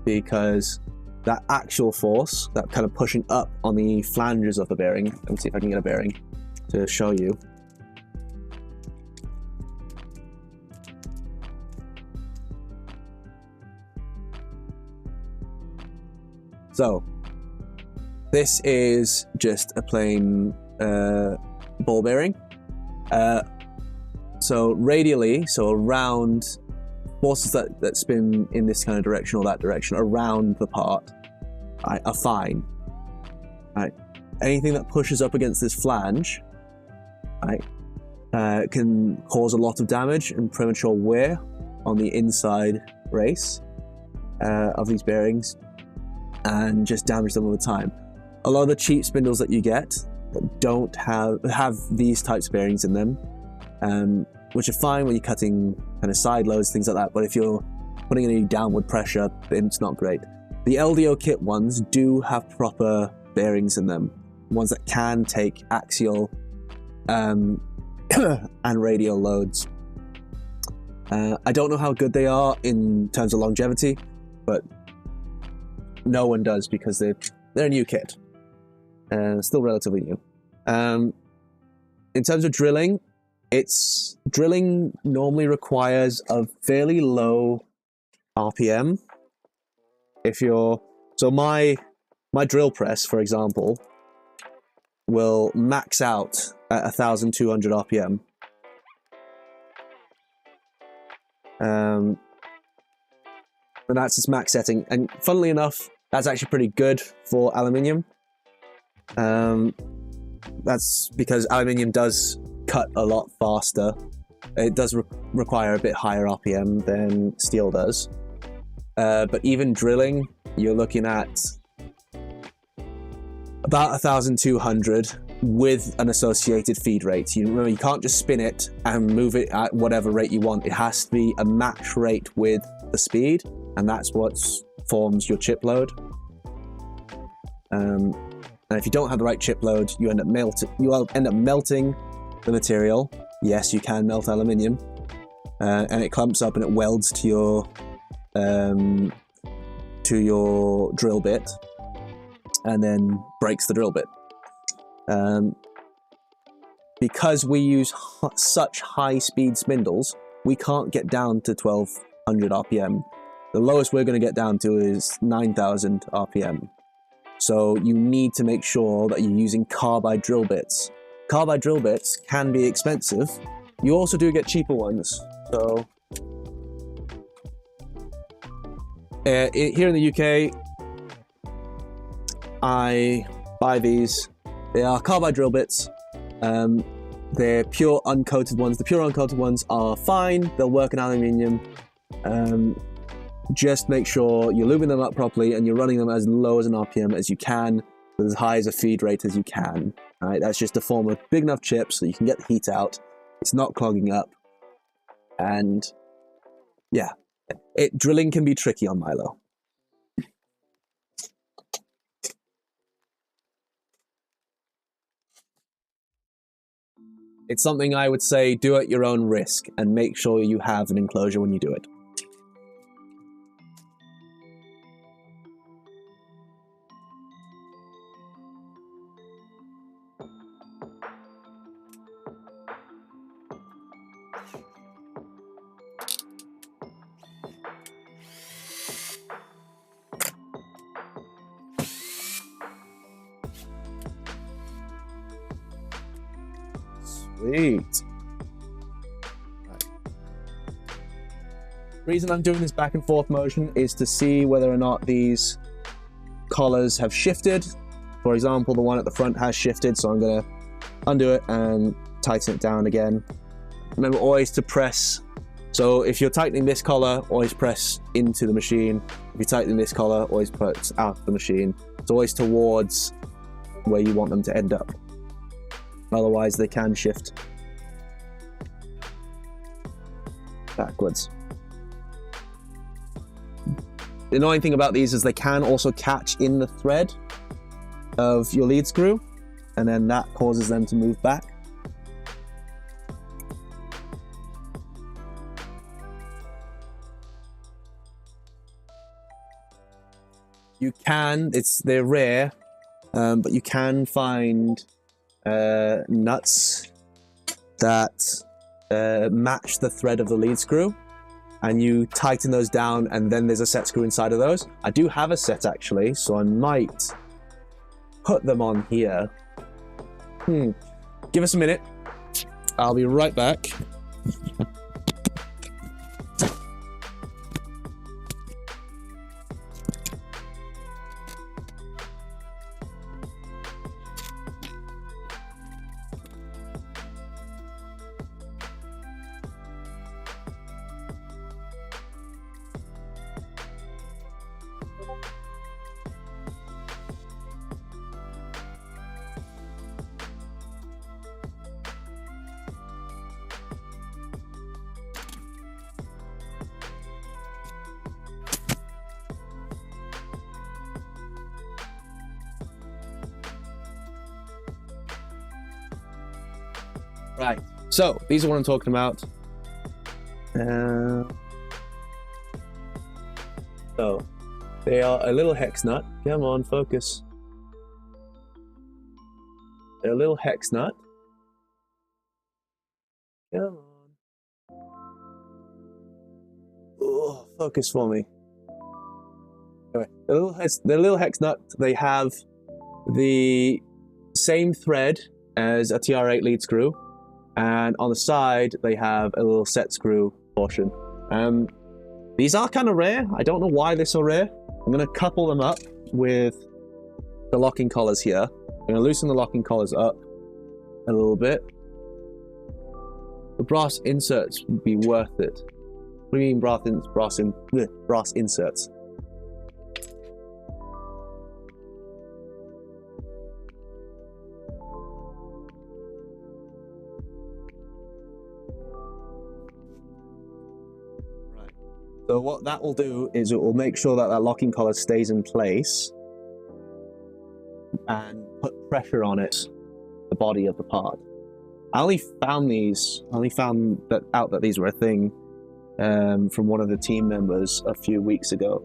because that actual force, that kind of pushing up on the flanges of the bearing, let me see if I can get a bearing to show you. So this is just a plain ball bearing. So radially, so around forces that spin in this kind of direction or that direction around the part, right, are fine. Right. Anything that pushes up against this flange, right, can cause a lot of damage and premature wear on the inside race of these bearings, and just damage them over time. A lot of the cheap spindles that you get don't have these types of bearings in them, which are fine when you're cutting kind of side loads, things like that, but if you're putting any downward pressure, then it's not great. The LDO kit ones do have proper bearings in them, ones that can take axial and radial loads. I don't know how good they are in terms of longevity, but no one does, because they're a new kit, still relatively new. In terms of drilling, drilling normally requires a fairly low RPM. So my drill press, for example, will max out at 1,200 RPM. And that's its max setting. And funnily enough, that's actually pretty good for aluminium. That's because aluminium does cut a lot faster. It does require a bit higher RPM than steel does. But even drilling, you're looking at about 1,200 with an associated feed rate. Remember, you can't just spin it and move it at whatever rate you want. It has to be a match rate with the speed, and that's what forms your chip load. And if you don't have the right chip load, you end up melting the material. Yes, you can melt aluminium, and it clumps up and it welds to your drill bit, and then breaks the drill bit. Because we use such high-speed spindles, we can't get down to 1,200 RPM. The lowest we're going to get down to is 9,000 RPM. So you need to make sure that you're using carbide drill bits. Carbide drill bits can be expensive. You also do get cheaper ones. So here in the UK, I buy these. They are carbide drill bits. They're pure uncoated ones. The pure uncoated ones are fine. They'll work in aluminium. Just make sure you're lubing them up properly and you're running them as low as an RPM as you can, with as high as a feed rate as you can. Right? That's just to form a big enough chip so you can get the heat out. It's not clogging up. And yeah, drilling can be tricky on Milo. It's something I would say do at your own risk, and make sure you have an enclosure when you do it. Sweet. Right. The reason I'm doing this back and forth motion is to see whether or not these collars have shifted. For example, the one at the front has shifted, so I'm going to undo it and tighten it down again. Remember always to press. So if you're tightening this collar, always press into the machine. If you're tightening this collar, always put out of the machine. It's always towards where you want them to end up. Otherwise, they can shift backwards. The annoying thing about these is they can also catch in the thread of your lead screw, and then that causes them to move back. You can, they're rare, but you can find nuts that match the thread of the lead screw, and you tighten those down, and then there's a set screw inside of those. I do have a set actually, so I might put them on here. Give us a minute. I'll be right back. Right, so these are what I'm talking about. So they are a little hex nut. Come on, focus. They're a little hex nut. Come on. Oh, focus for me. Anyway, they're a little hex nut. They have the same thread as a TR8 lead screw. And on the side, they have a little set screw portion. These are kind of rare. I don't know why they're so rare. I'm going to couple them up with the locking collars here. I'm going to loosen the locking collars up a little bit. The brass inserts would be worth it. What do you mean brass inserts? So what that will do is it will make sure that that locking collar stays in place and put pressure on it, the body of the part. I only found out that these were a thing from one of the team members a few weeks ago.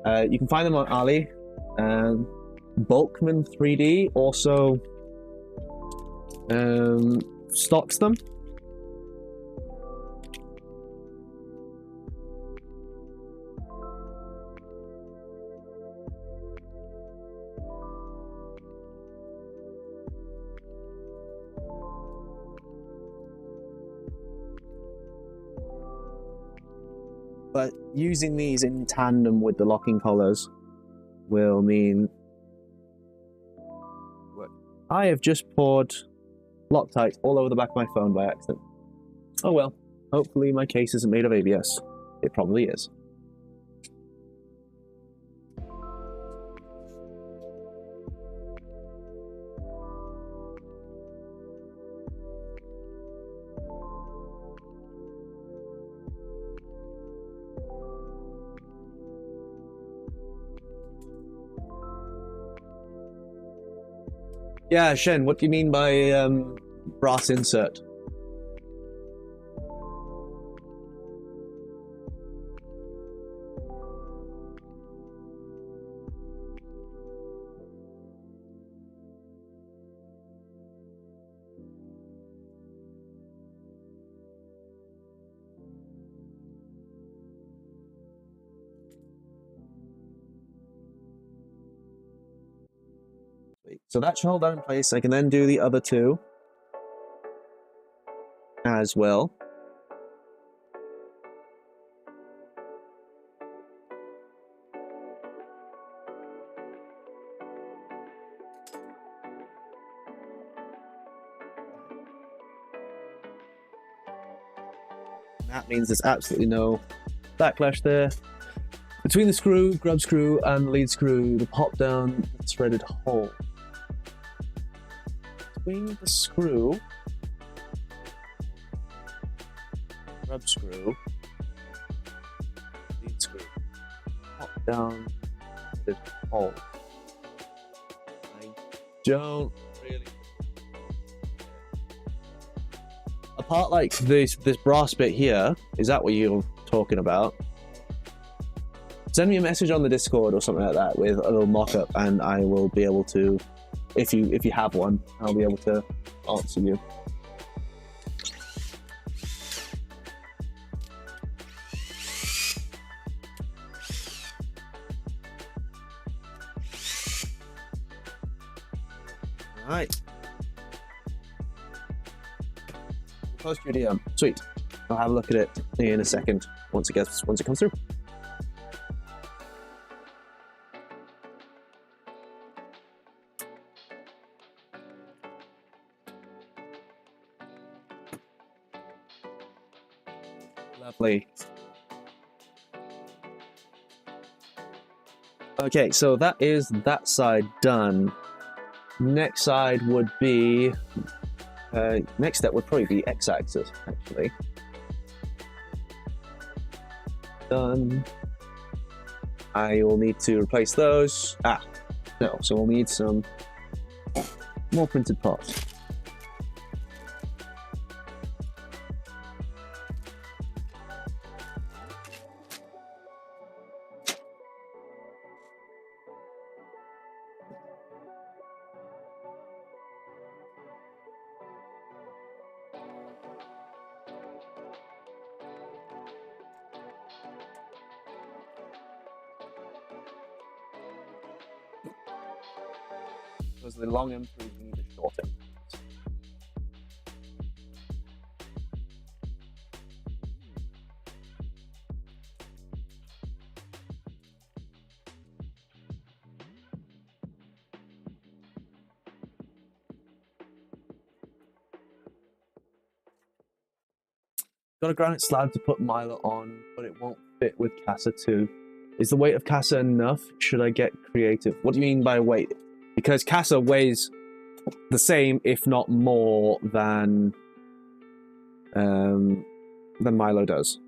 You can find them on Ali. Bulkman 3D also stocks them. But using these in tandem with the locking collars will mean... I have just poured Loctite all over the back of my phone by accident. Oh well, hopefully my case isn't made of ABS. It probably is. Yeah, Shen, what do you mean by brass insert? So that should hold that in place. I can then do the other two as well. That means there's absolutely no backlash there. Between the screw, grub screw, and the lead screw, the pop down threaded hole. Between the screw, grub screw, lead screw, pop down this hole. I don't really. Apart like this brass bit here, is that what you're talking about? Send me a message on the Discord or something like that with a little mock-up, and I will be able to, if you have one, I'll be able to answer you. Alright. Post your DM. Sweet. I'll have a look at it in a second once it comes through. Lovely. Okay, so that is that side done. Next side would be next step would probably be x-axis, actually. Done. I will need to replace those. No, so we'll need some more printed parts. Because the long end through need the short end. Got a granite slab to put Milo on, but it won't fit with Casa 2. Is the weight of Casa enough? Should I get creative? What do you mean by weight? Because Casa weighs the same, if not more, than Milo does.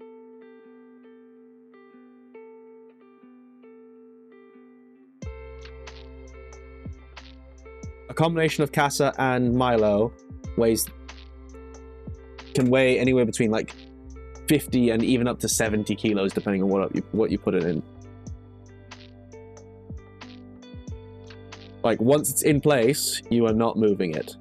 A combination of Casa and Milo can weigh anywhere between like 50 and even up to 70 kilos, depending on what you put it in. Like, once it's in place, you are not moving it.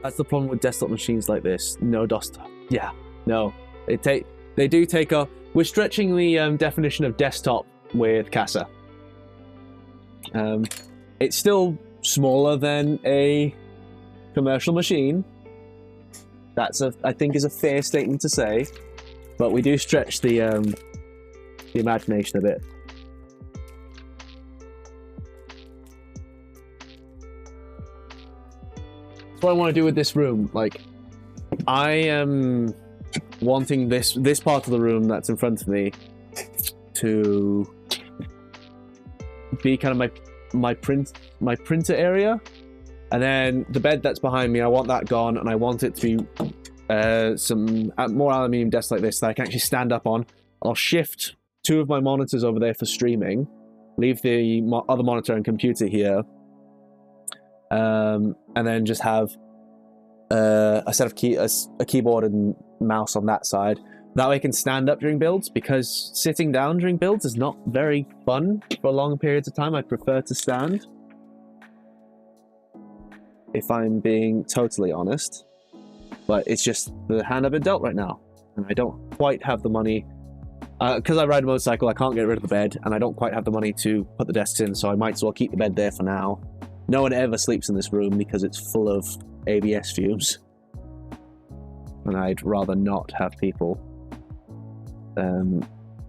That's the problem with desktop machines like this. No DOS. Yeah, no. They do take a... We're stretching the definition of desktop with Casa. It's still smaller than a commercial machine. That's I think is a fair statement to say, but we do stretch the imagination a bit. What I want to do with this room, like, I am wanting this part of the room that's in front of me to be kind of my printer area, and then the bed that's behind me, I want that gone, and I want it to be some more aluminium desks like this that I can actually stand up on. I'll shift 2 of my monitors over there for streaming, leave the other monitor and computer here. And then just have a set of a keyboard and mouse on that side. That way I can stand up during builds, because sitting down during builds is not very fun for long periods of time. I prefer to stand, if I'm being totally honest. But it's just the hand I've been dealt right now, and I don't quite have the money Because I ride a motorcycle, I can't get rid of the bed, and I don't quite have the money to put the desks in, so I might as well keep the bed there for now. No one ever sleeps in this room because it's full of ABS fumes. And I'd rather not have people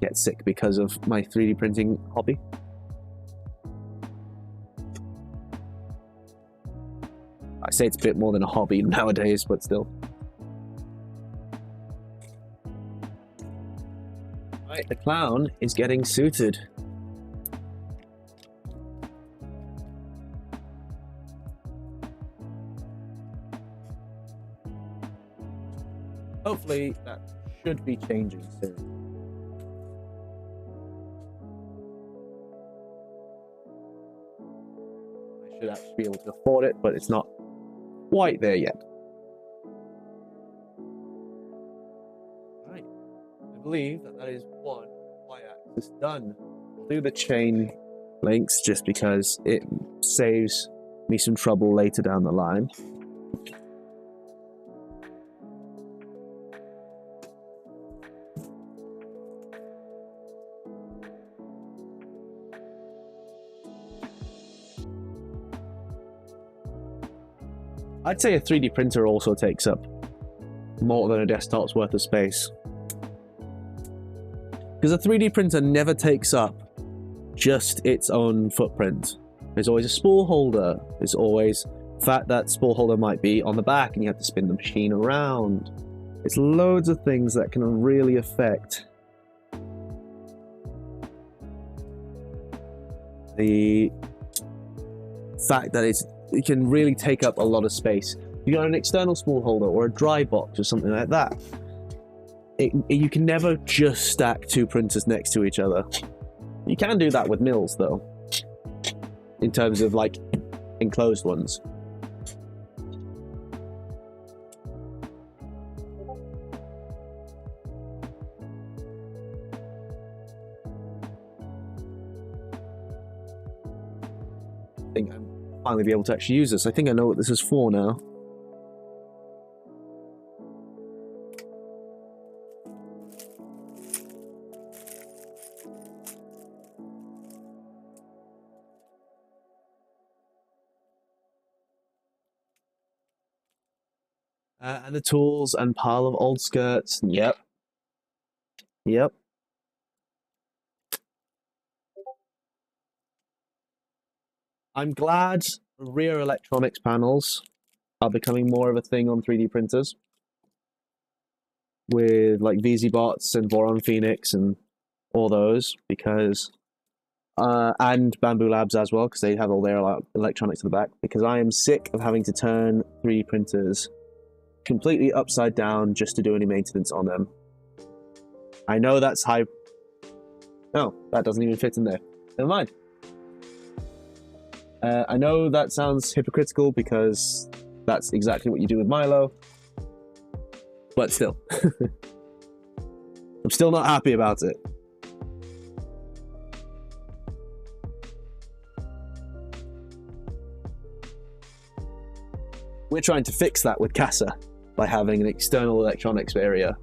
get sick because of my 3D printing hobby. I say it's a bit more than a hobby nowadays, but still. Right, the clown is getting suited. Hopefully that should be changing soon. I should actually be able to afford it, but it's not quite there yet. Right, I believe that is one y-axis done. I'll do the chain links just because it saves me some trouble later down the line. I'd say a 3D printer also takes up more than a desktop's worth of space. Because a 3D printer never takes up just its own footprint. There's always a spool holder. There's always the fact that spool holder might be on the back and you have to spin the machine around. It's loads of things that can really affect the fact that it can really take up a lot of space. You got an external spool holder or a dry box or something like that. You can never just stack two printers next to each other. You can do that with mills though, in terms of like enclosed ones. I think I'm finally be able to actually use this. I think I know what this is for now. And the tools and pile of old skirts. Yep. Yep. I'm glad rear electronics panels are becoming more of a thing on 3D printers. With like VZBots and Voron Phoenix and all those, because and Bamboo Labs as well, because they have all their electronics in the back. Because I am sick of having to turn 3D printers completely upside down just to do any maintenance on them. I know that's high. No, that doesn't even fit in there. Never mind. I know that sounds hypocritical because that's exactly what you do with Milo, but still. I'm still not happy about it. We're trying to fix that with Casa by having an external electronics area.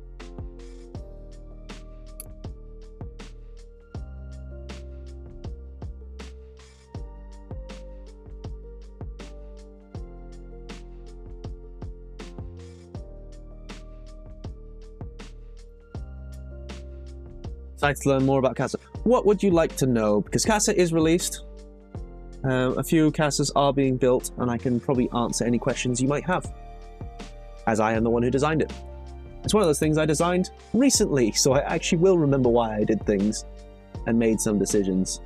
Excited to learn more about Casa. What would you like to know? Because Casa is released. A few Casas are being built, and I can probably answer any questions you might have, as I am the one who designed it. It's one of those things I designed recently, so I actually will remember why I did things and made some decisions.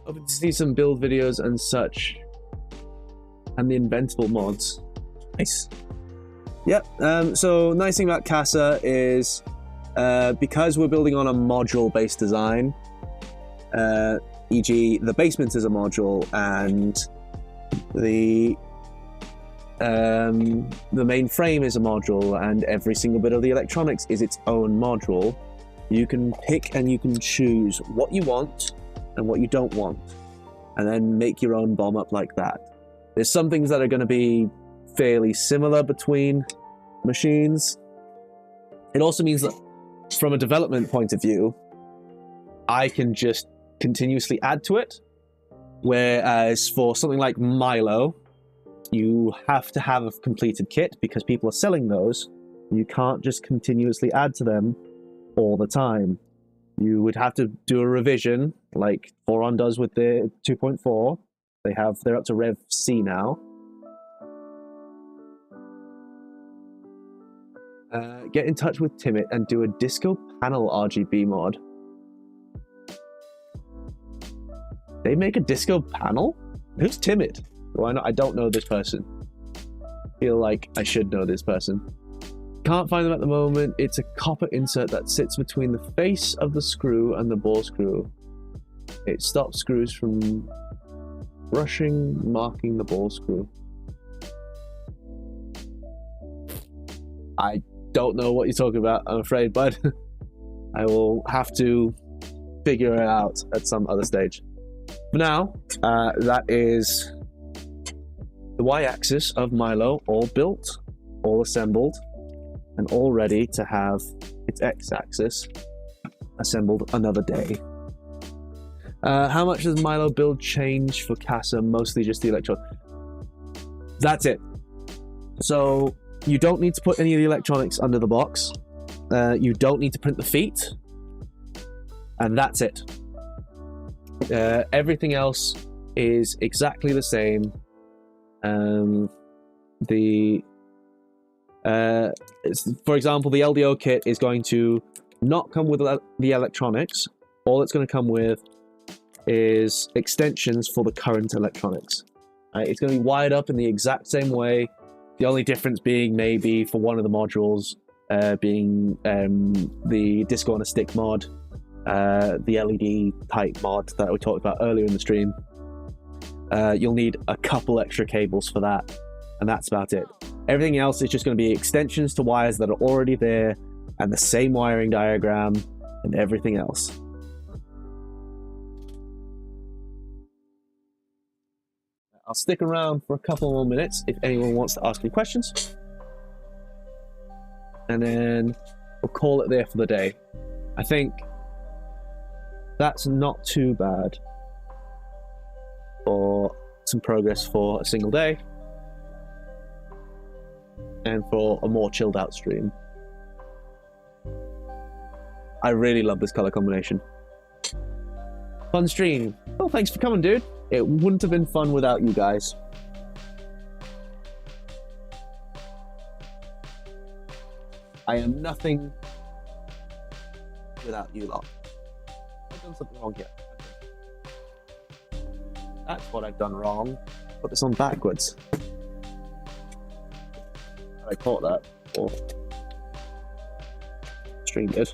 Hoping to see some build videos and such, and the inventable mods. Nice. Yep. So nice thing about Casa is because we're building on a module-based design, e.g. the basement is a module and the main frame is a module and every single bit of the electronics is its own module, you can pick and you can choose what you want and what you don't want, and then make your own bomb up like that. There's some things that are going to be fairly similar between machines. It also means that from a development point of view, I can just continuously add to it, whereas for something like Milo, you have to have a completed kit because people are selling those. You can't just continuously add to them all the time. You would have to do a revision, like Foron does with the 2.4. They're up to Rev C now. Get in touch with Timit and do a disco panel RGB mod. They make a disco panel? Who's Timid? Why not? I don't know this person. Feel like I should know this person. Can't find them at the moment. It's a copper insert that sits between the face of the screw and the ball screw. It stops screws from brushing, marking the ball screw. I don't know what you're talking about, I'm afraid, bud. I will have to figure it out at some other stage. For now, that is the y-axis of Milo, all built, all assembled, and all ready to have its x-axis assembled another day. How much does Milo build change for Casa? Mostly just the electron. That's it. So you don't need to put any of the electronics under the box. You don't need to print the feet. And that's it. Everything else is exactly the same. For example, the LDO kit is going to not come with the electronics. All it's going to come with is extensions for the current electronics. It's going to be wired up in the exact same way. The only difference being maybe for one of the modules being the disco on a stick mod, the LED type mod that we talked about earlier in the stream. You'll need a couple extra cables for that, and that's about it. Everything else is just going to be extensions to wires that are already there, and the same wiring diagram, and everything else. I'll stick around for a couple more minutes if anyone wants to ask me questions. And then we'll call it there for the day. I think that's not too bad for some progress for a single day and for a more chilled out stream. I really love this color combination. Fun stream. Oh, thanks for coming, dude. It wouldn't have been fun without you guys. I am nothing without you lot. I've done something wrong here. That's what I've done wrong. Put this on backwards. I caught that. Or stream did.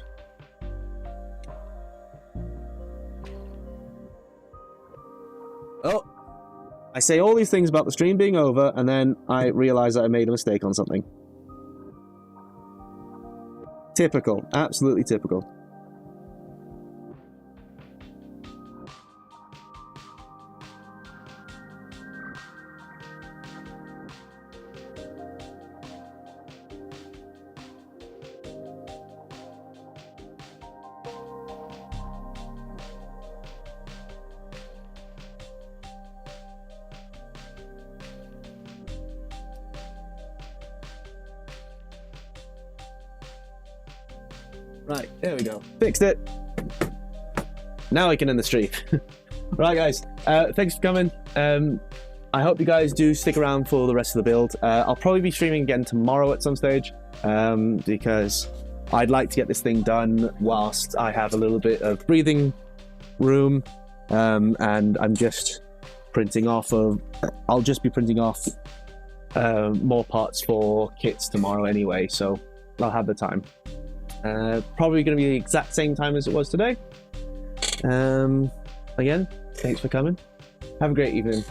Oh, I say all these things about the stream being over, and then I realize that I made a mistake on something. Typical. Absolutely typical. Right, there we go. Fixed it. Now I can end the stream. Right, guys. Thanks for coming. I hope you guys do stick around for the rest of the build. I'll probably be streaming again tomorrow at some stage, because I'd like to get this thing done whilst I have a little bit of breathing room, and I'm just printing off of... I'll just be printing off more parts for kits tomorrow anyway, so I'll have the time. Probably going to be the exact same time as it was today. Again, thanks for coming. Have a great evening,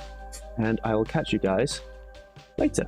and I will catch you guys later.